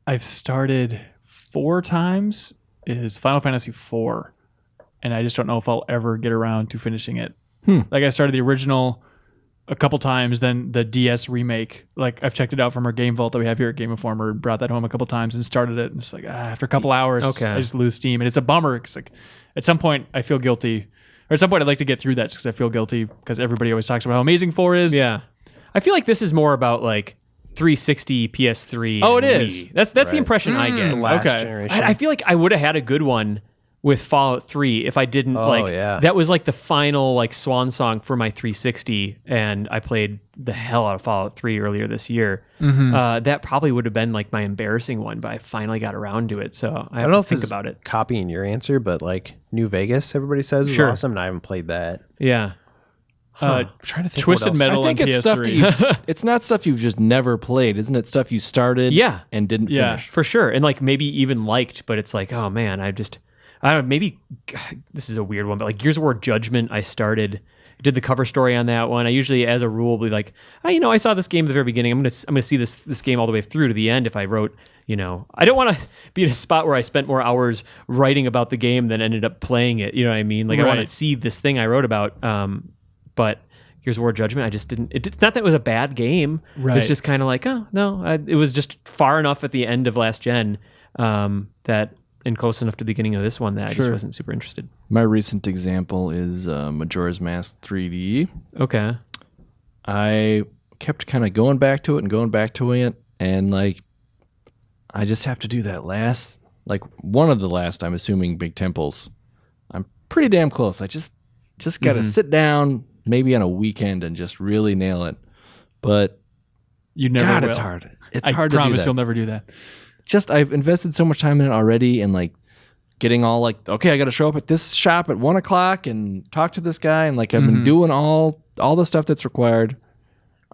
I've started 4 times is Final Fantasy IV, and I just don't know if I'll ever get around to finishing it. Like I started the original a couple times, then the DS remake. Like I've checked it out from our game vault that we have here at Game Informer, brought that home a couple times and started it. And it's like after a couple hours, Okay. I just lose steam, and it's a bummer because like at some point I feel guilty, or at some point I'd like to get through that just because I feel guilty because everybody always talks about how amazing 4 is. Yeah. I feel like this is more about like 360, PS3. Oh, and it is. Wii. That's the impression I get. The last Okay. generation. I feel like I would have had a good one with Fallout 3 if I didn't yeah. that was like the final like swan song for my 360, and I played the hell out of Fallout 3 earlier this year. That probably would have been like my embarrassing one, but I finally got around to it, so I have don't know to if think this is about it. copying your answer, but like New Vegas, everybody says is Sure. awesome, and I haven't played that. Yeah. I'm trying to think. Twisted what else. Metal I think on it's stuff that PS3. it's not stuff you've just never played, isn't it? Stuff you started Yeah. and didn't Yeah. finish. For sure. And like maybe even liked, but it's like, oh man, I don't know, maybe this is a weird one, but like Gears of War Judgment, I did the cover story on that one. I usually, as a rule, will be like, I saw this game at the very beginning. I'm gonna see this game all the way through to the end. If I wrote, I don't want to be in a spot where I spent more hours writing about the game than ended up playing it. You know what I mean? Like I want Right. to see this thing I wrote about. But Here's War Judgment. I just didn't. It's not that it was a bad game. Right. It's just kind of like, oh no, it was just far enough at the end of last gen that, and close enough to the beginning of this one that I just wasn't super interested. My recent example is Majora's Mask 3D. Okay. I kept kind of going back to it, and like I just have to do that last, like one of the last, I'm assuming, big temples. I'm pretty damn close. I just got to sit down maybe on a weekend and just really nail it. But You never God, will. it's hard. It's I hard to do promise that. you'll never do that. Just I've invested so much time in it already, and like getting all like, okay, I got to show up at this shop at 1:00 and talk to this guy, and like I've been doing all the stuff that's required.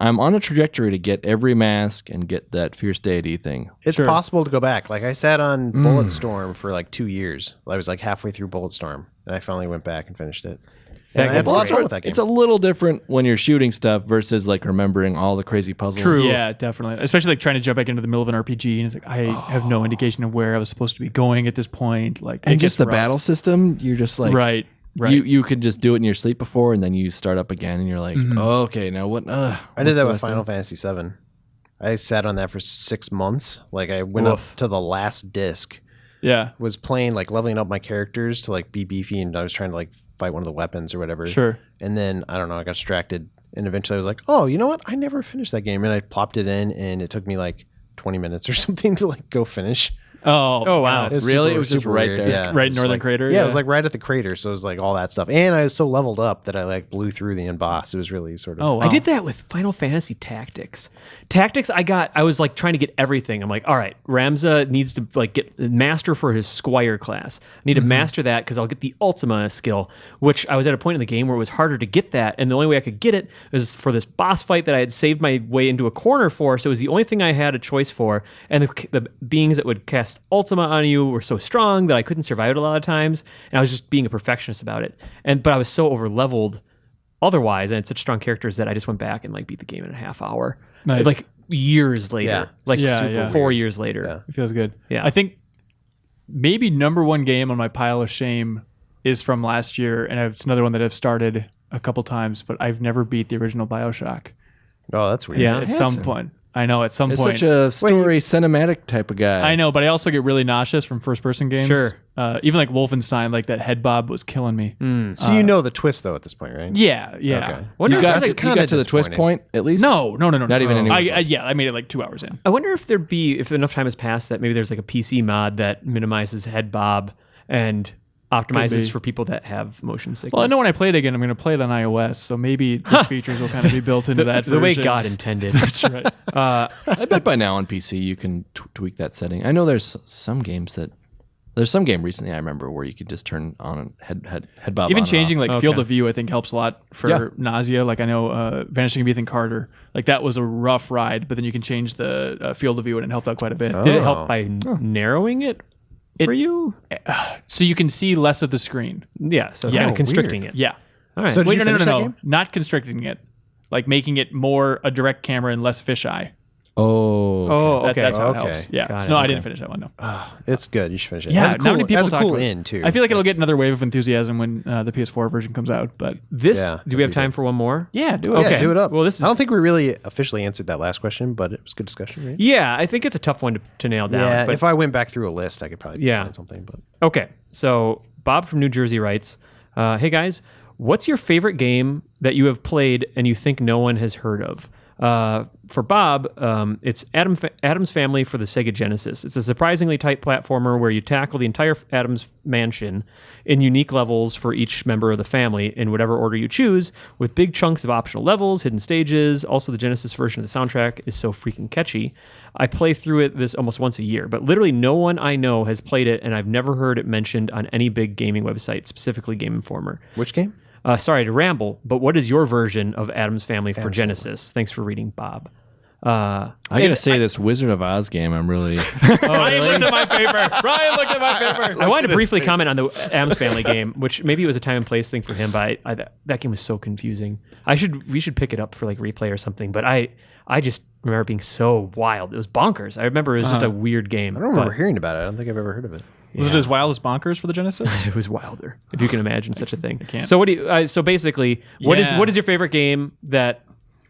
I'm on a trajectory to get every mask and get that fierce deity thing. It's possible to go back. Like I sat on Bulletstorm for like 2 years. I was like halfway through Bulletstorm, and I finally went back and finished it. And I had a lot of fun with that game. It's a little different when you're shooting stuff versus like remembering all the crazy puzzles. True. Yeah, definitely. Especially like trying to jump back into the middle of an RPG, and it's like I have no indication of where I was supposed to be going at this point. Like, And just the battle system, you're just like Right. You could just do it in your sleep before, and then you start up again, and you're like, oh, okay, now what? I did that with Final Fantasy VII. I sat on that for 6 months. Like I went up to the last disc. Yeah. Was playing like leveling up my characters to like be beefy, and I was trying to like fight one of the weapons or whatever. Sure. And then I don't know, I got distracted, and eventually I was like, oh, you know what? I never finished that game, and I plopped it in, and it took me like 20 minutes or something to like go finish. Oh wow. God. It was Really? super- It was just super right weird. there? Yeah. Right It was Northern like- Crater? Yeah, Yeah. it was like right at the crater, so it was like all that stuff. And I was so leveled up that I like blew through the end boss. It was really sort of. Oh wow. I did that with Final Fantasy Tactics. I was like trying to get everything. I'm like, all right, Ramza needs to like get master for his Squire class. I need to master that because I'll get the Ultima skill, which I was at a point in the game where it was harder to get that. And the only way I could get it was for this boss fight that I had saved my way into a corner for. So it was the only thing I had a choice for. And the beings that would cast Ultima on you were so strong that I couldn't survive it a lot of times. And I was just being a perfectionist about it. But I was so over leveled otherwise, and it's such strong characters that I just went back and like beat the game in a half hour. Nice. Like years later. Yeah. Like Yeah. 4 years later. It feels good. Yeah. I think maybe number one game on my pile of shame is from last year, and it's another one that I've started a couple times, but I've never beat the original BioShock. Oh, that's weird. Yeah. At some point. I know, at some It's point. such a story cinematic type of guy. I know, but I also get really nauseous from first-person games. Sure. Even like Wolfenstein, like that head bob was killing me. So you know the twist though at this point, right? Yeah. Okay. Wonder You if got, there's, you like, kinda got to the twist disappointing. point at least? No. Not even anywhere I, close. yeah, I made it like 2 hours in. I wonder if if enough time has passed that maybe there's like a PC mod that minimizes head bob and optimizes for people that have motion sickness. Well, I know when I play it again, I'm going to play it on iOS, so maybe these features will kind of be built into that the way version. God intended. That's right. I bet by now on PC you can tweak that setting. I know there's some game recently I remember where you could just turn on head bob. Even on and changing off. like field of view, I think helps a lot for nausea. Like I know Vanishing of Ethan Carter, like that was a rough ride, but then you can change the field of view and it helped out quite a bit. Did it help by narrowing it for you? So you can see less of the screen. Yeah, so Yeah. kind of constricting it. Yeah. All right. So did Wait, you no, finish that no. game? Not constricting it. Like making it more a direct camera and less fisheye. Oh. Oh, okay. That's how Okay. it helps. Yeah. Got it. No, I Okay. didn't finish that one. No. It's good. You should finish it. Yeah, That's a not cool, many people that's a talk cool about it. in too. I feel like it'll get another wave of enthusiasm when the PS4 version comes out. But This, Yeah, do we have that'd be time for one more? yeah, do it. Yeah, Okay. do it up. Well, this is- I don't think we really officially answered that last question, but it was good discussion, right? Yeah, I think it's a tough one to nail down. Yeah, but if I went back through a list, I could probably find something. But Okay, so Bob from New Jersey writes, "Hey guys, what's your favorite game that you have played and you think no one has heard of?" For Bob, it's Adam's Family for the Sega Genesis. It's a surprisingly tight platformer where you tackle the entire Adams mansion in unique levels for each member of the family in whatever order you choose, with big chunks of optional levels, hidden stages. Also, the Genesis version of the soundtrack is so freaking catchy. I play through it this almost once a year, but literally no one I know has played it, and I've never heard it mentioned on any big gaming website, specifically Game Informer. which game? Sorry to ramble, but what is your version of Adam's Family for Genesis? Thanks for reading, Bob. I gotta say, this Wizard of Oz game, I'm really. Ryan looked at my paper. Ryan looked at my paper. I wanted to briefly comment on the Adam's Family game, which maybe it was a time and place thing for him, but that game was so confusing. We should pick it up for like replay or something. But I just remember being so wild. It was bonkers. I remember it was just a weird game. I don't remember hearing about it. I don't think I've ever heard of it. Was it as wild as Bonkers for the Genesis? It was wilder, if you can imagine such a thing. can't. So what do you? So basically, what is your favorite game that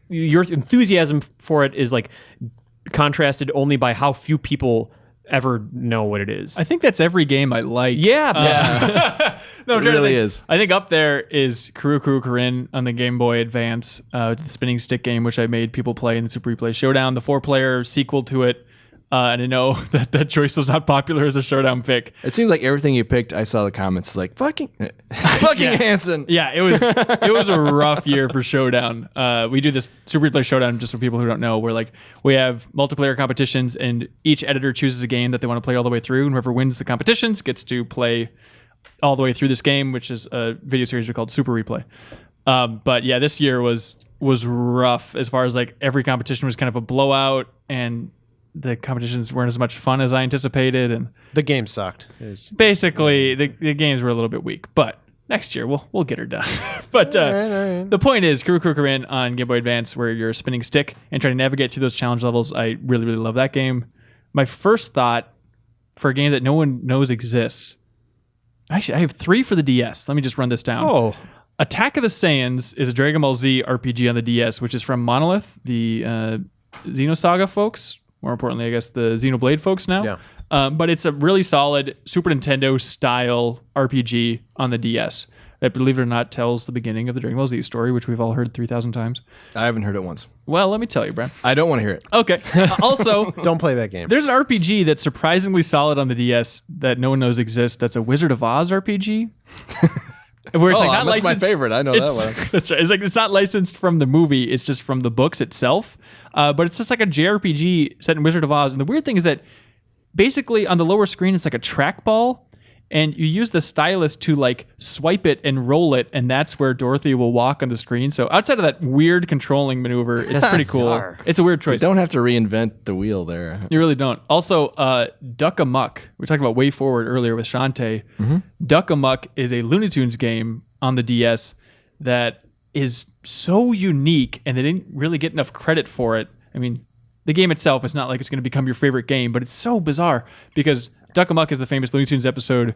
your enthusiasm for it is like contrasted only by how few people ever know what it is? I think that's every game I like. Yeah. No, It really is. I think up there is Kuru Kurin on the Game Boy Advance, the spinning stick game, which I made people play in the Super Replay Showdown, the 4-player sequel to it. And I know that choice was not popular as a Showdown pick. It seems like everything you picked, I saw the comments like fucking Hanson. Yeah, it was a rough year for Showdown. We do this Super Replay Showdown just for people who don't know. Where like we have multiplayer competitions, and each editor chooses a game that they want to play all the way through, and whoever wins the competitions gets to play all the way through this game, which is a video series we called Super Replay. But yeah, this year was rough as far as like every competition was kind of a blowout, and the competitions weren't as much fun as I anticipated, and The game sucked. basically the games were a little bit weak. But next year we'll get her done. But the point is, Kuru Kurin on Game Boy Advance, where you're a spinning stick and trying to navigate through those challenge levels. I really, really love that game. My first thought for a game that no one knows exists. Actually, I have 3 for the DS. Let me just run this down. Oh. Attack of the Saiyans is a Dragon Ball Z RPG on the DS, which is from Monolith, the Xenosaga folks. More importantly, I guess the Xenoblade folks now. Yeah. But it's a really solid Super Nintendo style RPG on the DS that, believe it or not, tells the beginning of the Dragon Ball Z story, which we've all heard 3,000 times. I haven't heard it once. Well, let me tell you, Bryan. I don't want to hear it. Okay. Also, Don't play that game. there's an RPG that's surprisingly solid on the DS that no one knows exists. That's a Wizard of Oz RPG. Where it's like not that's my licensed. favorite. I know that one. That's right. It's like it's not licensed from the movie. It's just from the books itself. But it's just like a JRPG set in Wizard of Oz. And the weird thing is that basically on the lower screen it's like a trackball, and you use the stylus to like swipe it and roll it, and that's where Dorothy will walk on the screen. So outside of that weird controlling maneuver, it's pretty cool. bizarre. It's a weird choice. Don't have to reinvent the wheel there. You really don't. Also, Duck Amuck. We talked about Way Forward earlier with Shantae. Duck Amuck is a Looney Tunes game on the DS that is so unique, and they didn't really get enough credit for it. I mean, the game itself is not like it's going to become your favorite game, but it's so bizarre because Duck Amuck is the famous Looney Tunes episode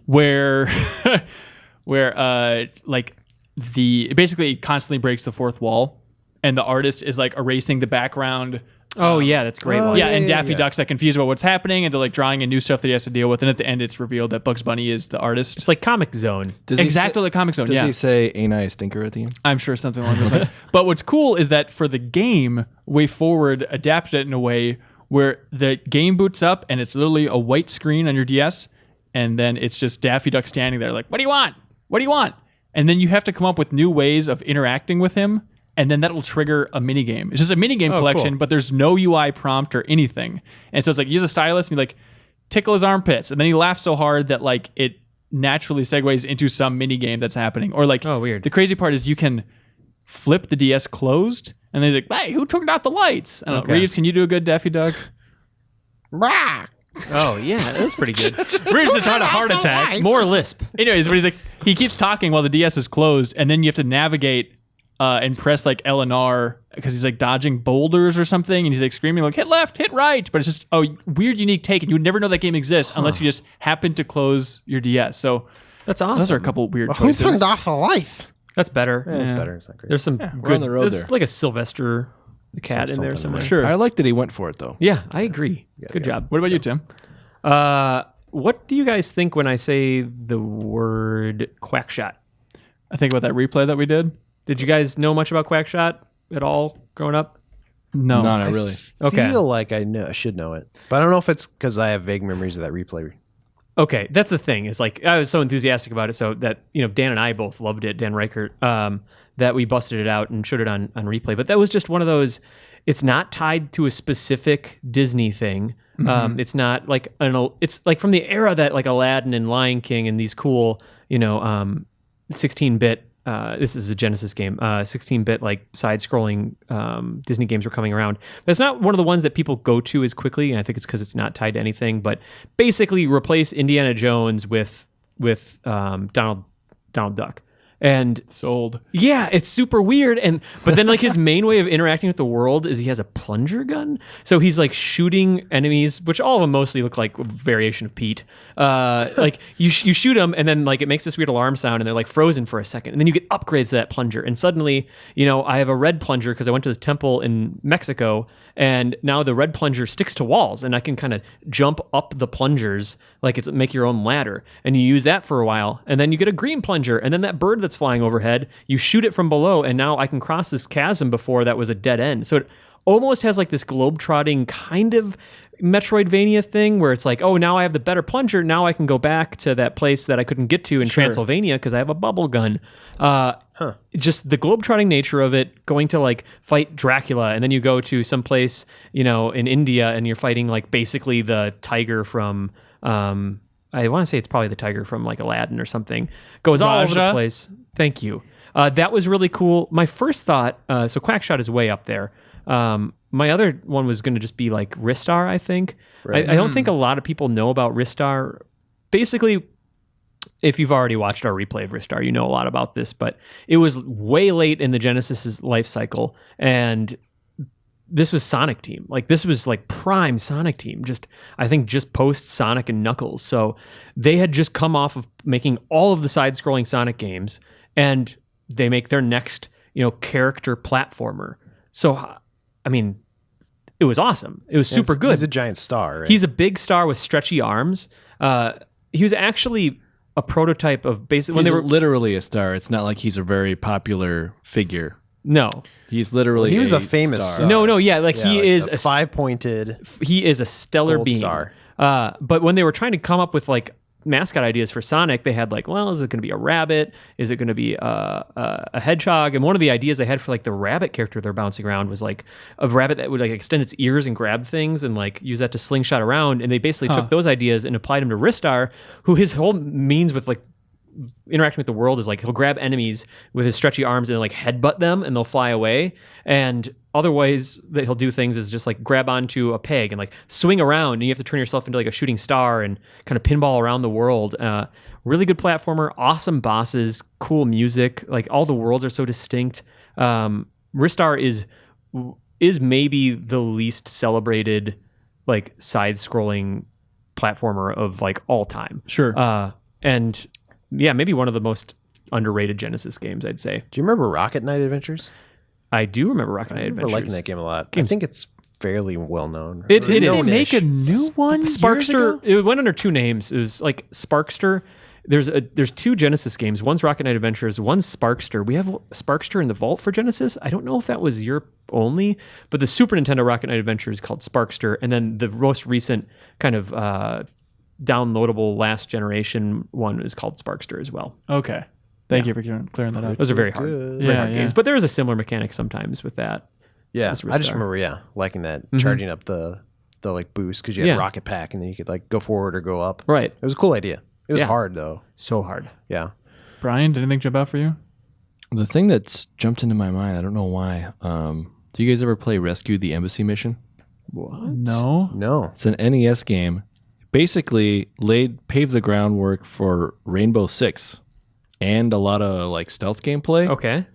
where like it basically constantly breaks the fourth wall, and the artist is like erasing the background. Oh yeah, that's a great one. Yeah, and Daffy Duck's like confused about what's happening, and they're like drawing in new stuff that he has to deal with. And at the end, it's revealed that Bugs Bunny is the artist. It's like Comic Zone. Exactly like Comic Zone. Does Yeah, he say "Ain't I a stinker" at the end? I'm sure something along those lines. But what's cool is that for the game, Way Forward adapted it in a way where the game boots up, and it's literally a white screen on your DS, and then it's just Daffy Duck standing there like, "What do you want? What do you want?" And then you have to come up with new ways of interacting with him. And then that will trigger a minigame. It's just a minigame collection, cool. but there's no UI prompt or anything. And so it's like, use a stylus and you like tickle his armpits. And then he laughs so hard that like it naturally segues into some minigame that's happening. Or like, Oh, weird. The crazy part is you can flip the DS closed and then he's like, hey, who turned out the lights? I don't know. Okay. Reeves, can you do a good Daffy Duck? Oh yeah, that's pretty good. Reeves is having a heart attack. More lisp. Anyways, but he's like, he keeps talking while the DS is closed, and then you have to navigate and press like L and R because he's like dodging boulders or something, and he's like screaming like hit left, hit right, but it's just a weird, unique take, and you would never know that game exists unless you just happen to close your DS. So That's awesome. those are a couple weird Who choices. turned off the lights? That's better. It's better. It's not great. There's some We're good. on the road there's there. like a Sylvester the cat in there something somewhere. in Sure. I like that he went for it though. Yeah, I agree. Good job. What about you, Tim? What do you guys think when I say the word Quackshot? I think about that replay that we did. Did you guys know much about Quackshot at all growing up? No, No, not really. Okay. I feel like I should know it, but I don't know if it's because I have vague memories of that replay. Okay, that's the thing. Is like I was so enthusiastic about it, so that Dan and I both loved it. Dan Reichert, that we busted it out and showed it on replay. But that was just one of those. It's not tied to a specific Disney thing. It's not like it's like from the era that like Aladdin and Lion King and these cool 16-bit. This is a Genesis game. 16-bit like side-scrolling Disney games were coming around. But it's not one of the ones that people go to as quickly, and I think it's because it's not tied to anything. But basically, replace Indiana Jones with Donald Duck, And Sold. yeah, it's super weird. But then like his main way of interacting with the world is he has a plunger gun. So he's like shooting enemies, which all of them mostly look like a variation of Pete. Like you shoot them and then like it makes this weird alarm sound and they're like frozen for a second. And then you get upgrades to that plunger. And suddenly, I have a red plunger because I went to this temple in Mexico and now the red plunger sticks to walls and I can kind of jump up the plungers like it's make your own ladder. And you use that for a while and then you get a green plunger and then that bird that's flying overhead, you shoot it from below and now I can cross this chasm before that was a dead end. So it almost has like this globe-trotting kind of Metroidvania thing where it's like, oh, now I have the better plunger. Now I can go back to that place that I couldn't get to in Transylvania because I have a bubble gun. Just the globe-trotting nature of it, going to like fight Dracula, and then you go to some place, in India, and you're fighting like basically the tiger from, I want to say it's probably the tiger from like Aladdin or something. Goes all over the place. Thank you. That was really cool. My first thought, so Quackshot is way up there. My other one was going to just be like Ristar, I think. Right. I don't think a lot of people know about Ristar. Basically, if you've already watched our replay of Ristar, you know a lot about this, but it was way late in the Genesis's life cycle, and this was Sonic Team. Like, this was like prime Sonic Team, I think just post Sonic and Knuckles. So they had just come off of making all of the side-scrolling Sonic games, and they make their next, character platformer. So, I mean, it was awesome. It was super good. He's a giant star, right? He's a big star with stretchy arms. He was actually a prototype of basically... When they were literally a star. It's not like he's a very popular figure. No. He's literally he was a famous star. No, yeah. Like he is a five-pointed... He is a stellar gold beam. Star. But when they were trying to come up with like mascot ideas for Sonic, they had like, well, is it going to be a rabbit? Is it going to be a hedgehog? And one of the ideas they had for like the rabbit character they're bouncing around was like a rabbit that would like extend its ears and grab things and like use that to slingshot around. And they basically took those ideas and applied them to Ristar, who his whole means with like interacting with the world is like he'll grab enemies with his stretchy arms and like headbutt them and they'll fly away. And other ways that he'll do things is just like grab onto a peg and like swing around, and you have to turn yourself into like a shooting star and kind of pinball around the world. Really good platformer, awesome bosses, cool music. Like all the worlds are so distinct. Ristar is maybe the least celebrated like side-scrolling platformer of like all time. Sure. And yeah, maybe one of the most underrated Genesis games, I'd say. Do you remember Rocket Knight Adventures? I do remember Rocket Knight Adventures. I remember liking that game a lot. I think it's fairly well known. It is. Did they make a new one? Sparkster. It went under two names. It was like Sparkster. There's two Genesis games. One's Rocket Knight Adventures. One's Sparkster. We have Sparkster in the vault for Genesis. I don't know if that was Europe only, but the Super Nintendo Rocket Knight Adventure is called Sparkster, and then the most recent kind of downloadable last generation one is called Sparkster as well. Okay. Thank you for clearing that up. Those are very hard, games, but there is a similar mechanic sometimes with that. Yeah, I just remember liking that, charging up the like boost because you had rocket pack and then you could like go forward or go up. Right. It was a cool idea. It was hard though. So hard. Yeah. Bryan, did anything jump out for you? The thing that's jumped into my mind, I don't know why. Do you guys ever play Rescue the Embassy Mission? What? No. It's an NES game. Basically paved the groundwork for Rainbow Six and a lot of like stealth gameplay. Okay.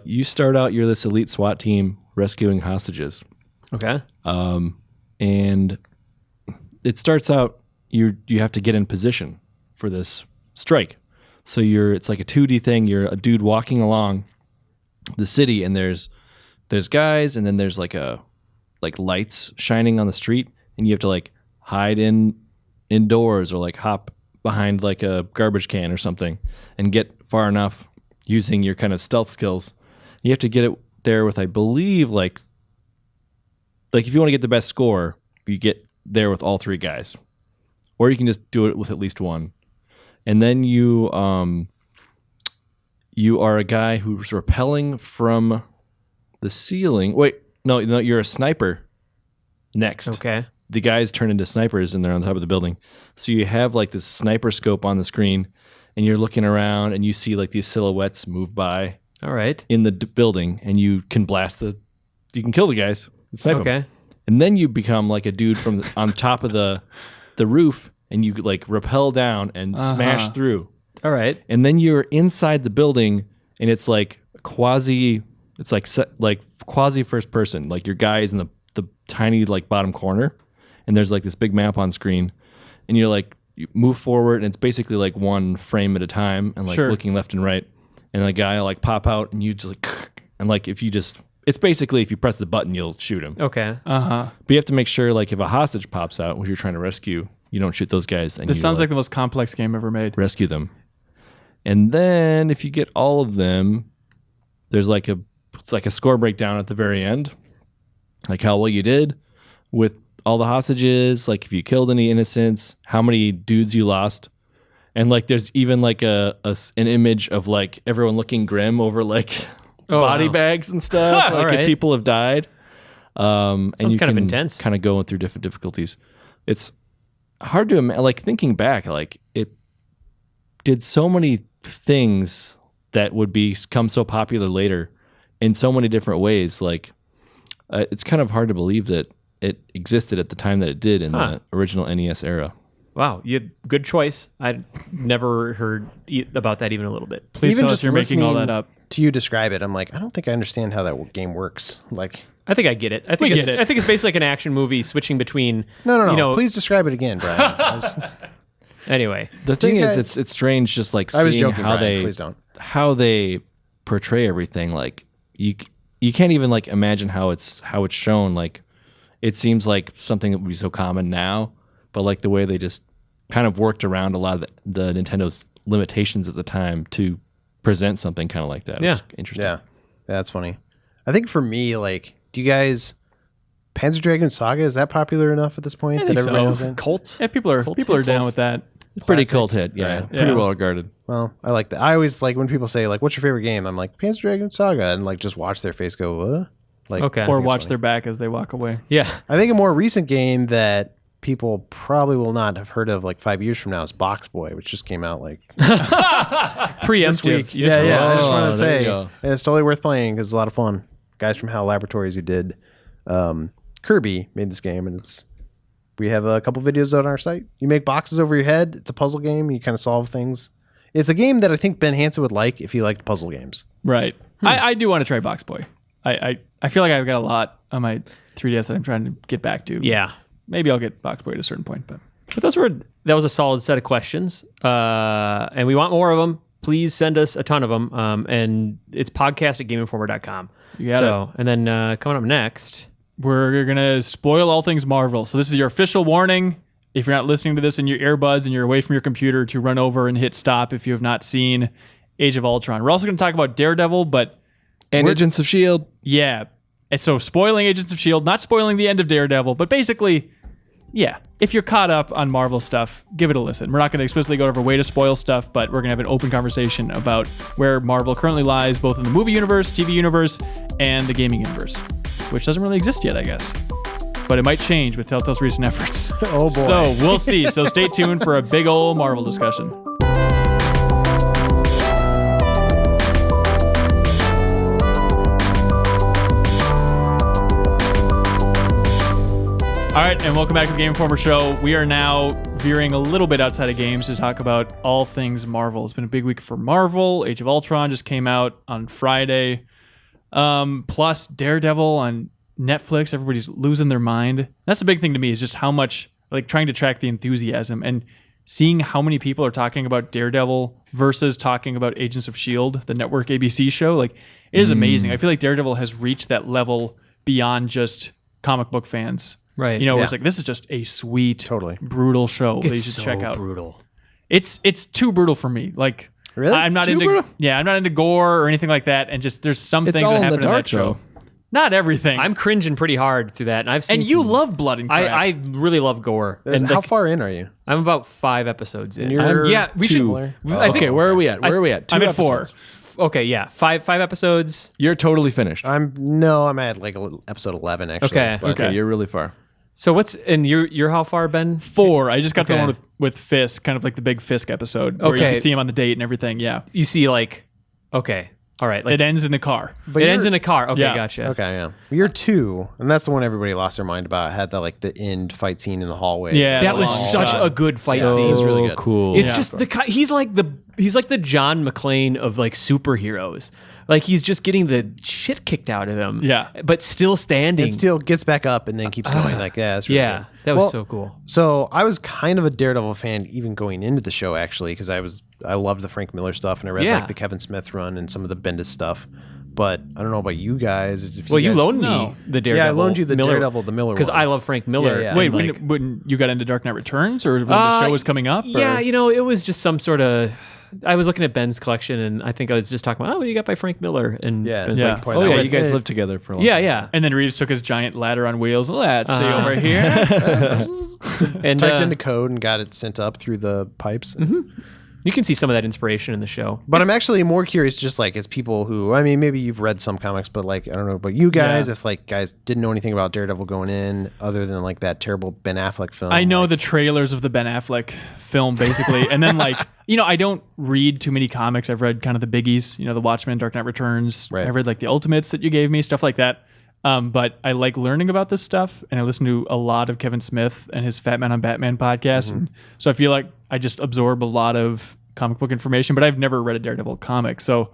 You start out, you're this elite SWAT team rescuing hostages. Okay. And it starts out you have to get in position for this strike. So it's like a 2D thing. You're a dude walking along the city, and there's guys, and then there's like lights shining on the street, and you have to like hide indoors or like hop behind like a garbage can or something and get far enough using your kind of stealth skills. You have to get it there with, I believe, like if you want to get the best score, you get there with all three guys. Or you can just do it with at least one. And then you are a guy who's rappelling from the ceiling. Wait, no, you're a sniper next. Okay. The guys turn into snipers and they're on top of the building. So you have like this sniper scope on the screen and you're looking around and you see like these silhouettes move by. All right. In the building, and you can you can kill the guys. Snipe them. And then you become like a dude on top of the roof, and you like rappel down and smash through. All right. And then you're inside the building, and it's like quasi first person. Like your guy is in the tiny like bottom corner, and there's like this big map on screen, and you're like you move forward, and it's basically like one frame at a time, and like looking left and right, and the guy will like pop out, and you just like, and like it's basically if you press the button, you'll shoot him. Okay. But you have to make sure like if a hostage pops out, which you're trying to rescue, you don't shoot those guys. And This sounds like the most complex game ever made. rescue them. And then if you get all of them, there's like it's like a score breakdown at the very end, like how well you did with all the hostages, like if you killed any innocents, how many dudes you lost. And like there's even like an image of like everyone looking grim over like body bags and stuff, like if people have died. And you kind of can intense. kind of going through different difficulties. It's hard to imagine, like thinking back, like it did so many things that would become so popular later in so many different ways. Like it's kind of hard to believe that it existed at the time that it did in the original NES era. Wow, you had good choice. I'd never heard about that even a little bit. Please Even tell us just you're making all that listening up. To you describe it, I'm like, I don't think I understand how that game works. Like, I think I get it. I think it's basically like an action movie switching between. no. You know, Please describe it again, Brian. anyway, The thing you is, guys- it's strange just like I was seeing joking, how Brian. Please don't. they portray everything. Like you can't even like imagine how it's shown. Like it seems like something that would be so common now, but like the way they just kind of worked around a lot of the Nintendo's limitations at the time to present something kind of like that. It was interesting. Yeah, that's funny. I think for me, like, do you guys Panzer Dragoon Saga, is that popular enough at this point think everybody so. knows it? cult. Yeah, people are down with that. It's pretty Classic. cult hit. Yeah, Right. pretty Yeah. well regarded. Well, I like that. I always like when people say like, "What's your favorite game?" I'm like, "Panzer Dragoon Saga," and like just watch their face go, "What?" Like, Okay. I Or think it's watch funny. their back as they walk away. Yeah. I think a more recent game that people probably will not have heard of like 5 years from now is Box Boy, which just came out like Preemptive. this week. You just- I just Oh, want to there you say, go. and it's totally worth playing because it's a lot of fun. Guys from HAL Laboratories who did Kirby made this game, and we have a couple videos out on our site. You make boxes over your head. It's a puzzle game. You kind of solve things. It's a game that I think Ben Hanson would like if he liked puzzle games. Right. I do want to try Box Boy. I feel like I've got a lot on my 3DS that I'm trying to get back to. Yeah. Maybe I'll get Box Boy at a certain point, but But that was a solid set of questions. And we want more of them. Please send us a ton of them. And it's podcast at GameInformer.com. You got it. And then coming up next. we're going to spoil all things Marvel. So this is your official warning. If you're not listening to this in your earbuds and you're away from your computer, to run over and hit stop if you have not seen Age of Ultron. We're also going to talk about Daredevil, but And Agents of S.H.I.E.L.D. yeah. And so spoiling Agents of S.H.I.E.L.D., not spoiling the end of Daredevil, but basically, yeah, if you're caught up on Marvel stuff, give it a listen. We're not going to explicitly go over a way to spoil stuff, but we're going to have an open conversation about where Marvel currently lies, both in the movie universe, TV universe, and the gaming universe, which doesn't really exist yet, I guess. But it might change with Telltale's recent efforts. Oh, boy. So we'll see. So stay tuned for a big old Marvel discussion. All right, and welcome back to the Game Informer Show. We are now veering a little bit outside of games to talk about all things Marvel. It's been a big week for Marvel. Age of Ultron just came out on Friday. Plus Daredevil on Netflix. Everybody's losing their mind. That's the big thing to me, is just how much, like, trying to track the enthusiasm and seeing how many people are talking about Daredevil versus talking about Agents of S.H.I.E.L.D., the network ABC show. Like, it is amazing. I feel like Daredevil has reached that level beyond just comic book fans. Right. You know, Yeah. it's like, this is just a sweet, Totally. brutal show that you It's should so check out. brutal. It's too brutal for me. Like, Really? I'm not Too into brutal? I'm not into gore or anything like that. And just there's some It's things all that in the happen in dark, that show. though. Not everything. I'm cringing pretty hard through that. And I've seen and you some- love blood and crap. I really love gore. And How far in are you? I'm about 5 episodes in. You're Yeah, we should. similar? I think, Okay, where are we at? Where are we at? I'm Two at 4. episodes. Okay, yeah, five episodes. You're totally finished. I'm at like episode 11 actually. Okay. but- Okay, you're really far. So you're how far, Ben? 4. I just got the Okay. one with Fisk, kind of like the big Fisk episode where you Okay. can see him on the date and everything. Yeah. You see, like, okay, All right. It ends in the car. But it ends in a car. Okay, Yeah. gotcha. Okay, yeah. You're 2, and that's the one everybody lost their mind about. It had the end fight scene in the hallway. Yeah, That was long such shot. a good fight So- scene. It was really good. cool. It's just he's like the John McClane of like superheroes. Like he's just getting the shit kicked out of him. Yeah. But still standing. It still gets back up and then keeps going. Like, yeah, that's really yeah. good. That was Well, so cool. So I was kind of a Daredevil fan even going into the show, actually, because I loved the Frank Miller stuff, and I read Yeah. like the Kevin Smith run and some of the Bendis stuff. But I don't know about you guys. If Well, you guys- loaned No. me the Daredevil. Yeah, I loaned you the Miller, Daredevil, the Miller because one. I love Frank Miller. Yeah, yeah. Wait, and, like, when you got into Dark Knight Returns, or when the show was coming up? Or? Yeah, it was just some sort of. I was looking at Ben's collection, and I think I was just talking about, what do you got by Frank Miller? And Yeah, Ben's yeah. like, Point Oh out, yeah, like, you guys hey, lived together for a long yeah, time. yeah. And then Reeves took his giant ladder on wheels. Let's see over here. And typed in the code and got it sent up through the pipes. you can see some of that inspiration in the show. But I'm actually more curious, just like as people who, I mean, maybe you've read some comics, but like, I don't know about you guys, Yeah. if like guys didn't know anything about Daredevil going in other than like that terrible Ben Affleck film. I know like, the trailers of the Ben Affleck film, basically. And then, I don't read too many comics. I've read kind of the biggies, The Watchmen, Dark Knight Returns. Right. I read like the Ultimates that you gave me, stuff like that. But I like learning about this stuff, and I listen to a lot of Kevin Smith and his Fat Man on Batman podcast. And so I feel like I just absorb a lot of comic book information, but I've never read a Daredevil comic. So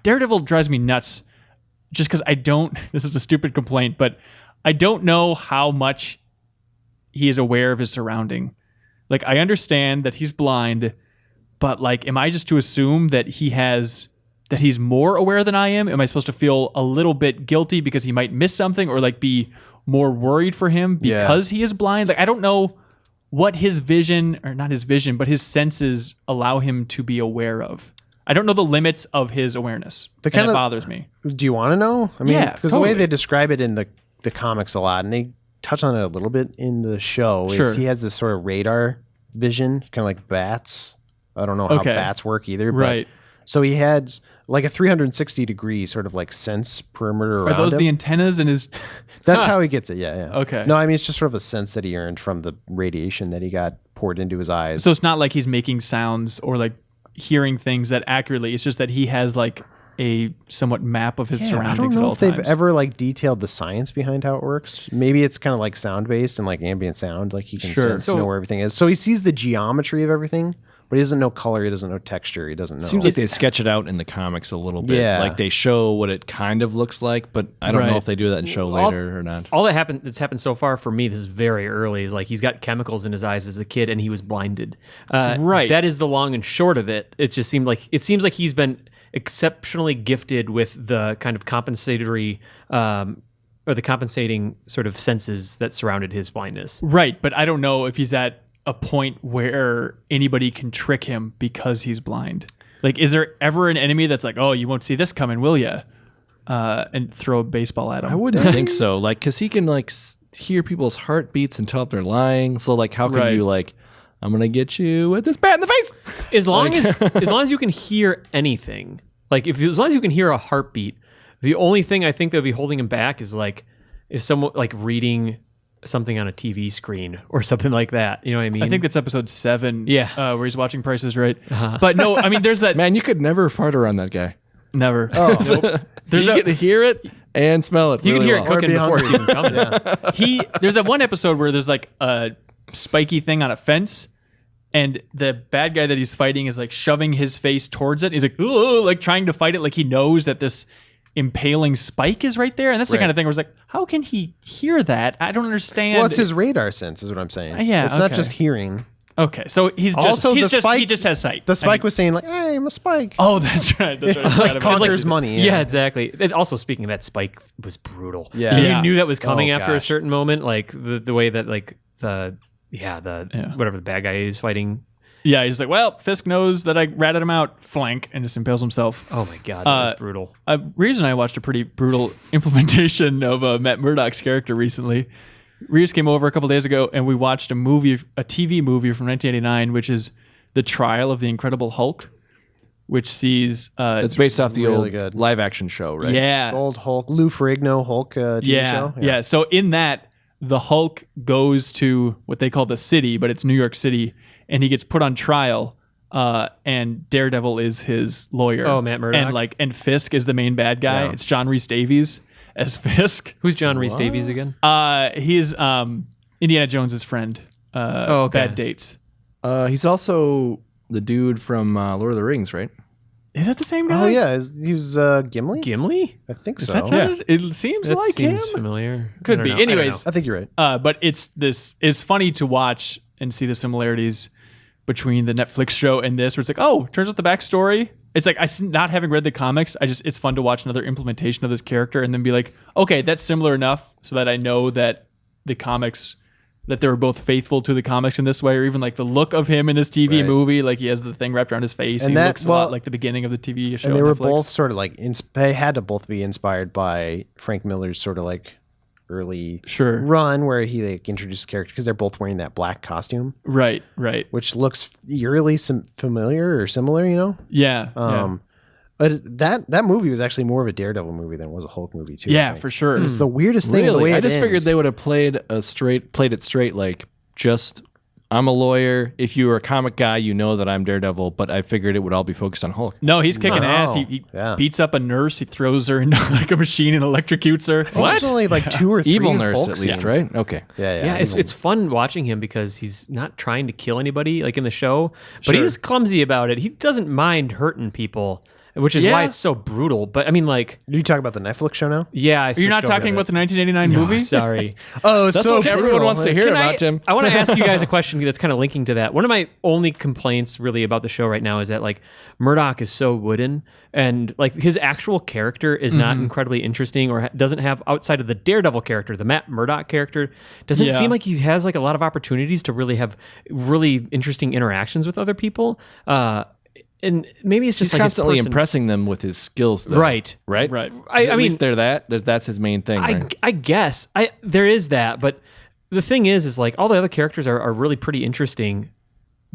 Daredevil drives me nuts just because this is a stupid complaint, but I don't know how much he is aware of his surrounding. Like, I understand that he's blind, but like, am I just to assume that he's more aware than I am? Am I supposed to feel a little bit guilty because he might miss something, or like be more worried for him because he is blind? Like, I don't know what his vision, or not his vision, but his senses allow him to be aware of. I don't know the limits of his awareness. And it bothers me. Do you want to know? I mean, Yeah, because the way totally. they describe it in the comics a lot, and they touch on it a little bit in the show, Sure. is he has this sort of radar vision, kind of like bats. I don't know how Okay. bats work either. But, Right. So he had like a 360 degree sort of like sense perimeter around Are those him. the antennas in his... That's how he gets it. Yeah, yeah. Okay. No, I mean, it's just sort of a sense that he earned from the radiation that he got poured into his eyes. So it's not like he's making sounds or like hearing things that accurately. It's just that he has like a somewhat map of his Yeah, I surroundings don't at know all if they've times. ever like detailed the science behind how it works. Maybe it's kind of like sound based and like ambient sound, like he can Sure. sense know where everything is. So he sees the geometry of everything, but he doesn't know color, he doesn't know texture, he doesn't know. Seems like they sketch it out in the comics a little bit. Yeah. Like they show what it kind of looks like, but I don't know Right. if they do that in show later or not. All that's happened so far for me, this is very early, is like he's got chemicals in his eyes as a kid and he was blinded. Right. That is the long and short of it. It seems like he's been exceptionally gifted with the kind of compensatory or the compensating sort of senses that surrounded his blindness. Right, but I don't know if he's at a point where anybody can trick him because he's blind. Like, is there ever an enemy that's like, oh, you won't see this coming, will ya? And throw a baseball at him. I wouldn't think so. Like, because he can like hear people's heartbeats and tell if they're lying. So like, how can Right. you like, I'm gonna get you with this bat in the face? As long as you can hear anything, as long as you can hear a heartbeat, the only thing I think that would be holding him back is like if someone like reading something on a TV screen or something like that. You know what I mean? I think that's episode 7. Yeah. where he's watching Price is Right. But no, I mean, there's that. Man, you could never fart around that guy. Never. Nope. There's You that. get to hear it and smell it. you can really hear well. it cooking be before it's even coming. There's that one episode where there's like a spiky thing on a fence, and the bad guy that he's fighting is like shoving his face towards it. He's like, ooh, like trying to fight it, like he knows that this impaling spike is right there. And that's the Right. kind of thing where it's like, how can he hear that? I don't understand. well, it's his radar sense, is what I'm saying. Yeah, it's not okay. just hearing. Okay, so Also, he the spike- just has sight. The I spike mean- was saying like, "Hey, I'm a Spike." Oh, that's right. That's right. I forgot about Conquers it. money. Yeah, exactly. And also, speaking of that, Spike was brutal. Yeah. And Yeah. you knew that was coming Oh, after a gosh. certain moment, like the way that like whatever the bad guy is fighting. Yeah, he's like, well, Fisk knows that I ratted him out, flank, and just impales himself. Oh my god, that was brutal. Reeves and I watched a pretty brutal implementation of Matt Murdock's character recently. Reeves came over a couple days ago, and we watched a TV movie from 1989, which is The Trial of the Incredible Hulk, which sees... It's based off the Really old good. live action show, right? yeah, The old Hulk, Lou Ferrigno Hulk TV show. yeah. So in that, the Hulk goes to what they call the city, but it's New York City, and he gets put on trial and Daredevil is his lawyer. Oh, Matt Murdock. And Fisk is the main bad guy. Yeah. It's John Rhys Davies as Fisk. Who's John Rhys Davies again? He is Indiana Jones's friend. okay. Bad Dates. He's also the dude from Lord of the Rings, right? Is that the same guy? Oh yeah, he was Gimli. Gimli? I think so. That's what it seems That like seems him. familiar. Could I be. don't know. I don't Anyways, know. I think you're right. but it's funny to watch and see the similarities between the Netflix show and this, where it's like, oh, turns out the backstory. It's like, not having read the comics, it's fun to watch another implementation of this character and then be like, okay, that's similar enough so that I know that the comics, that they were both faithful to the comics in this way, or even like the look of him in this TV Right. movie, like he has the thing wrapped around his face. And He that- looks a lot like the beginning of the TV show. And they on were Netflix. both sort of like they had to both be inspired by Frank Miller's sort of like early Sure. run where he like introduced the character because they're both wearing that black costume, Right. which looks eerily familiar or similar, you know. Yeah. But that movie was actually more of a Daredevil movie than it was a Hulk movie too. I Yeah, think. for sure. It's the weirdest thing. The way Really? I it just figured ends. they would have played it straight, like just I'm a lawyer. If you were a comic guy, you know that I'm Daredevil, but I figured it would all be focused on Hulk. No, he's kicking ass. He Yeah. beats up a nurse. He throws her into like a machine and electrocutes her. There's only like 2 or 3 Evil nurse, Hulk at least, scenes. right? Okay. Yeah, Yeah, evil. it's fun watching him because he's not trying to kill anybody like in the show, but Sure. he's clumsy about it. He doesn't mind hurting people, which is why Yeah. it's so brutal. But I mean, like, You talk about the Netflix show now? yeah, You're not talking about the 1989 movie? Sorry. Oh, That's what everyone wants to hear about, Tim. I want to ask you guys a question that's kind of linking to that. One of my only complaints really about the show right now is that like Murdoch is so wooden and like his actual character is not incredibly interesting or doesn't have outside of the Daredevil character, the Matt Murdock character, doesn't Yeah. seem like he has like a lot of opportunities to really have really interesting interactions with other people. And maybe it's just He's like his constantly person- impressing them with his skills, though. Right. Right? Right. I At mean, least that's his main thing, right? I guess there is that, but the thing is like all the other characters are really pretty interesting.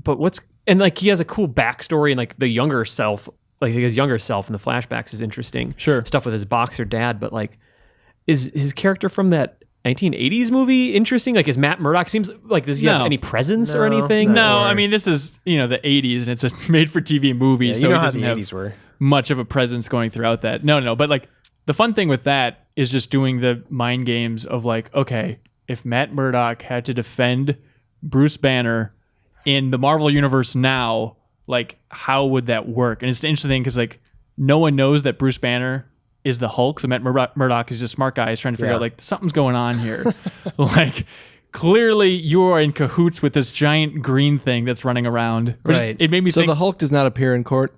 But and like he has a cool backstory and like the younger self, like his younger self in the flashbacks is interesting. Sure. Stuff with his boxer dad, but like is his character from that 1980s movie interesting? Like is Matt Murdock seems like does he have No. any presence or anything? No, Or- I mean, this is, the 80s and it's a made-for-TV movie, so you know it how doesn't the have 80s were. much of a presence going throughout that. No, but like the fun thing with that is just doing the mind games of like, okay, if Matt Murdock had to defend Bruce Banner in the Marvel Universe now, like how would that work? And it's the interesting thing because like no one knows that Bruce Banner is the Hulk. So Matt Murdock is just a smart guy. He's trying to figure out like something's going on here. Like clearly you are in cahoots with this giant green thing that's running around. Which Right. It made me So think. the Hulk does not appear in court.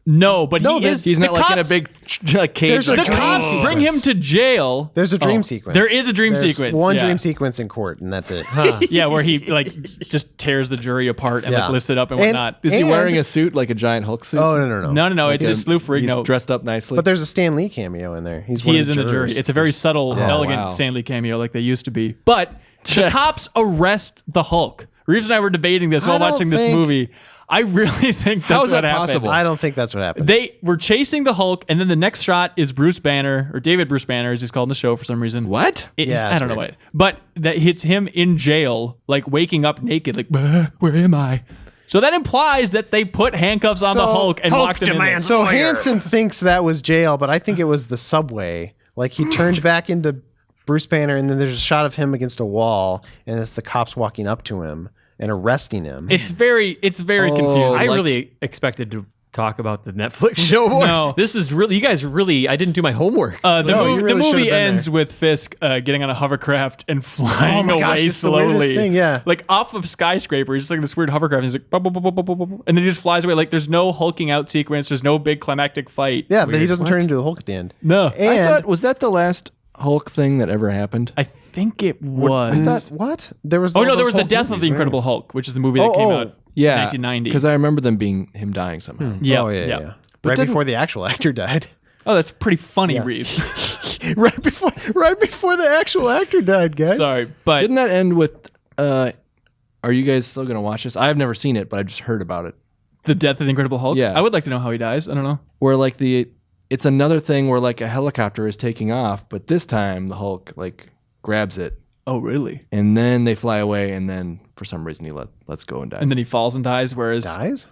No, but No, he is. He's not the like in a cops- big like cage. There's a The like- dream cops bring him to jail. There's a dream sequence. There is a dream There's sequence. One yeah. dream sequence in court, and that's it. Yeah, where he like just tears the jury apart and Yeah. like lifts it up and And- whatnot. Is he And- wearing a suit like a giant Hulk suit? Oh no. No. It's just Lou Ferrigno. He's dressed up nicely. But there's a Stan Lee cameo in there. He's one He of is in the jury. jurors. It's a very subtle, elegant wow. Stanley cameo like they used to be. But the cops arrest the Hulk. Reeves and I were debating this while I don't watching this think- movie. I really think that's How is what that happened. possible? I don't think that's what happened. They were chasing the Hulk, and then the next shot is Bruce Banner, or David Bruce Banner, as he's called in the show for some reason. what? It is- Yeah, I it's don't know weird. why. But that hits him in jail, like waking up naked, like, where am I? So that implies that they put handcuffs on the So, Hulk and Hulk locked him in there. demands- So Lawyer. Hanson thinks that was jail, but I think it was the subway. Like he turned back into Bruce Banner, and then there's a shot of him against a wall, and it's the cops walking up to him and arresting him. It's very confusing. I like- really expected to talk about the Netflix show more. No. This is really, you guys really, I didn't do my homework. The No, you movie, really the movie should've been ends with Fisk getting on a hovercraft and flying my gosh, away it's the weirdest slowly, thing, yeah. like off of skyscraper. He's just like this weird hovercraft. And he's like, "Bop, bop, bop, bop, bop, bop," and then he just flies away. Like there's no hulking out sequence. There's no big climactic fight. yeah, but he Weird. doesn't turn into the Hulk at the end. No, And I thought was that the last Hulk thing that ever happened? I think it was. I thought, what? There was Oh all no, there those was the Hulk death of movies, the right? Incredible Hulk, which is the movie that came out Yeah, in 1990. Because I remember him dying somehow. Yeah, Oh yeah. But Right didn't- before the actual actor died. Oh, that's pretty funny, Reeves. right before the actual actor died, guys. Sorry, but Didn't that end with? Are you guys still gonna watch this? I've never seen it, but I've just heard about it. the death of the Incredible Hulk. Yeah. I would like to know how he dies. I don't know. Where like it's another thing where like a helicopter is taking off, but this time the Hulk like grabs it Oh, really? And then they fly away, and then for some reason he lets go and dies. And then he falls and dies, whereas Dies?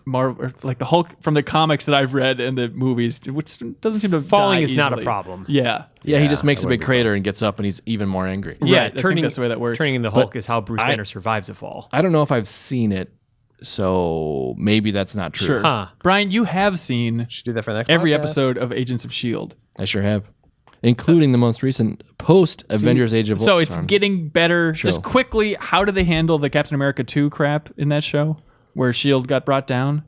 like the Hulk from the comics that I've read and the movies, which doesn't seem to Falling die is not a easily. problem. Yeah. yeah, he just makes a that big would be crater and gets up, and he's even more angry. Right, I think that's the way that works. Turning into Hulk is how Bruce Banner survives a fall. I don't know if I've seen it, so maybe that's not true. Sure. Huh. Brian, you have seen Should do that for the next every podcast. episode of Agents of S.H.I.E.L.D. I sure have, including the most recent post-Avengers Age of So Ultron. it's getting better. Just quickly, how do they handle the Captain America 2 crap in that show where S.H.I.E.L.D. got brought down?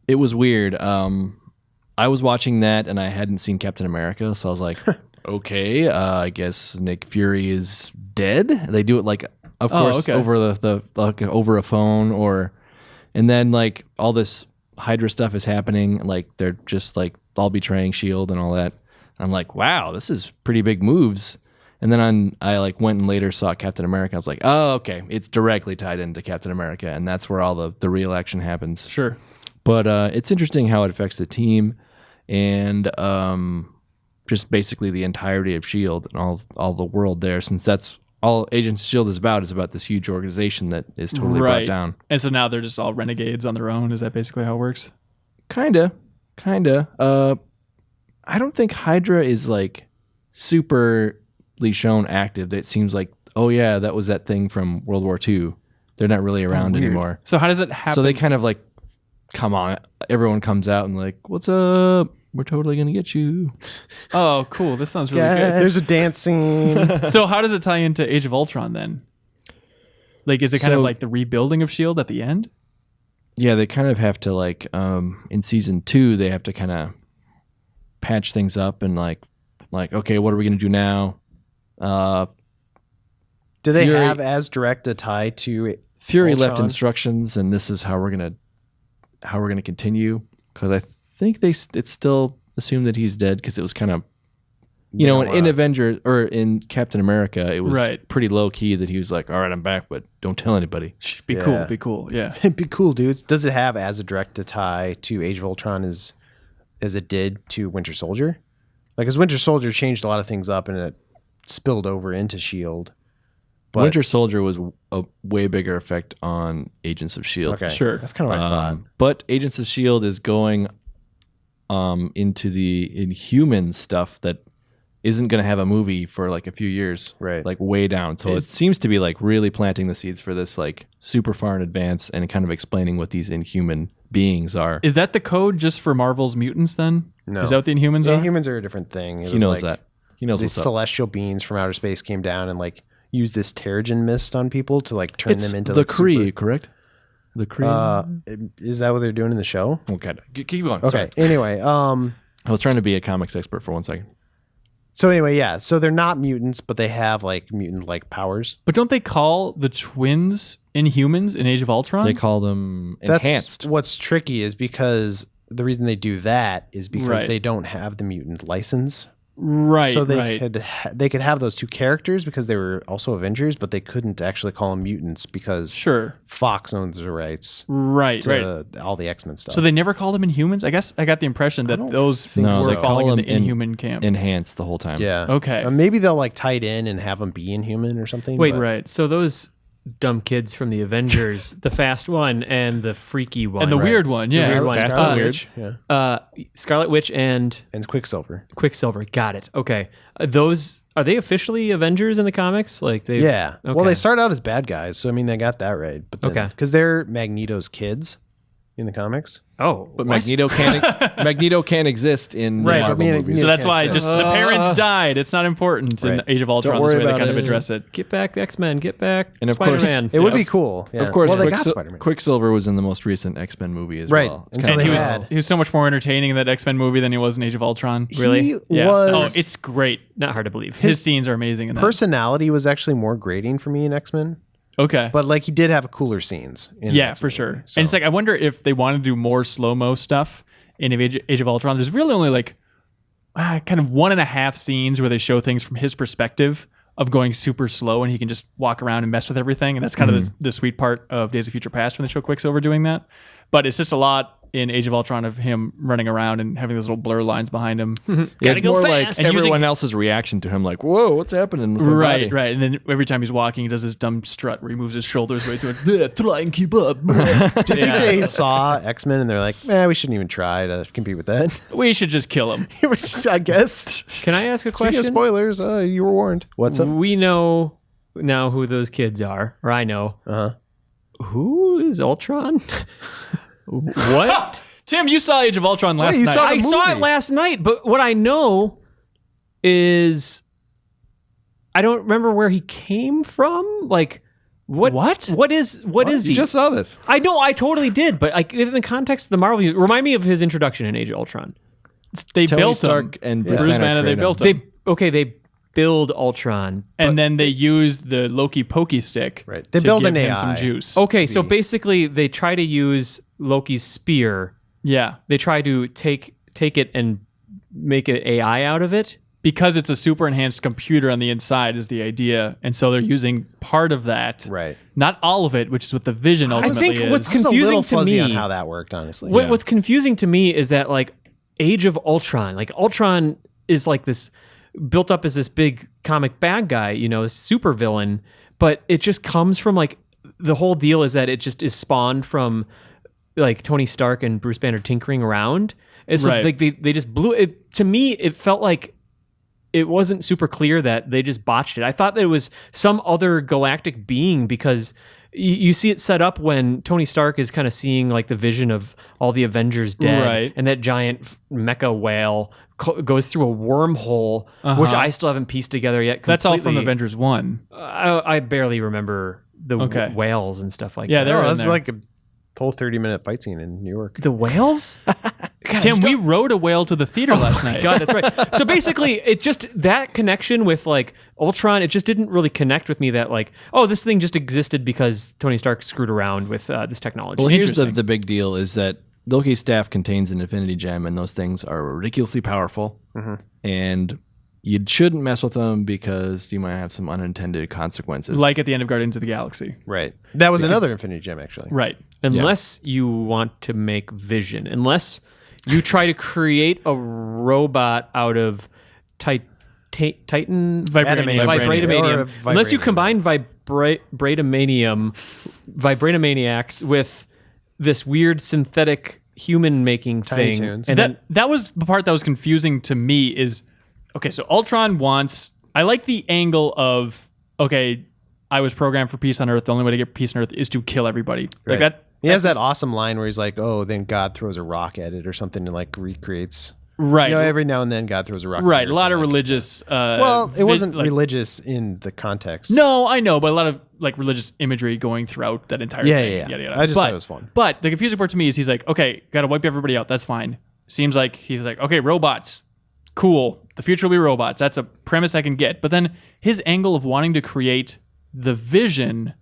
It was weird. I was watching that, and I hadn't seen Captain America, so I was like, okay, I guess Nick Fury is dead. They do it like, of course, okay. over the like over a phone, and then like all this Hydra stuff is happening. Like they're just like all betraying S.H.I.E.L.D. and all that. I'm like, wow, this is pretty big moves. And then I like went and later saw Captain America. I was like, oh, okay, it's directly tied into Captain America, and that's where all the real action happens. Sure. But it's interesting how it affects the team, and just basically the entirety of S.H.I.E.L.D. and all the world there, since that's all Agents of S.H.I.E.L.D. is about this huge organization that is totally brought down. And so now they're just all renegades on their own. Is that basically how it works? Kinda. I don't think Hydra is like superly shown active. It seems like, oh yeah, that was that thing from World War II. They're not really around Weird. anymore. So how does it happen? So they kind of like, come on, everyone comes out and like, what's up? We're totally gonna get you. Oh, cool. This sounds really There's a dance scene. good. So how does it tie into Age of Ultron then? Like, is it kind of So- like the rebuilding of S.H.I.E.L.D. at the end? Yeah, they kind of have to like, in season 2, they have to kind of patch things up and like, okay, what are we gonna do now? Do they Fury- have as direct a tie to Fury Ultron? left instructions, and this is how we're gonna continue. Because I think it's still assumed that he's dead, because it was kind of, you know, in Avengers or in Captain America, it was Right. pretty low key that he was like, all right, I'm back, but don't tell anybody. Shh, be Yeah. cool. Be cool. Yeah. It'd be cool, dudes. Does it have as a direct a tie to Age of Ultron as it did to Winter Soldier? Like, as Winter Soldier changed a lot of things up and it spilled over into S.H.I.E.L.D. But, Winter Soldier was a way bigger effect on Agents of S.H.I.E.L.D. okay, Sure. That's kind of what I thought. But Agents of S.H.I.E.L.D. is going into the Inhuman stuff that isn't going to have a movie for like a few years, Right. Like way down. So it seems to be like really planting the seeds for this like super far in advance and kind of explaining what these Inhuman beings are. Is that the code just for Marvel's mutants then? No. Is that what the Inhumans The are? Inhumans are a different thing. It He was knows like that. He knows These what's up. celestial beings from outer space came down and like used this Terrigen mist on people to like turn It's them into the like, Kree, correct? The Kree. Is that what they're doing in the show? Okay, keep going. Okay. Sorry. Anyway, I was trying to be a comics expert for 1 second. so anyway, yeah. So they're not mutants, but they have like mutant-like powers. But don't they call the twins Inhumans in Age of Ultron? They call them That's enhanced. what's tricky is because the reason they do that is because Right. they don't have the mutant license. right. So they right. they could have those two characters because they were also Avengers, but they couldn't actually call them mutants because Sure. Fox owns the rights Right. Right. to all the X-Men stuff. So they never called them Inhumans? I guess I got the impression that those think No, were they falling call in the them Inhuman camp. Enhanced the whole time. yeah. Okay. Maybe they'll like tie it in and have them be Inhuman or something. Wait, but- Right. So those dumb kids from the Avengers, the fast one and the freaky one, And the weird one, yeah. weird one. Fast Scarlet and weird. Witch, yeah. Scarlet Witch and And Quicksilver. Quicksilver. Got it. Okay, those are they officially Avengers in the comics? Like they? Yeah. Okay. Well, they start out as bad guys, so I mean they got that right. But then, Okay. because they're Magneto's kids in the comics. Oh, But what? Magneto can't exist in Right, the but Marvel me- movies. So me- that's why just the parents died. It's not important in Right. Age of Ultron. Don't This worry way they about kind of it. address it. Get back X-Men. Get back And of course- Spider-Man. It would be cool. Yeah. Of course, well, they got Spider-Man. Quicksilver was in the most recent X-Men movie as Right. well. It's And kinda so And they he had- was so much more entertaining in that X-Men movie than he was in Age of Ultron. Really? He Yeah. was. Oh, it's great. Not hard to believe. His scenes are amazing in that. personality was actually more grating for me in X-Men, Okay. but like he did have cooler scenes. In Yeah, X-Men for sure. movie, so- And it's like I wonder if they want to do more slow-mo stuff in Age of Ultron. There's really only like kind of 1.5 scenes where they show things from his perspective of going super slow, and he can just walk around and mess with everything. And that's kind of the sweet part of Days of Future Past when they show Quicksilver doing that. But it's just a lot in Age of Ultron of him running around and having those little blur lines behind him. Yeah, it's go more fast. like And everyone else's reaction to him, like, "Whoa, what's happening?" With my Right, body? right. And then every time he's walking, he does this dumb strut where he moves his shoulders right through it. Try and keep up. Do you think they saw X-Men and they're like, we shouldn't even try to compete with that? We should just kill him. Which I guess. Can I ask a Speaking question? of spoilers, you were warned. What's up? We know now who those kids are, or I know. Who is Ultron? What? Tim, you saw Age of Ultron last you night. saw the I saw it movie. last night, but what I know is I don't remember where he came from. Like, what? What is You he? just saw this. I know, I totally did, but like in the context of the Marvel, remind me of his introduction in Age of Ultron. They Tony built Stark him. and Bruce Banner Banner, they created built him. him. They build Ultron. And then they used the Loki pokey stick Right. They to build give an him AI. some juice. Okay, so basically they try to use Loki's spear. Yeah. They try to take it and make an AI out of it. Because it's a super enhanced computer on the inside is the idea. And so they're using part of that. Right. Not all of it, which is what the vision ultimately think what's is. It's a little confusing to fuzzy me- on how that worked, honestly. What's confusing to me is that like Age of Ultron, like Ultron is like this built up as this big comic bad guy, super villain, but it just comes from like the whole deal is that it just is spawned from like Tony Stark and Bruce Banner tinkering around. And so Right. like they just blew it. To me, it felt like it wasn't super clear that they just botched it. I thought that it was some other galactic being because you see it set up when Tony Stark is kind of seeing like the vision of all the Avengers dead, Right. and that giant mecha whale goes through a wormhole, which I still haven't pieced together yet. That's all from completely. Avengers 1. I barely remember the Okay. whales and stuff like Yeah, that. they're No, in that's there. like a whole 30-minute fight scene in New York. The whales? God, Tim, we rode a whale to the theater last night. God, that's right. So basically, it just that connection with like Ultron, it just didn't really connect with me. That like, oh, this thing just existed because Tony Stark screwed around with this technology. Well, here's Interesting. the big deal: is that Loki's staff contains an Infinity Gem, and those things are ridiculously powerful. And you shouldn't mess with them because you might have some unintended consequences. Like at the end of Guardians of the Galaxy. Right. That was another Infinity Gem, actually. Right. Unless you want to make Vision, unless you try to create a robot out of Titan Vibranium. Vibradamanium. Or Unless you vibranium. combine Vibradamaniacs with this weird synthetic human making Tiny thing, Toons. and then That was the part that was confusing to me is, okay, so Ultron wants, I like the angle of, okay, I was programmed for peace on Earth. The only way to get peace on Earth is to kill everybody. Right. Like that. He has that awesome line where he's like, "Oh, then God throws a rock at it or something and like recreates." Right. Every now and then God throws a rock. Right. at A lot it, of like- religious. Well, it wasn't like, religious in the context. No, I know, but a lot of like religious imagery going throughout that entire Yeah, thing. yeah, yeah. Yada, yada. I just But- thought it was fun. But the confusing part to me is he's like, okay, got to wipe everybody out. That's fine. Seems like he's like, okay, robots. Cool. The future will be robots. That's a premise I can get. But then his angle of wanting to create the Vision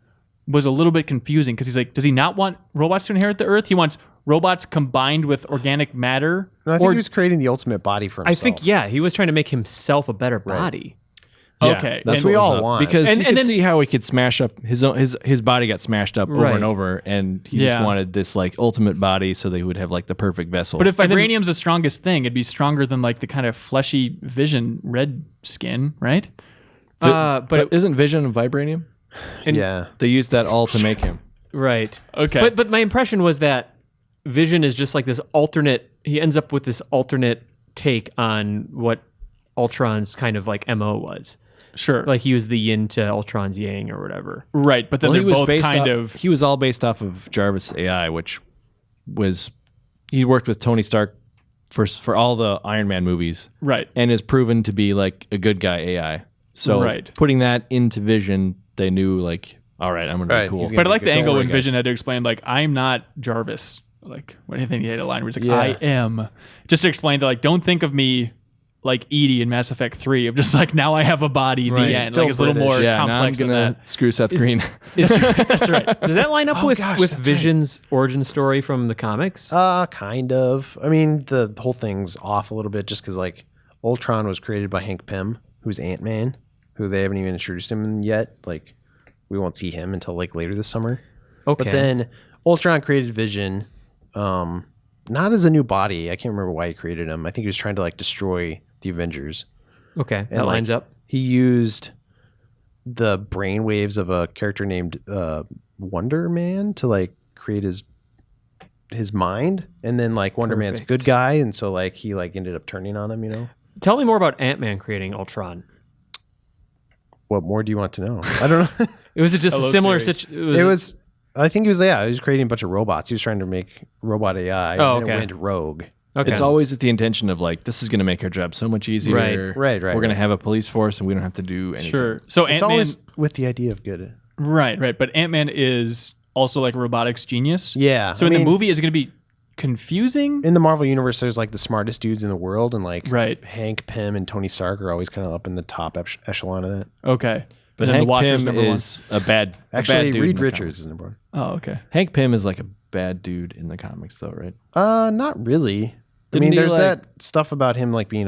was a little bit confusing because he's like, does he not want robots to inherit the Earth? He wants robots combined with organic matter. No, I think he was creating the ultimate body for I himself. think he was trying to make himself a better body. Yeah, Okay. that's And what we was all up. want. because And- you and could then- see how he could smash up his body got smashed up over Right. and over, and he Yeah. just wanted this like ultimate body so they would have like the perfect vessel. But if And then- vibranium's the strongest thing, it'd be stronger than like the kind of fleshy Vision red skin, right? But isn't Vision vibranium? Yeah. They used that all to make him. right. Okay. But my impression was that Vision is just like this alternate. He ends up with this alternate take on what Ultron's kind of like MO was. Sure. Like he was the yin to Ultron's yang or whatever. Right. But then Well, they're both kind of. He was all based off of Jarvis AI, which was he worked with Tony Stark for all the Iron Man movies, Right. and is proven to be like a good guy AI. So Right. putting that into Vision, they knew like, all right, I'm gonna Right, be cool. he's But I like the Don't angle worry, when guys. Vision had to explain, like, I'm not Jarvis. Like, what do you think he had a line where he's like, Yeah. I am. Just to explain that, like, don't think of me like Edie in Mass Effect 3 of just like, now I have a body, Right. the end. Still Like, it's a little British. more Yeah, now I'm complex than gonna that. screw Seth Green. That's right. Does that line up with gosh, that's right. Vision's origin story from the comics? Kind of. I mean, the whole thing's off a little bit just because, like, Ultron was created by Hank Pym, who's Ant-Man, who they haven't even introduced him yet. Like, we won't see him until, like, later this summer. Okay. But then Ultron created Vision, not as a new body. I can't remember why he created him. I think he was trying to like destroy the Avengers. Okay, that And, like, lines up. He used the brain waves of a character named Wonder Man to like create his mind, and then like Wonder Man's a good guy, and so like he like ended up turning on him. You know, Tell me more about Ant-Man creating Ultron. what more do you want to know? I don't know. Was it just Hello, a similar Siri. situation? It was. I think he was creating a bunch of robots. He was trying to make robot AI. Oh, and then okay. it went rogue. Okay. It's always with the intention of like, this is going to make our job so much easier. Right. We're going to have a police force and we don't have to do anything. Sure. So It's Ant-Man, always with the idea of good. right. But Ant-Man is also like a robotics genius. Yeah, So I in the mean- movie, is it going to be confusing? In the Marvel universe, there's like the smartest dudes in the world, and like Right. Hank Pym and Tony Stark are always kind of up in the top echelon of that. Okay. But And then Hank the Watcher's Pym number one. is a bad Actually, dude in Reed the Richards is number one. Oh, okay. comics. Hank Pym is like a bad dude in the comics though, right? Not really. I Didn't mean, he, there's like- that stuff about him like being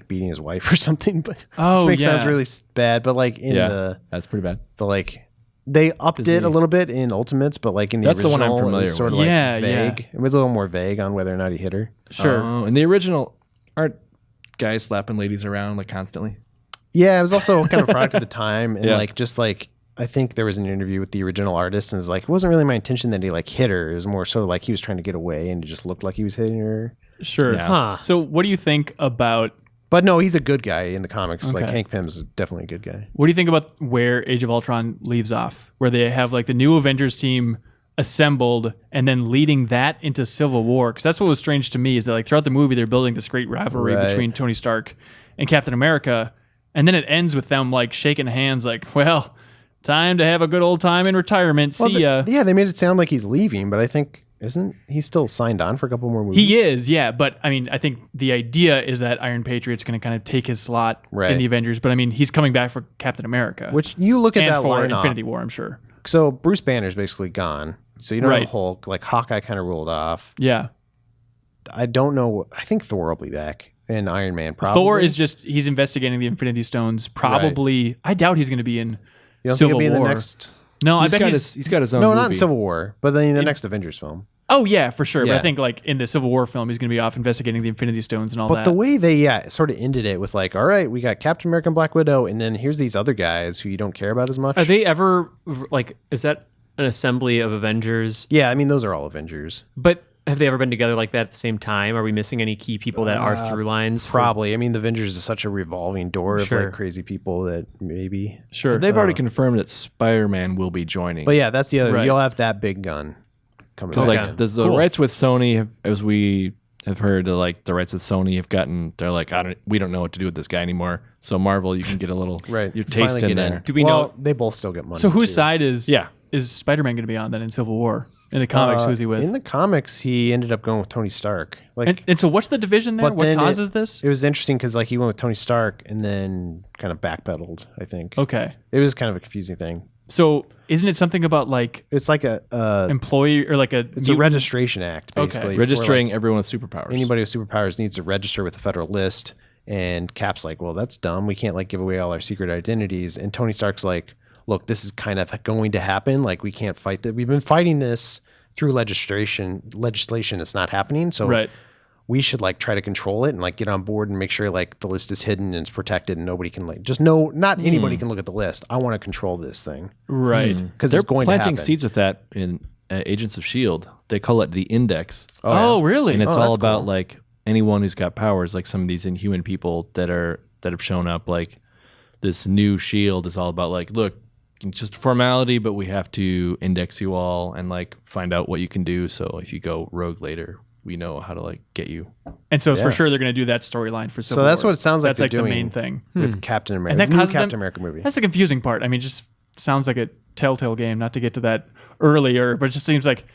beating his wife or something, but Oh, which makes yeah. sounds really bad. But like in That's pretty bad. the like they upped it a little bit in Ultimates, but like in the That's the original, one I'm it familiar was sort of with. like Yeah, vague. It was a little more vague on whether or not he hit her. Sure. Oh, in the original, aren't guys slapping ladies around like constantly? Yeah, it was also kind of a product of the time, and Yeah. like just like I think there was an interview with the original artist, and it's like it wasn't really my intention that he like hit her. It was more so like he was trying to get away, and it just looked like he was hitting her. Sure. Yeah. Huh. So what do you think about But no, he's a good guy in the comics. Like Okay. Hank Pym's definitely a good guy. what do you think about where Age of Ultron leaves off, where they have like the new Avengers team assembled and then leading that into Civil War? Because that's what was strange to me is that like throughout the movie they're building this great rivalry Right. between Tony Stark and Captain America, and then it ends with them like shaking hands, like, well, time to have a good old time in retirement. Well, See ya. yeah, they made it sound like he's leaving, but I think isn't he still signed on for a couple more movies? He is, yeah, but I mean, I think the idea is that Iron Patriot's going to kind of take his slot Right. in the Avengers, but I mean, he's coming back for Captain America, Which you look at and that for lineup. Infinity War, I'm sure. So Bruce Banner's basically gone. So you don't Right. have Hulk. Like Hawkeye kind of rolled off. Yeah, I don't know. I think Thor will be back, and Iron Man probably. Thor is just he's investigating the Infinity Stones. Probably, I doubt he's going to be in You don't Civil think he'll be War. in the next? No, I bet he's got his own No, movie. not in Civil War, but then in the next Avengers film. Oh yeah, for sure. But I Yeah. think like in the Civil War film, he's going to be off investigating the Infinity Stones and all But that. the way they sort of ended it with like, all right, we got Captain America and Black Widow, and then here's these other guys who you don't care about as much. Are they ever like? Is that an assembly of Avengers? Yeah, I mean those are all Avengers. But have they ever been together like that at the same time? Are we missing any key people that are through lines? Probably. I mean, the Avengers is such a revolving door of Sure. like crazy people that maybe. sure. They've already confirmed that Spider-Man will be joining. But yeah, that's the other. Right. You'll have that big gun coming. Because back. like the Cool. rights with Sony, as we have heard, like the rights with Sony have gotten, they're like, we don't know what to do with this guy anymore. So Marvel, you can get a little right, your you taste finally in get there. Do we well, know- they both still get money. So whose too. side is Yeah. Spider-Man going to be on then in Civil War? In the comics, who's he with? In the comics, he ended up going with Tony Stark. Like, and so what's the division there? but What then causes this? It was interesting because like he went with Tony Stark and then kind of backpedaled. I think Okay. it was kind of a confusing thing. So isn't it something about like It's like a employee or like a it's a registration act Okay. basically. for, Registering like, everyone with superpowers. anybody with superpowers needs to register with the federal list. And Cap's like, well, that's dumb. We can't like give away all our secret identities. And Tony Stark's like, look, this is kind of going to happen. Like we can't fight that. We've been fighting this through legislation. It's not happening. So Right. we should like try to control it and like get on board and make sure like the list is hidden and it's protected and nobody can like just not anybody can look at the list. I want to control this thing Right. because They're it's going to planting happen. seeds with that in Agents of S.H.I.E.L.D. They call it the Index. Oh, really? And it's Oh, all that's about cool. like anyone who's got powers, like some of these inhuman people that have shown up. Like this new shield is all about like, look, it's just a formality, but we have to index you all and like find out what you can do. So if you go rogue later, we know how to like get you. And so for Yeah. sure they're going to do that storyline for Civil So that's War. what it sounds like That's they're like doing the main thing. with Captain America. And that New causes Captain them- America movie. That's the confusing part. I mean, it just sounds like a Telltale game, not to get to that earlier, but it just seems like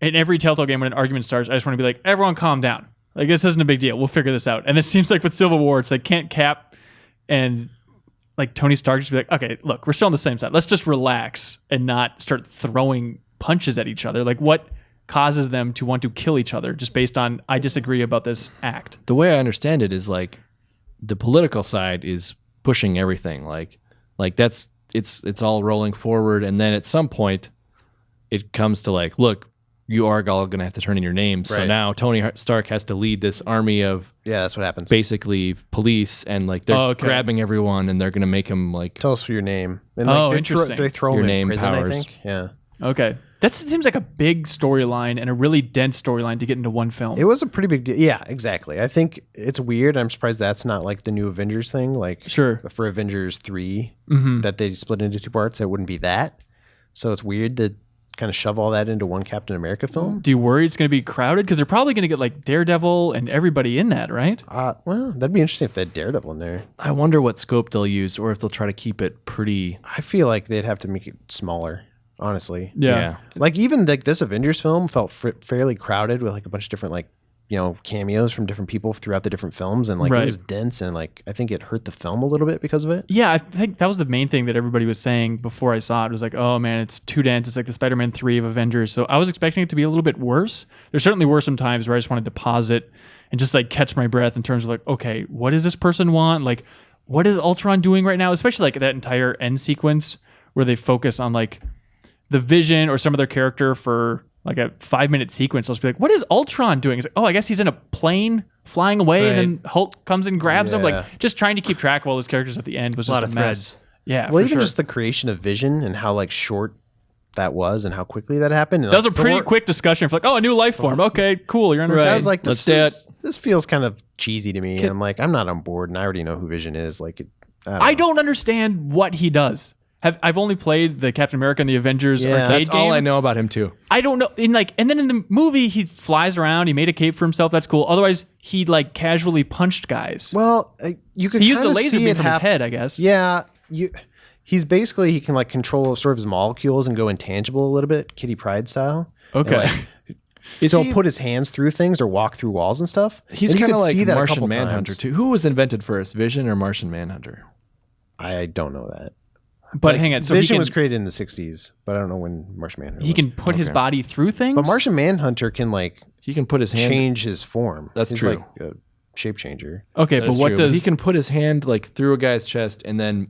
in every Telltale game when an argument starts, I just want to be like, everyone calm down. Like, this isn't a big deal. We'll figure this out. And it seems like with Civil War, it's like can't Cap and like Tony Stark just be like, okay, look, we're still on the same side. Let's just relax and not start throwing punches at each other. Like, what causes them to want to kill each other just based on, I disagree about this act? The way I understand it is like the political side is pushing everything. Like it's all rolling forward. And then at some point it comes to like, look, you are all going to have to turn in your names. So Right. now Tony Stark has to lead this army of Yeah, that's what happens. basically police, and like they're grabbing everyone, and they're going to make him like Tell us for your name. And Oh, they interesting. They throw Your him name, in prison, powers. I think. Yeah. Okay. That seems like a big storyline and a really dense storyline to get into one film. It was a pretty big deal. Yeah, exactly. I think it's weird. I'm surprised that's not like the new Avengers thing. Like Sure. for Avengers 3, that they split into 2 parts, it wouldn't be that. So it's weird to kind of shove all that into one Captain America film. Do you worry it's going to be crowded? Because they're probably going to get like Daredevil and everybody in that, right? Well, that'd be interesting if they had Daredevil in there. I wonder what scope they'll use, or if they'll try to keep it pretty. I feel like they'd have to make it smaller, honestly. Yeah. Like even like this Avengers film felt fairly crowded with like a bunch of different like, you know, cameos from different people throughout the different films, and like Right. it was dense, and like I think it hurt the film a little bit because of it. Yeah, I think that was the main thing that everybody was saying before I saw it. It was like, oh man, it's too dense. It's like the Spider-Man 3 of Avengers. So I was expecting it to be a little bit worse. There certainly were some times where I just wanted to pause it and just like catch my breath in terms of like, okay, what does this person want? Like, what is Ultron doing right now? Especially like that entire end sequence where they focus on like the Vision or some other character for like a 5-minute sequence. I'll just be like, what is Ultron doing? It's like, oh, I guess he's in a plane flying away, and then Hulk comes and grabs him. Yeah. Like just trying to keep track of all those characters at the end was just lot a of mess. threads. Yeah, Well, for even sure. just the creation of Vision and how like short that was and how quickly that happened. And, That was a like, pretty Thor- quit discussion for like, oh, a new life form. Okay, cool. You're entertained. I was like, Let's this feels kind of cheesy to me. And I'm like, I'm not on board, and I already know who Vision is. Like, I don't understand what he does. I've only played the Captain America and the Avengers Yeah. arcade That's game. all I know about him too. I don't know. And then in the movie, he flies around. He made a cape for himself. That's cool. Otherwise, he like casually punched guys. Well, you could He used the kinda laser see beam it from his hap- head, I guess. Yeah, he's basically he can like control sort of his molecules and go intangible a little bit, Kitty Pryde style. Okay. And, like, Is so he- he'll put his hands through things or walk through walls and stuff. He's And you kind of could like see that a Martian couple Manhunter times. too. Who was invented first, Vision or Martian Manhunter? I don't know that. But Like, hang on. So Vision he can, was created in the 60s, but I don't know when Martian Manhunter he was. can put his body through things? But Martian Manhunter can like He can put his hand. change his form. That's He's true. like a shape changer. Okay, That but is what true. does... he can put his hand like through a guy's chest and then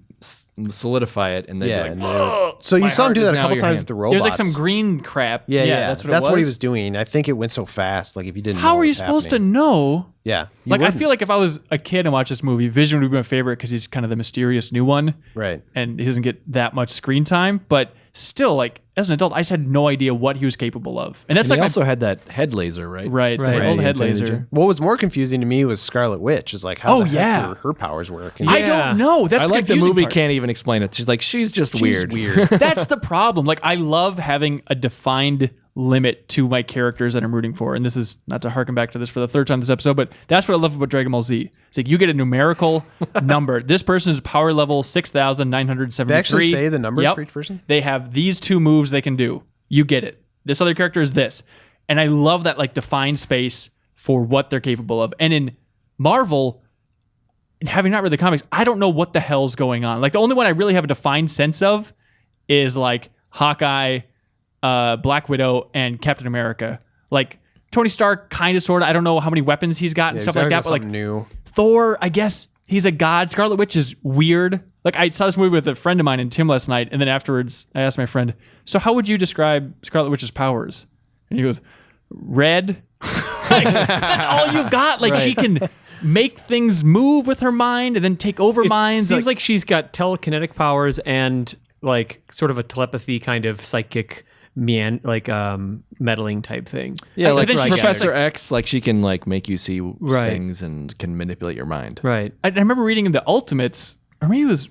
solidify it, and then Yeah. be and like, then- so you my saw him heart do is that a now couple your times hand. with the robots. There's like some green crap. Yeah, that's what it was. he was doing. I think it went so fast. Like if you didn't, How know are what you was supposed to happening. know? Yeah, you Like, I wouldn't. feel like if I was a kid and watched this movie, Vision would be my favorite because he's kind of the mysterious new one. Right. And he doesn't get that much screen time. But still, like, as an adult, I just had no idea what he was capable of. And that's and like he also had that head laser, right? right, Right. the old The head Infinity laser. Gem. What was more confusing to me was Scarlet Witch. Is like how Oh, the heck yeah. do her powers work. And I Yeah. don't know. That's I like the confusing movie part. can't even explain it. She's like, she's just weird. That's the problem. Like, I love having a defined limit to my characters that I'm rooting for. And this is not to harken back to this for the third time this episode, but that's what I love about Dragon Ball Z. It's like you get a numerical number. This person's power level 6,973. They actually say the numbers Yep. for each person? They have these 2 moves they can do. You get it. This other character is this. And I love that like defined space for what they're capable of. And in Marvel, having not read the comics, I don't know what the hell's going on. Like the only one I really have a defined sense of is like Hawkeye, Black Widow, and Captain America. Like Tony Stark, kind of, sort of. I don't know how many weapons he's got and stuff like that. But like new. Thor, I guess he's a god. Scarlet Witch is weird. Like I saw this movie with a friend of mine and Tim last night, and then afterwards I asked my friend, "So how would you describe Scarlet Witch's powers?" And he goes, "Red." Like, that's all you got. Like she can make things move with her mind and then take over minds. Seems like she's got telekinetic powers and like sort of a telepathy kind of psychic meddling type thing. Yeah, like then she Professor X, like she can like make you see Right. things and can manipulate your mind. Right. I remember reading in the Ultimates, or maybe it was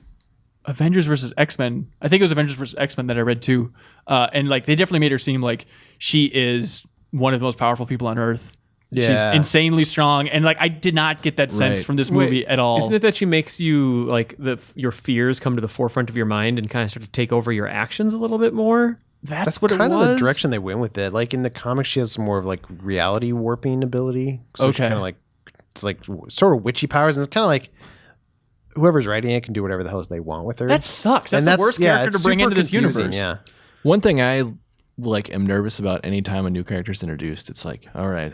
Avengers versus X-Men. I think it was Avengers versus X-Men that I read too. And like they definitely made her seem like she is one of the most powerful people on Earth. She's Yeah. insanely strong. And like I did not get that sense Right. from this movie Wait, at all. Isn't it that she makes you like your fears come to the forefront of your mind and kind of start to take over your actions a little bit more? That's what it kind was. of the direction they went with it. Like in the comics, she has some more of like reality warping ability. So Okay. kind of like it's like sort of witchy powers, and it's kind of like whoever's writing it can do whatever the hell they want with her. That sucks. That's And the worst character it's to bring super into this confusing, universe. Yeah. One thing I like am nervous about anytime a new character is introduced, it's like, all right,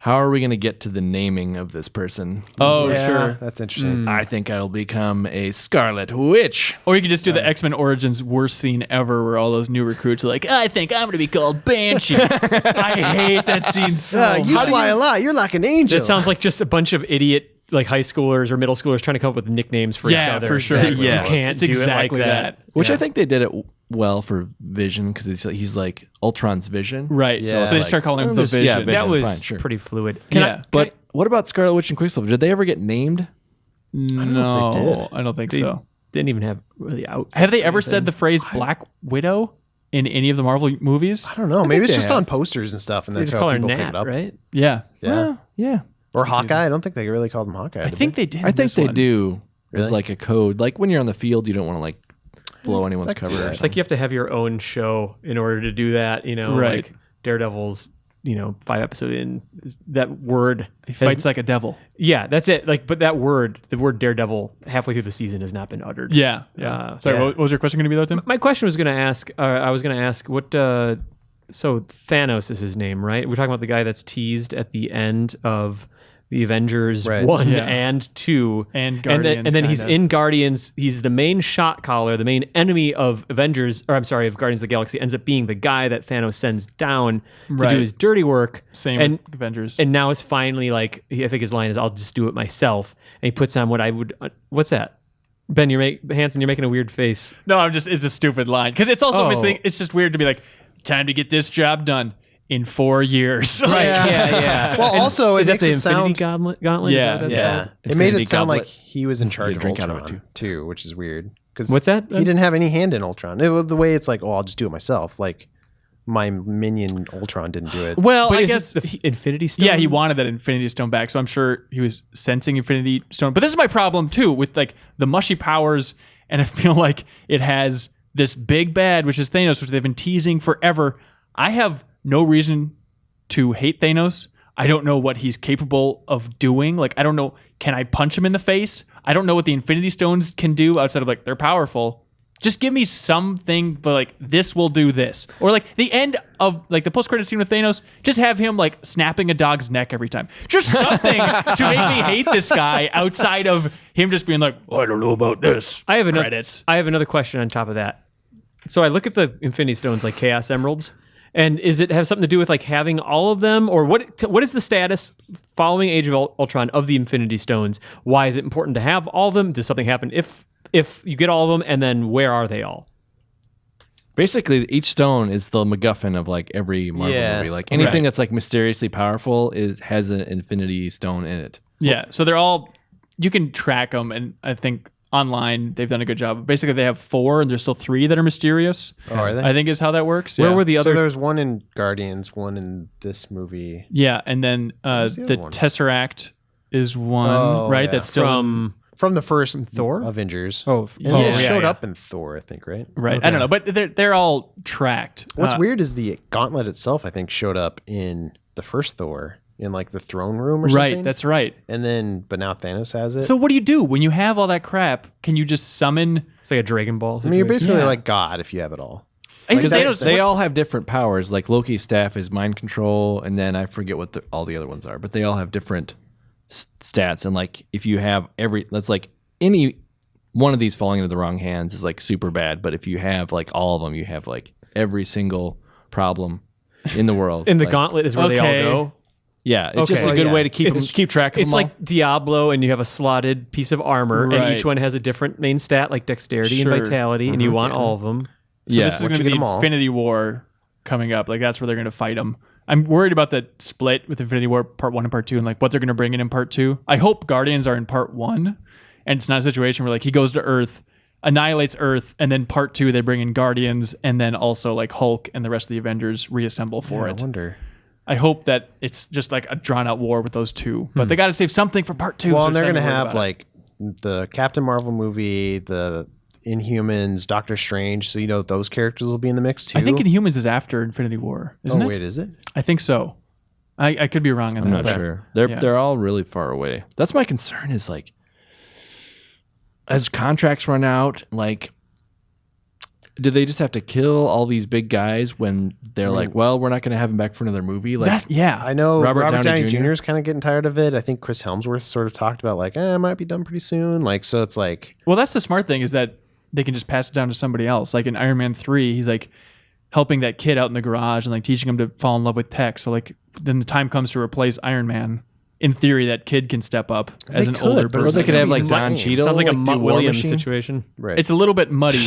how are we going to get to the naming of this person? Oh, Yeah, sure. that's interesting. I think I'll become a Scarlet Witch. Or you could just do the X-Men Origins worst scene ever where all those new recruits are like, I think I'm going to be called Banshee. I hate that scene so much. You fly a lot. You're like an angel. That sounds like just a bunch of idiot like high schoolers or middle schoolers trying to come up with nicknames for each other. for sure. Exactly. Yeah. You can't It's do exactly it like that. Which I think they did it well for Vision because he's like Ultron's Vision. Right. Yeah. So they start calling him the this- yeah, Vision. Vision. That was Fine, sure. pretty fluid. But what about Scarlet Witch and Quicksilver? Did they ever get named? No, if they did. I don't think They so. didn't even have really out. Have they ever said the phrase Black Widow in any of the Marvel movies? I don't know. Maybe it's they just have. on posters and stuff, and They that's just how call her people pick Nat, it up. right? Yeah. Yeah. Yeah. Or Hawkeye. I don't think they really called him Hawkeye. I think they did. I think this they one. do. As Really? like a code. Like when you're on the field, you don't want to like blow anyone's I can see cover. that. Or It's like you have to have your own show in order to do that. You know, Right. like Daredevil's. 5 episode in that word. He fights like a devil. Yeah, that's it. Like, but that word, the word Daredevil, halfway through the season has not been uttered. Yeah. Yeah. Sorry, yeah. what was your question going to be though, Tim? My question was going to ask. I was going to ask what. So Thanos is his name, right? We're talking about the guy that's teased at the end of the Avengers Right. 1 Yeah. and 2. And then Guardians, he's kinda. in Guardians. He's the main shot caller, the main enemy of Avengers, or I'm sorry, of Guardians of the Galaxy, ends up being the guy that Thanos sends down to Right. do his dirty work. Same and, with Avengers. And now it's finally like, I think his line is, I'll just do it myself. And he puts on what I would, what's that? Ben, Hanson, you're making a weird face. No, it's a stupid line because it's also Oh. it's just weird to be like, time to get this job done in 4 years. Like, Yeah. Well, also, Is it that the makes it Infinity sound. Gauntlet? Is Yeah, that what that's Yeah, called? it made Infinity it sound Goblet. like he was in charge You of drink out of Ultron it, too, which is weird. Because What's that? He didn't have any hand in Ultron. It was the way it's like, oh, I'll just do it myself. Like my minion Ultron didn't do it. well, But I is guess it the Infinity Stone? yeah, he wanted that Infinity Stone back, so I'm sure he was sensing Infinity Stone. But this is my problem too with like the mushy powers, and I feel like it has this big bad, which is Thanos, which they've been teasing forever. I have no reason to hate Thanos. I don't know what he's capable of doing. Like, I don't know. Can I punch him in the face? I don't know what the Infinity Stones can do outside of like, they're powerful. Just give me something, but like, this will do this. Or like the end of like the post-credit scene with Thanos, just have him like snapping a dog's neck every time. Just something to make me hate this guy outside of him just being like, I don't know about this. I have another Credits. I have another question on top of that. So I look at the Infinity Stones like Chaos Emeralds, and is it have something to do with like having all of them, or what is the status following Age of Ultron of the Infinity Stones? Why is it important to have all of them? Does something happen if you get all of them, and then where are they all? Basically, each stone is the MacGuffin of like every Marvel Yeah. movie. Like anything Right. that's like mysteriously powerful has an Infinity Stone in it. Yeah, so they're all, you can track them, and I think online they've done a good job. Basically, they have 4, and there's still 3 that are mysterious. Oh, are they? I think is how that works. Where yeah. were the So other? there's one in Guardians, one in this movie. Yeah, and then the other the one? Tesseract is one, Oh, right? yeah. That's still From the first Thor? Avengers. Oh, And oh, it yeah, showed yeah. up in Thor, I think, right? right. I don't know, but they're all tracked. What's weird is the gauntlet itself, I think, showed up in the first Thor in like the throne room or something. Right, that's right. And then, but now Thanos has it. So what do you do when you have all that crap? Can you just summon? It's like a Dragon Ball. I mean, you're situation. basically Yeah. like God if you have it all. Isn't that's- Thanos- They all have different powers. Like Loki's staff is mind control, and then I forget what all the other ones are, but they all have different stats. And like if you have that's like any one of these falling into the wrong hands is like super bad. But if you have like all of them, you have like every single problem in the world. And the Like, gauntlet is where they Okay. all go. Yeah, it's just Okay. a good Yeah. way to keep track of It's them all. like Diablo, and you have a slotted piece of armor, Right. and each one has a different main stat, like dexterity Sure. and vitality, and you want all of them. So Yeah. this is Once going to you be get the 'em all. Infinity War coming up. Like that's where they're going to fight them. I'm worried about the split with Infinity War Part 1 and Part 2, and like what they're going to bring in Part 2. I hope Guardians are in Part 1, and it's not a situation where like he goes to Earth, annihilates Earth, and then Part 2 they bring in Guardians, and then also like Hulk and the rest of the Avengers reassemble for I it. wonder. I hope that it's just like a drawn out war with those two, but they got to save something for Part 2. Well, so and they're going going to to have like the Captain Marvel movie, the Inhumans, Doctor Strange. So, those characters will be in the mix too. I think Inhumans is after Infinity War, isn't Oh, it? wait, is it? I think so. I could be wrong on I'm that. not but- sure. Yeah. They're all really far away. That's my concern. Is like as contracts run out, like did they just have to kill all these big guys when they're like, well, we're not going to have him back for another movie? Like, I know Robert Downey Jr. is kind of getting tired of it. I think Chris Hemsworth sort of talked about like, it might be done pretty soon. Like, so it's like, well, that's the smart thing, is that they can just pass it down to somebody else. Like in Iron Man 3, he's like helping that kid out in the garage and like teaching him to fall in love with tech. So like then the time comes to replace Iron Man. In theory, that kid can step up as an older person. or they could have like Don Cheadle. Sounds like a do Mutt War Williams Machine. situation. right. It's a little bit muddy.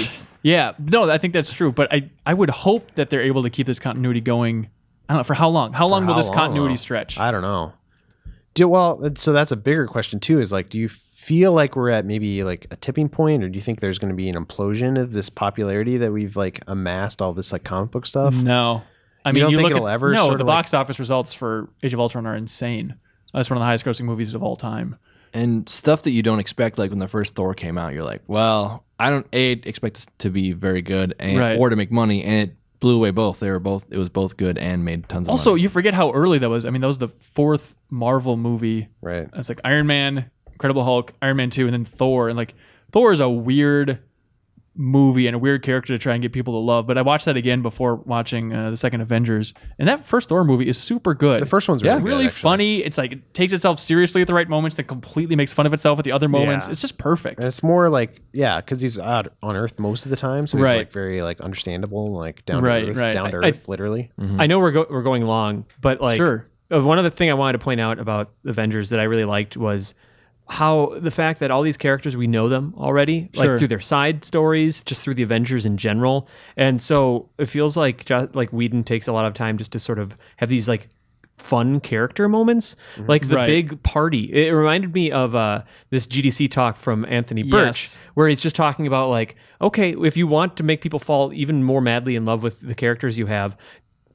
Yeah. No, I think that's true. But I would hope that they're able to keep this continuity going. I don't know, for how long? How long will this continuity stretch? I don't know. So that's a bigger question too, is like, do you feel like we're at maybe like a tipping point, or do you think there's going to be an implosion of this popularity that we've like amassed all this like comic book stuff? No. I mean, don't you think look it'll at ever no, sort the of, like- box office results for Age of Ultron are insane. That's one of the highest grossing movies of all time. And stuff that you don't expect, like when the first Thor came out, you're like, well, I don't expect this to be very good or to make money, and it blew away both. It was both good and made tons of Also, money. you forget how early that was. I mean, that was the fourth Marvel movie. Right. It's like Iron Man, Incredible Hulk, Iron Man 2, and then Thor. And like Thor is a weird movie and a weird character to try and get people to love. But I watched that again before watching the second Avengers, and that first Thor movie is super good. The first one's really, good, really actually. funny. It's like it takes itself seriously at the right moments, then completely makes fun of itself at the other moments. Yeah. It's just perfect. And it's more like, because he's out on Earth most of the time, so he's Right. like very like understandable, like down to Right, earth, right. down to earth, literally. I know we're going long, but like Sure. one other thing I wanted to point out about Avengers that I really liked was how the fact that all these characters, we know them already, Sure. like through their side stories, just through the Avengers in general. And so it feels like Whedon takes a lot of time just to sort of have these like fun character moments, like the Right. big party. It reminded me of this GDC talk from Anthony Birch, Yes. where he's just talking about like, okay, if you want to make people fall even more madly in love with the characters you have,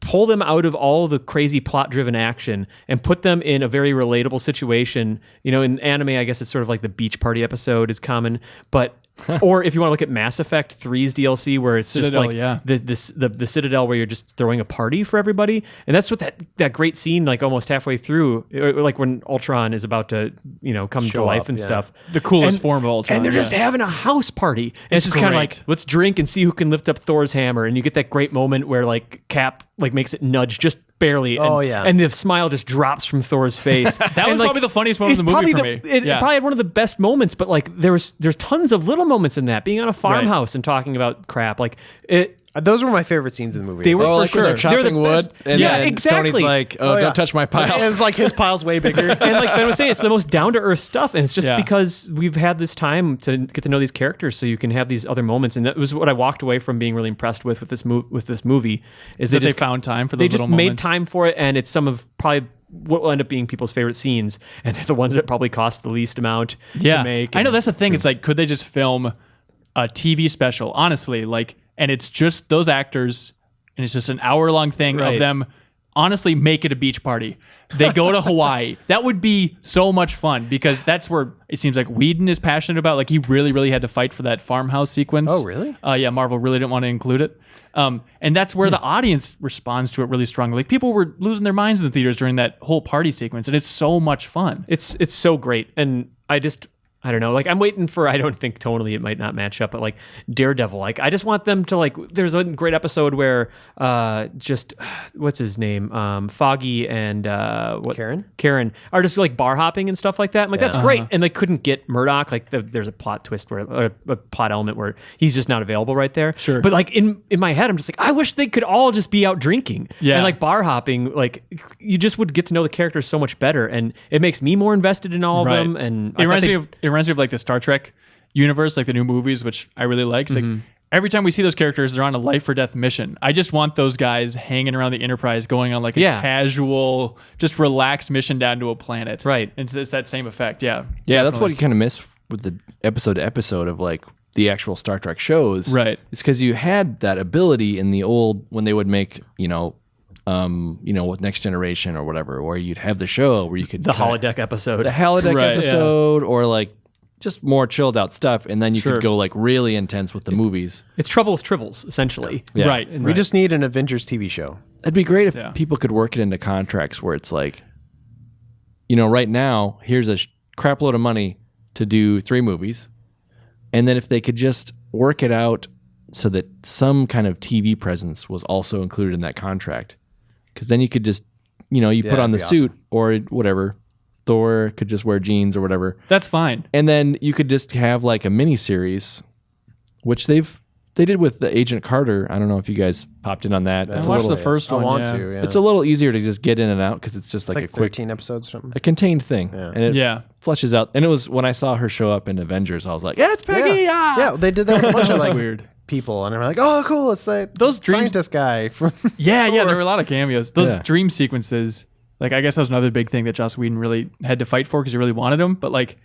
pull them out of all the crazy plot-driven action and put them in a very relatable situation. You know, in anime, I guess it's sort of like the beach party episode is common, but or if you want to look at Mass Effect 3's DLC, where it's Citadel, just like yeah. the Citadel, where you're just throwing a party for everybody, and that's what that great scene, like almost halfway through, like when Ultron is about to come to Show life up, and yeah. stuff. The coolest And- form of Ultron. and they're just yeah. having a house party, and it's just kind of great. like, let's drink and see who can lift up Thor's hammer, and you get that great moment where like Cap like makes it nudge just barely, and, Oh, yeah. and the smile just drops from Thor's face. That was probably the funniest moment of the movie for me. It Yeah. probably had one of the best moments, but like there's tons of little moments in that, being on a farmhouse and talking about crap, like it. Those were my favorite scenes in the movie. They were for like when sure. they're chopping They're the wood, best. and Yeah, then exactly. Tony's like, "Oh, yeah. don't touch my pile." It's like his pile's way bigger. And like Ben was saying, it's the most down to earth stuff, and it's just Yeah. because we've had this time to get to know these characters, so you can have these other moments. And that was what I walked away from being really impressed with this movie. Is That they they just found time for they those just little made moments. time for it, and it's some of probably what will end up being people's favorite scenes, and they're the ones that probably cost the least amount to make. I know and- that's the thing. It's like, could they just film a TV special? Honestly, like, and it's just those actors, and it's just an hour-long thing Right. of them. Honestly, make it a beach party. They go to Hawaii. That would be so much fun, because that's where it seems like Whedon is passionate about. Like, he really, really had to fight for that farmhouse sequence. Oh, really? Yeah, Marvel really didn't want to include it. And that's where the audience responds to it really strongly. Like, people were losing their minds in the theaters during that whole party sequence, and it's so much fun. It's so great, and I don't know. Like, I'm waiting for, I don't think tonally it might not match up, but like Daredevil, like I just want them to like, there's a great episode where what's his name? Foggy and Karen are just like bar hopping and stuff like that. I'm like, that's great. And they couldn't get Murdoch. Like there's a plot twist or a plot element where he's just not available right there. Sure. But like in my head, I'm just like, I wish they could all just be out drinking. Yeah. And like bar hopping, like you just would get to know the characters so much better. And it makes me more invested in all of them. And it reminds me of like the Star Trek universe, like the new movies, which I really like. It's like every time we see those characters, they're on a life or death mission. I just want those guys hanging around the Enterprise, going on like a casual, just relaxed mission down to a planet. Right. And it's that same effect. Yeah. Yeah, that's what you kind of miss with the episode to episode of like the actual Star Trek shows. Right. It's because you had that ability in the old, when they would make, with Next Generation or whatever, where you'd have the show where you could the holodeck episode. the holodeck Right, episode, or like just more chilled out stuff, and then you Sure. could go like really intense with the movies. It's Trouble with Tribbles, essentially. Yeah. Right. We just need an Avengers TV show. It'd be great if people could work it into contracts where it's like, right now, here's a crap load of money to do 3 movies. And then if they could just work it out so that some kind of TV presence was also included in that contract. Because then you could just, you put on the suit or whatever. Thor could just wear jeans or whatever. That's fine. And then you could just have like a mini series, which they did with the Agent Carter. I don't know if you guys popped in on that. I watched the first one. I want to. Yeah. It's a little easier to just get in and out because it's just like a quick 13 episodes or something. a contained thing. Yeah. And it flushes out. And it was when I saw her show up in Avengers, I was like, yeah, it's Peggy. Yeah, they did that with a bunch of like weird people, and I'm like, oh, cool, it's that those dreams scientist guy from. Yeah, there were a lot of cameos. Those dream sequences, like I guess that was another big thing that Joss Whedon really had to fight for because he really wanted them. But like,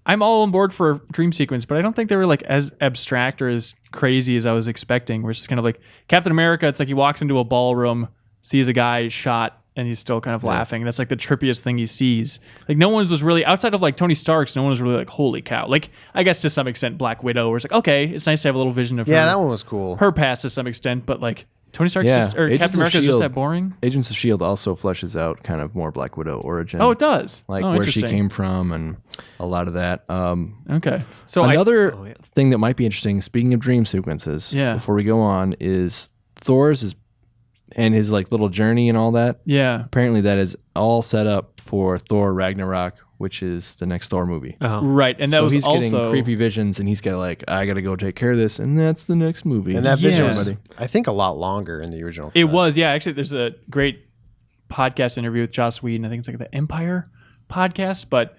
I'm all on board for a dream sequence, but I don't think they were like as abstract or as crazy as I was expecting. Where it's just kind of like Captain America. It's like he walks into a ballroom, sees a guy shot, and he's still kind of laughing. And that's like the trippiest thing he sees. Like no one was really, outside of like Tony Stark's, no one was really like, holy cow. Like I guess to some extent Black Widow, where it's like, okay, it's nice to have a little vision of her, that one was cool. her past to some extent, but like Tony Stark's just, or Agents Captain of America's just S.H.I.E.L.D. that boring. Agents of S.H.I.E.L.D. also fleshes out kind of more Black Widow origin. Oh, it does. Like oh, where she interesting. came from and a lot of that. Okay. So Another thing that might be interesting, speaking of dream sequences, before we go on, is Thor's and his like little journey and all that. Yeah. Apparently that is all set up for Thor Ragnarok, which is the next Thor movie. Right. And that so was he's also getting creepy visions, and he's got like, I got to go take care of this, and that's the next movie. And that vision was, Everybody. I think, a lot longer in the original. It cut. was, yeah. Actually, there's a great podcast interview with Joss Whedon. I think it's like the Empire podcast. But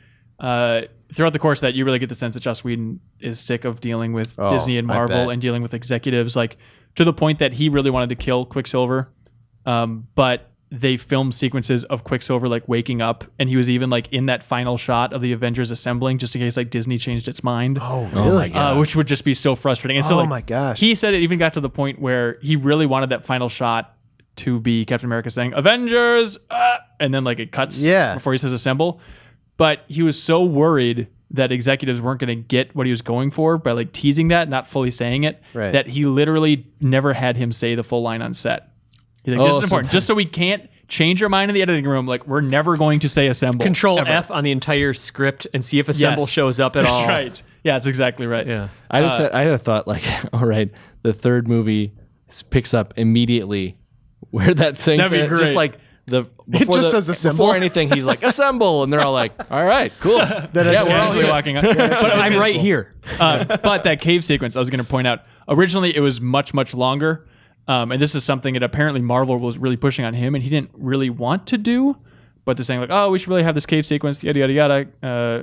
throughout the course of that, you really get the sense that Joss Whedon is sick of dealing with Disney and I Marvel bet. and dealing with executives, like to the point that he really wanted to kill Quicksilver. But they filmed sequences of Quicksilver like waking up, and he was even like in that final shot of the Avengers assembling, just in case like Disney changed its mind. Oh, really? Which would just be so frustrating. And so, like, my gosh. he said it even got to the point where he really wanted that final shot to be Captain America saying Avengers, and then like it cuts before he says assemble. But he was so worried that executives weren't going to get what he was going for by like teasing that, not fully saying it, that he literally never had him say the full line on set. He's like, this is important. Just so we can't change our mind in the editing room, like we're never going to say assemble. Control ever. F on the entire script and see if assemble shows up at all. That's right. Yeah, that's exactly right. Yeah. I had a thought like, all right, the third movie picks up immediately where that thing just like says assemble. Before anything, he's like assemble, and they're all like, all right, cool. We're all walking up. But I'm right here. But that cave sequence, I was going to point out, originally it was much, much longer. And this is something that apparently Marvel was really pushing on him, and he didn't really want to do. But they're saying like, oh, we should really have this cave sequence, yada, yada, yada.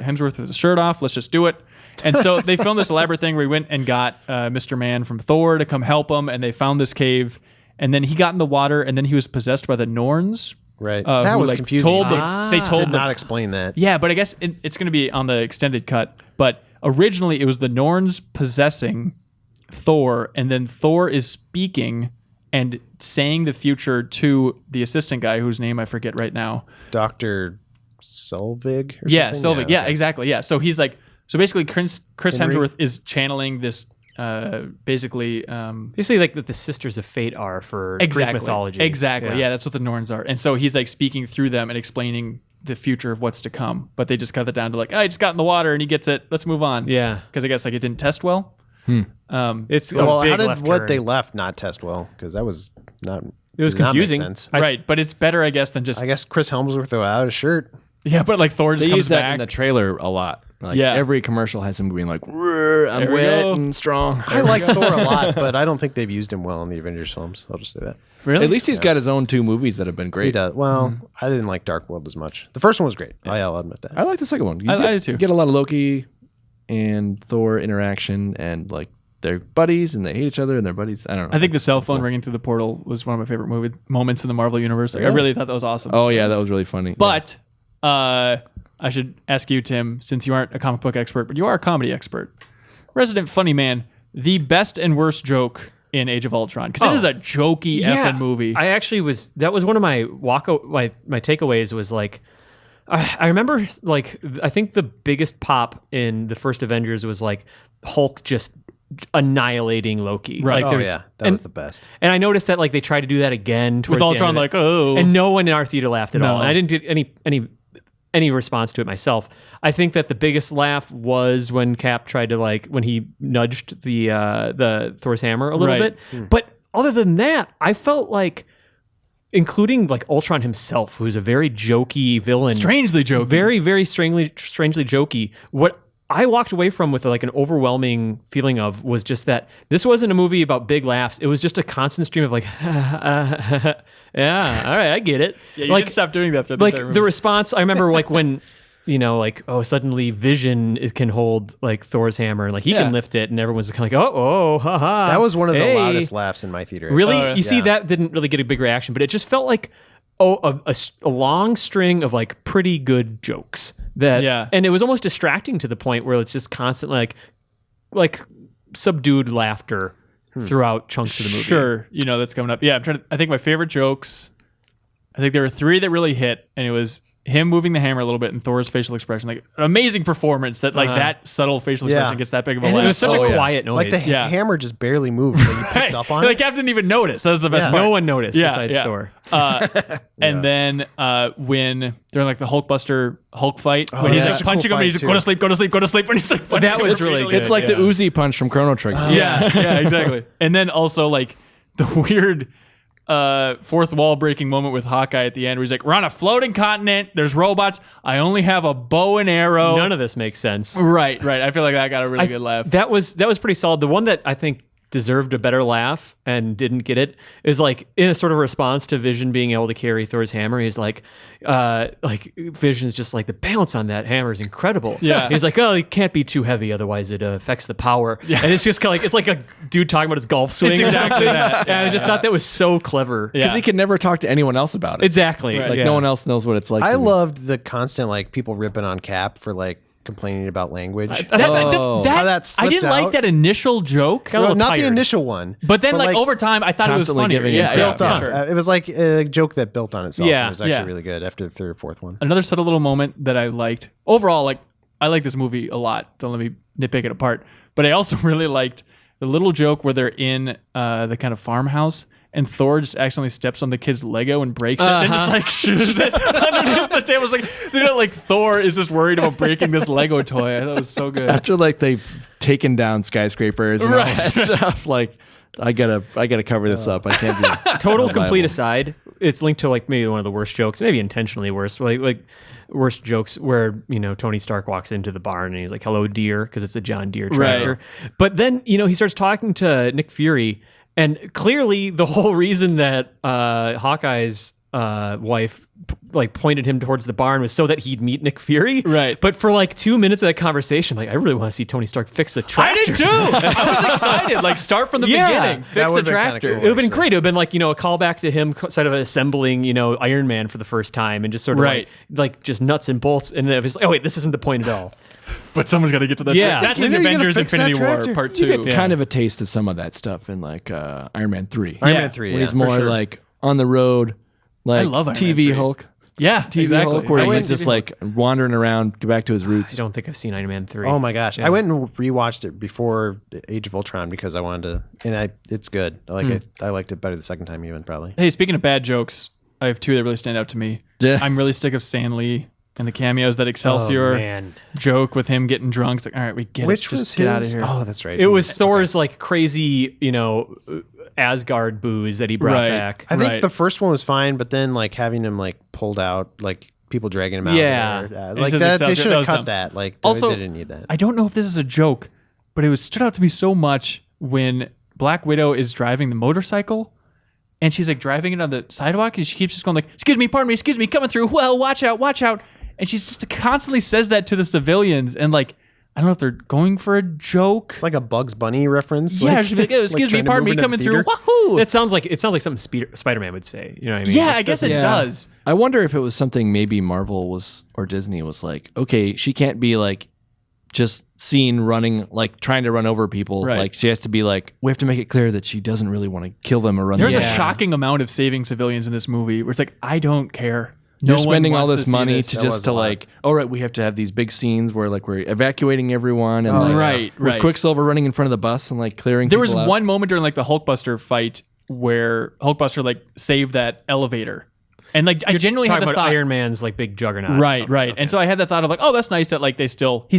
Hemsworth with his shirt off. Let's just do it. And so they filmed this elaborate thing where he went and got Mr. Man from Thor to come help him, and they found this cave. And then he got in the water, and then he was possessed by the Norns. Right. That was confusing. They told did not explain that. Yeah, but I guess it's going to be on the extended cut. But originally it was the Norns possessing Thor, and then Thor is speaking and saying the future to the assistant guy whose name I forget right now. Dr. Selvig or yeah, something? Selvig. Yeah, exactly. Yeah. So he's like, so basically Chris Hemsworth is channeling this basically like what the Sisters of Fate are for Greek mythology. Exactly. Yeah, that's what the Norns are. And so he's like speaking through them and explaining the future of what's to come. But they just cut it down to like, I just got in the water and he gets it. Let's move on. Yeah. Because I guess like it didn't test well. It's well, a big how did left what turn. they left not test well? Because that was not. It was did not make confusing. sense. Right. But it's better, I guess, than just. I guess Chris Hemsworth without his shirt. Yeah, but like Thor just They comes use that back. in the trailer a lot. Like Yeah. every commercial has him being like, I'm we wet go. and strong. I like Thor a lot, but I don't think they've used him well in the Avengers films. I'll just say that. Really? At least he's got his own 2 movies that have been great. He does. Well, I didn't like Dark World as much. The first one was great. I'll admit that. I like the second one. I did too. You get a lot of Loki and Thor interaction, and like they're buddies and they hate each other and they're buddies. I don't know. I think the cell phone ringing through the portal was one of my favorite moments in the Marvel universe. Like, I really thought that was awesome. Oh yeah, that was really funny. But I should ask you, Tim, since you aren't a comic book expert, but you are a comedy expert. Resident funny man, the best and worst joke in Age of Ultron. Because it is a jokey effing movie. I actually that was one of my my takeaways was like, I remember like, I think the biggest pop in the first Avengers was like Hulk just annihilating Loki. Right. Like, That was the best. And I noticed that like they tried to do that again With towards the end Ultron, of it. like, oh. And no one in our theater laughed at No. all. And I didn't get any any response to it myself. I think that the biggest laugh was when Cap tried to when he nudged the Thor's hammer a little Right. bit. But other than that, I felt like, including like Ultron himself, who's a very jokey villain, Strangely jokey. very, very strangely jokey. What I walked away from with like an overwhelming feeling of was just that this wasn't a movie about big laughs. It was just a constant stream of like, yeah, all right, I get it. Yeah, you like, didn't stop doing that. Throughout like the entire the movie. response, I remember like when, suddenly Vision can hold like Thor's hammer and like he Yeah. can lift it, and everyone's kind of like, oh, haha. That was one of the hey. loudest laughs in my theater. Really? You see, Yeah. that didn't really get a big reaction, but it just felt like a long string of like pretty good jokes and it was almost distracting to the point where it's just constantly like subdued laughter throughout chunks of the movie. Sure, that's coming up. Yeah, I think my favorite jokes, I think there were 3 that really hit, and it was him moving the hammer a little bit and Thor's facial expression. Like, an amazing performance that that subtle facial expression gets that big of a And laugh. It was such a quiet noise. Like the Yeah. hammer just barely moved. But you picked up on The it. Cap didn't even notice. That was the best Yeah. part. No one noticed besides Thor. And then when they're in like the Hulk fight, when he's yeah. like Such a punching cool him, and he's fight, like, go to sleep, when he's like punching That him was repeatedly. really good. It's like the Uzi punch from Chrono Trigger. Yeah, exactly. And then also like the weird fourth wall breaking moment with Hawkeye at the end where he's like, we're on a floating continent, there's robots, I only have a bow and arrow. None of this makes sense. Right. I feel like that got a really good laugh. That was pretty solid. The one that I think deserved a better laugh and didn't get it is like in a sort of response to Vision being able to carry Thor's hammer. He's like Vision's just like, the balance on that hammer is incredible. Yeah. He's like, oh, it can't be too heavy, otherwise it affects the power. Yeah. And it's just kind of like, it's like a dude talking about his golf swing. It's exactly that. And I just thought that was so clever. Because he could never talk to anyone else about it. Exactly. Right. Like Yeah. no one else knows what it's like. I to be- loved the constant like people ripping on Cap for like complaining about language. Oh. How that I slipped didn't out. like that initial joke. Got a little Not the tired. initial one, But then, like over time, I thought it was constantly funnier. giving Yeah, him crap. built up. sure. It was like a joke that built on itself. Yeah, It was actually yeah. really good after the 3rd or 4th one. Another subtle little moment that I liked. Overall, like I like this movie a lot. Don't let me nitpick it apart. But I also really liked the little joke where they're in the kind of farmhouse and Thor just accidentally steps on the kid's Lego and breaks it and just like shoots it underneath the table. It's like, like Thor is just worried about breaking this Lego toy. I thought it was so good. After like they've taken down skyscrapers and all Right. that stuff, like I gotta cover this up. I can't be Total reliable. complete aside, it's linked to like maybe one of the worst jokes, maybe intentionally worse, like worst jokes where Tony Stark walks into the barn and he's like, "Hello, dear," because it's a John Deere tractor. But then he starts talking to Nick Fury, and clearly the whole reason that Hawkeye's wife like pointed him towards the barn was so that he'd meet Nick Fury. Right. But for like 2 minutes of that conversation, I'm like, I really want to see Tony Stark fix a tractor. I did too. I was excited. Like start from the Yeah. beginning. Fix the would've been kinda tractor. cool. It would have been great. It would have been like, a callback to him sort of assembling, Iron Man for the first time and just sort of Right. like just nuts and bolts. And it was like, oh, wait, this isn't the point at all. But someone's got to get to that. Yeah. That's When in are you gonna Avengers fix that Infinity War tractor? Part You 2. get kind of a taste of some of that stuff in like Iron Man 3. Iron Yeah. Man 3, when yeah, he's more for sure. like on the road, like I love Iron Man TV 3. Hulk. Yeah, TV exactly. Hulk, where I he's just like wandering around, go back to his I roots. don't think I've seen Iron Man 3. Oh my gosh! I went and rewatched it before Age of Ultron because I wanted to, and it's good. I liked it better the second time even probably. Hey, speaking of bad jokes, I have 2 that really stand out to me. Yeah. I'm really sick of Stan Lee and the cameos. That Excelsior man. joke with him getting drunk. It's like, all right, we get Which it. was Just get out of his? here. Oh, that's right. It was Thor's like crazy, Asgard booze that he brought Right. back. I think Right. the first one was fine, but then like having him like pulled out, like people dragging him out. Yeah. there, It's like just that. Excelsior. They should That have was cut dumb. that. Like Also, they didn't need that. I don't know if this is a joke, but it stood out to me so much when Black Widow is driving the motorcycle and she's like driving it on the sidewalk and she keeps just going like, excuse me, pardon me, excuse me, coming through. Well, watch out, watch out. And she just constantly says that to the civilians. And like, I don't know if they're going for a joke. It's like a Bugs Bunny reference. Yeah, she'd be like, oh, excuse me, trying to pardon move me, into coming the through. theater. Wahoo! It sounds like something Spider-Man would say. You know what I mean? Yeah, It's- I guess it Yeah. does. I wonder if it was something maybe Marvel was or Disney was like, okay, she can't be like just seen running, like trying to run over people. Right. Like she has to be like, we have to make it clear that she doesn't really want to kill them or run There's them. a Yeah. shocking amount of saving civilians in this movie where it's like, I don't care. You're No one spending all wants this to see money this. to That just was to a lot. like, all right, we have to have these big scenes where like we're evacuating everyone and like, Right, with right. Quicksilver running in front of the bus and like clearing. There was people out. one moment during like the Hulkbuster fight where Hulkbuster like saved that elevator. And like I genuinely had Talking the about thought, Iron Man's like big juggernaut. right, Okay, right. okay. And so I had that thought of like, oh, that's nice that like he's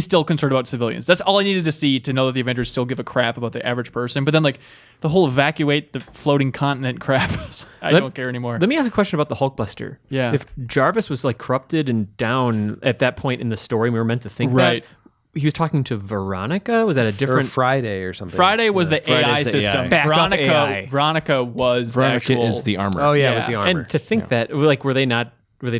still concerned about civilians. That's all I needed to see to know that the Avengers still give a crap about the average person. But then like the whole evacuate the floating continent crap, I don't care anymore. Let me ask a question about the Hulkbuster. Yeah. If Jarvis was like corrupted and down at that point in the story, we were meant to think Right. that. He was talking to Veronica. Was that a Or different? Friday or something. Friday was the AI Friday's the system. AI. Backup AI. Veronica was Veronica the actual, is the armor. Oh yeah, it was Yeah. the armor. And to think that, like, were they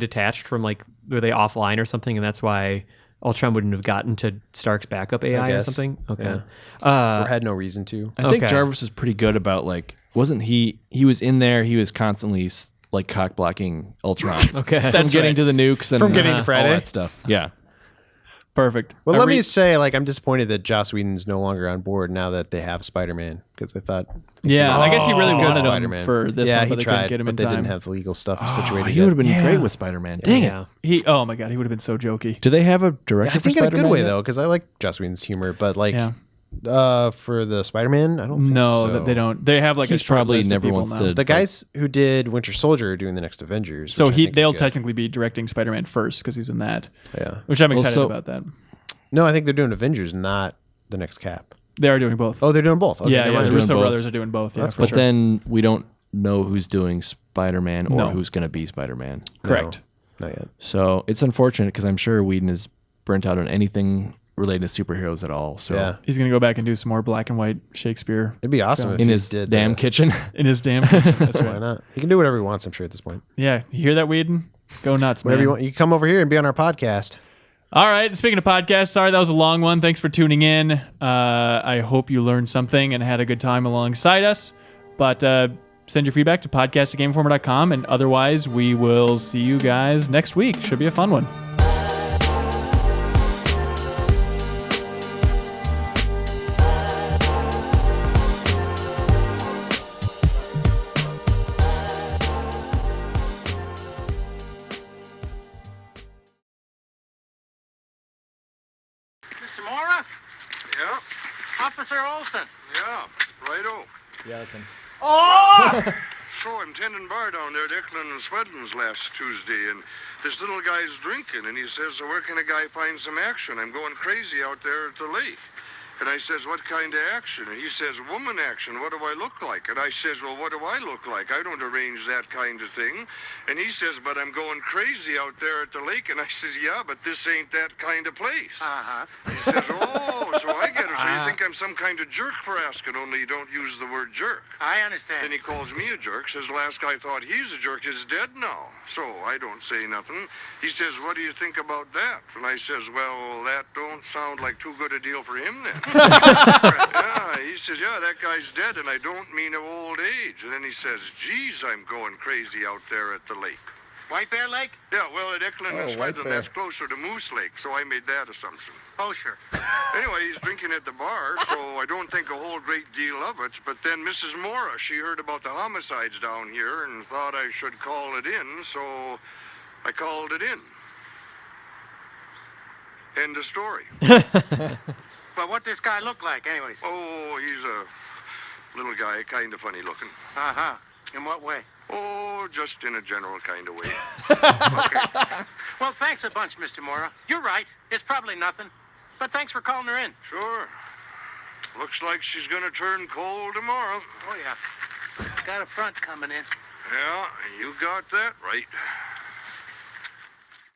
detached from like, were they offline or something, and that's why Ultron wouldn't have gotten to Stark's backup AI or guess. something? Okay. or had no reason to. I think Okay. Jarvis was pretty good about like, wasn't he? He was in there. He was constantly like cock blocking Ultron. Okay. From getting to the nukes and From getting to all Friday? that stuff. Yeah. perfect. Well, I let re- me say, like, I'm disappointed that Joss Whedon's no longer on board now that they have Spider-Man, because I thought, Yeah, I guess he really good wanted him Spider-Man for this yeah, one, he but they couldn't tried, get him but in they time. didn't have the legal stuff Oh, situated. he would have yet. been Yeah. great with Spider-Man. Dang it. Yeah. Oh my god, he would have been so jokey. Do they have a director I think for in a Spider-Man good way yet? though, because I like Joss Whedon's humor, but like, Yeah. for the Spider-Man, I don't think No, so. that they don't. They have like He's a short probably list never of people wants now. to- The guys who did Winter Soldier are doing the next Avengers. So which I think is they'll good. technically be directing Spider-Man first because he's in that, Yeah. which I'm excited so- about. That No, I think they're doing Avengers, not the next Cap. they are doing both. Oh, they're doing both. Okay, yeah, never yeah. mind. The doing Russo both. brothers are doing both. Yeah, for But sure. then we don't know who's doing Spider-Man or No. who's going to be Spider-Man. Correct. Not yet. So it's unfortunate because I'm sure Whedon is burnt out on anything related to superheroes at all. So Yeah. He's gonna go back and do some more black and white Shakespeare It'd be awesome if in he his did damn that. kitchen. in his damn. That's Why right. not? He can do whatever he wants, I'm sure, at this point. Yeah, you hear that, Whedon? Go nuts, Whatever man. you want. You can come over here and be on our podcast. All right. Speaking of podcasts, sorry that was a long one. Thanks for tuning in. I hope you learned something and had a good time alongside us. But send your feedback to podcast@gameinformer.com. And otherwise, we will see you guys next week. Should be a fun one. Mr. Mora? Yeah, Officer Olson. yeah, righto. Yeah, that's him. So I'm tending bar down there at Eklund and Swedlin's last Tuesday, and this little guy's drinking, and he says, so where can a guy find some action? I'm going crazy out there at the lake. And I says, what kind of action? And he says, woman action. What do I look like? And I says, well, what do I look like? I don't arrange that kind of thing. And he says, but I'm going crazy out there at the lake. And I says, yeah, but this ain't that kind of place. Uh-huh. He says, oh, so I get it. So you think I'm some kind of jerk for asking, only you don't use the word jerk. I Then understand. he calls me a jerk, says last guy thought he's a jerk is dead now. So I don't say nothing. He says, what do you think about that? And I says, well, that don't sound like too good a deal for him then. Yeah, he says, yeah, that guy's dead, and I don't mean of old age. And then he says, geez, I'm going crazy out there at the lake. White Bear Lake? Yeah, well, at Eklund and White Swedlin, Bear. that's closer to Moose Lake, so I made that assumption. Oh, sure. Anyway, he's drinking at the bar, so I don't think a whole great deal of it. But then Mrs. Mora, she heard about the homicides down here and thought I should call it in, so I called it in. End of story. Well, what this guy look like, anyways? Oh, he's a little guy, kind of funny looking. Uh-huh. In what way? Oh, just in a general kind of way. Okay. Well, thanks a bunch, Mr. Mora. You're right. It's probably nothing. But thanks for calling her in. Sure. Looks like she's gonna turn cold tomorrow. Oh, yeah. Got a front coming in. Yeah, you got that right.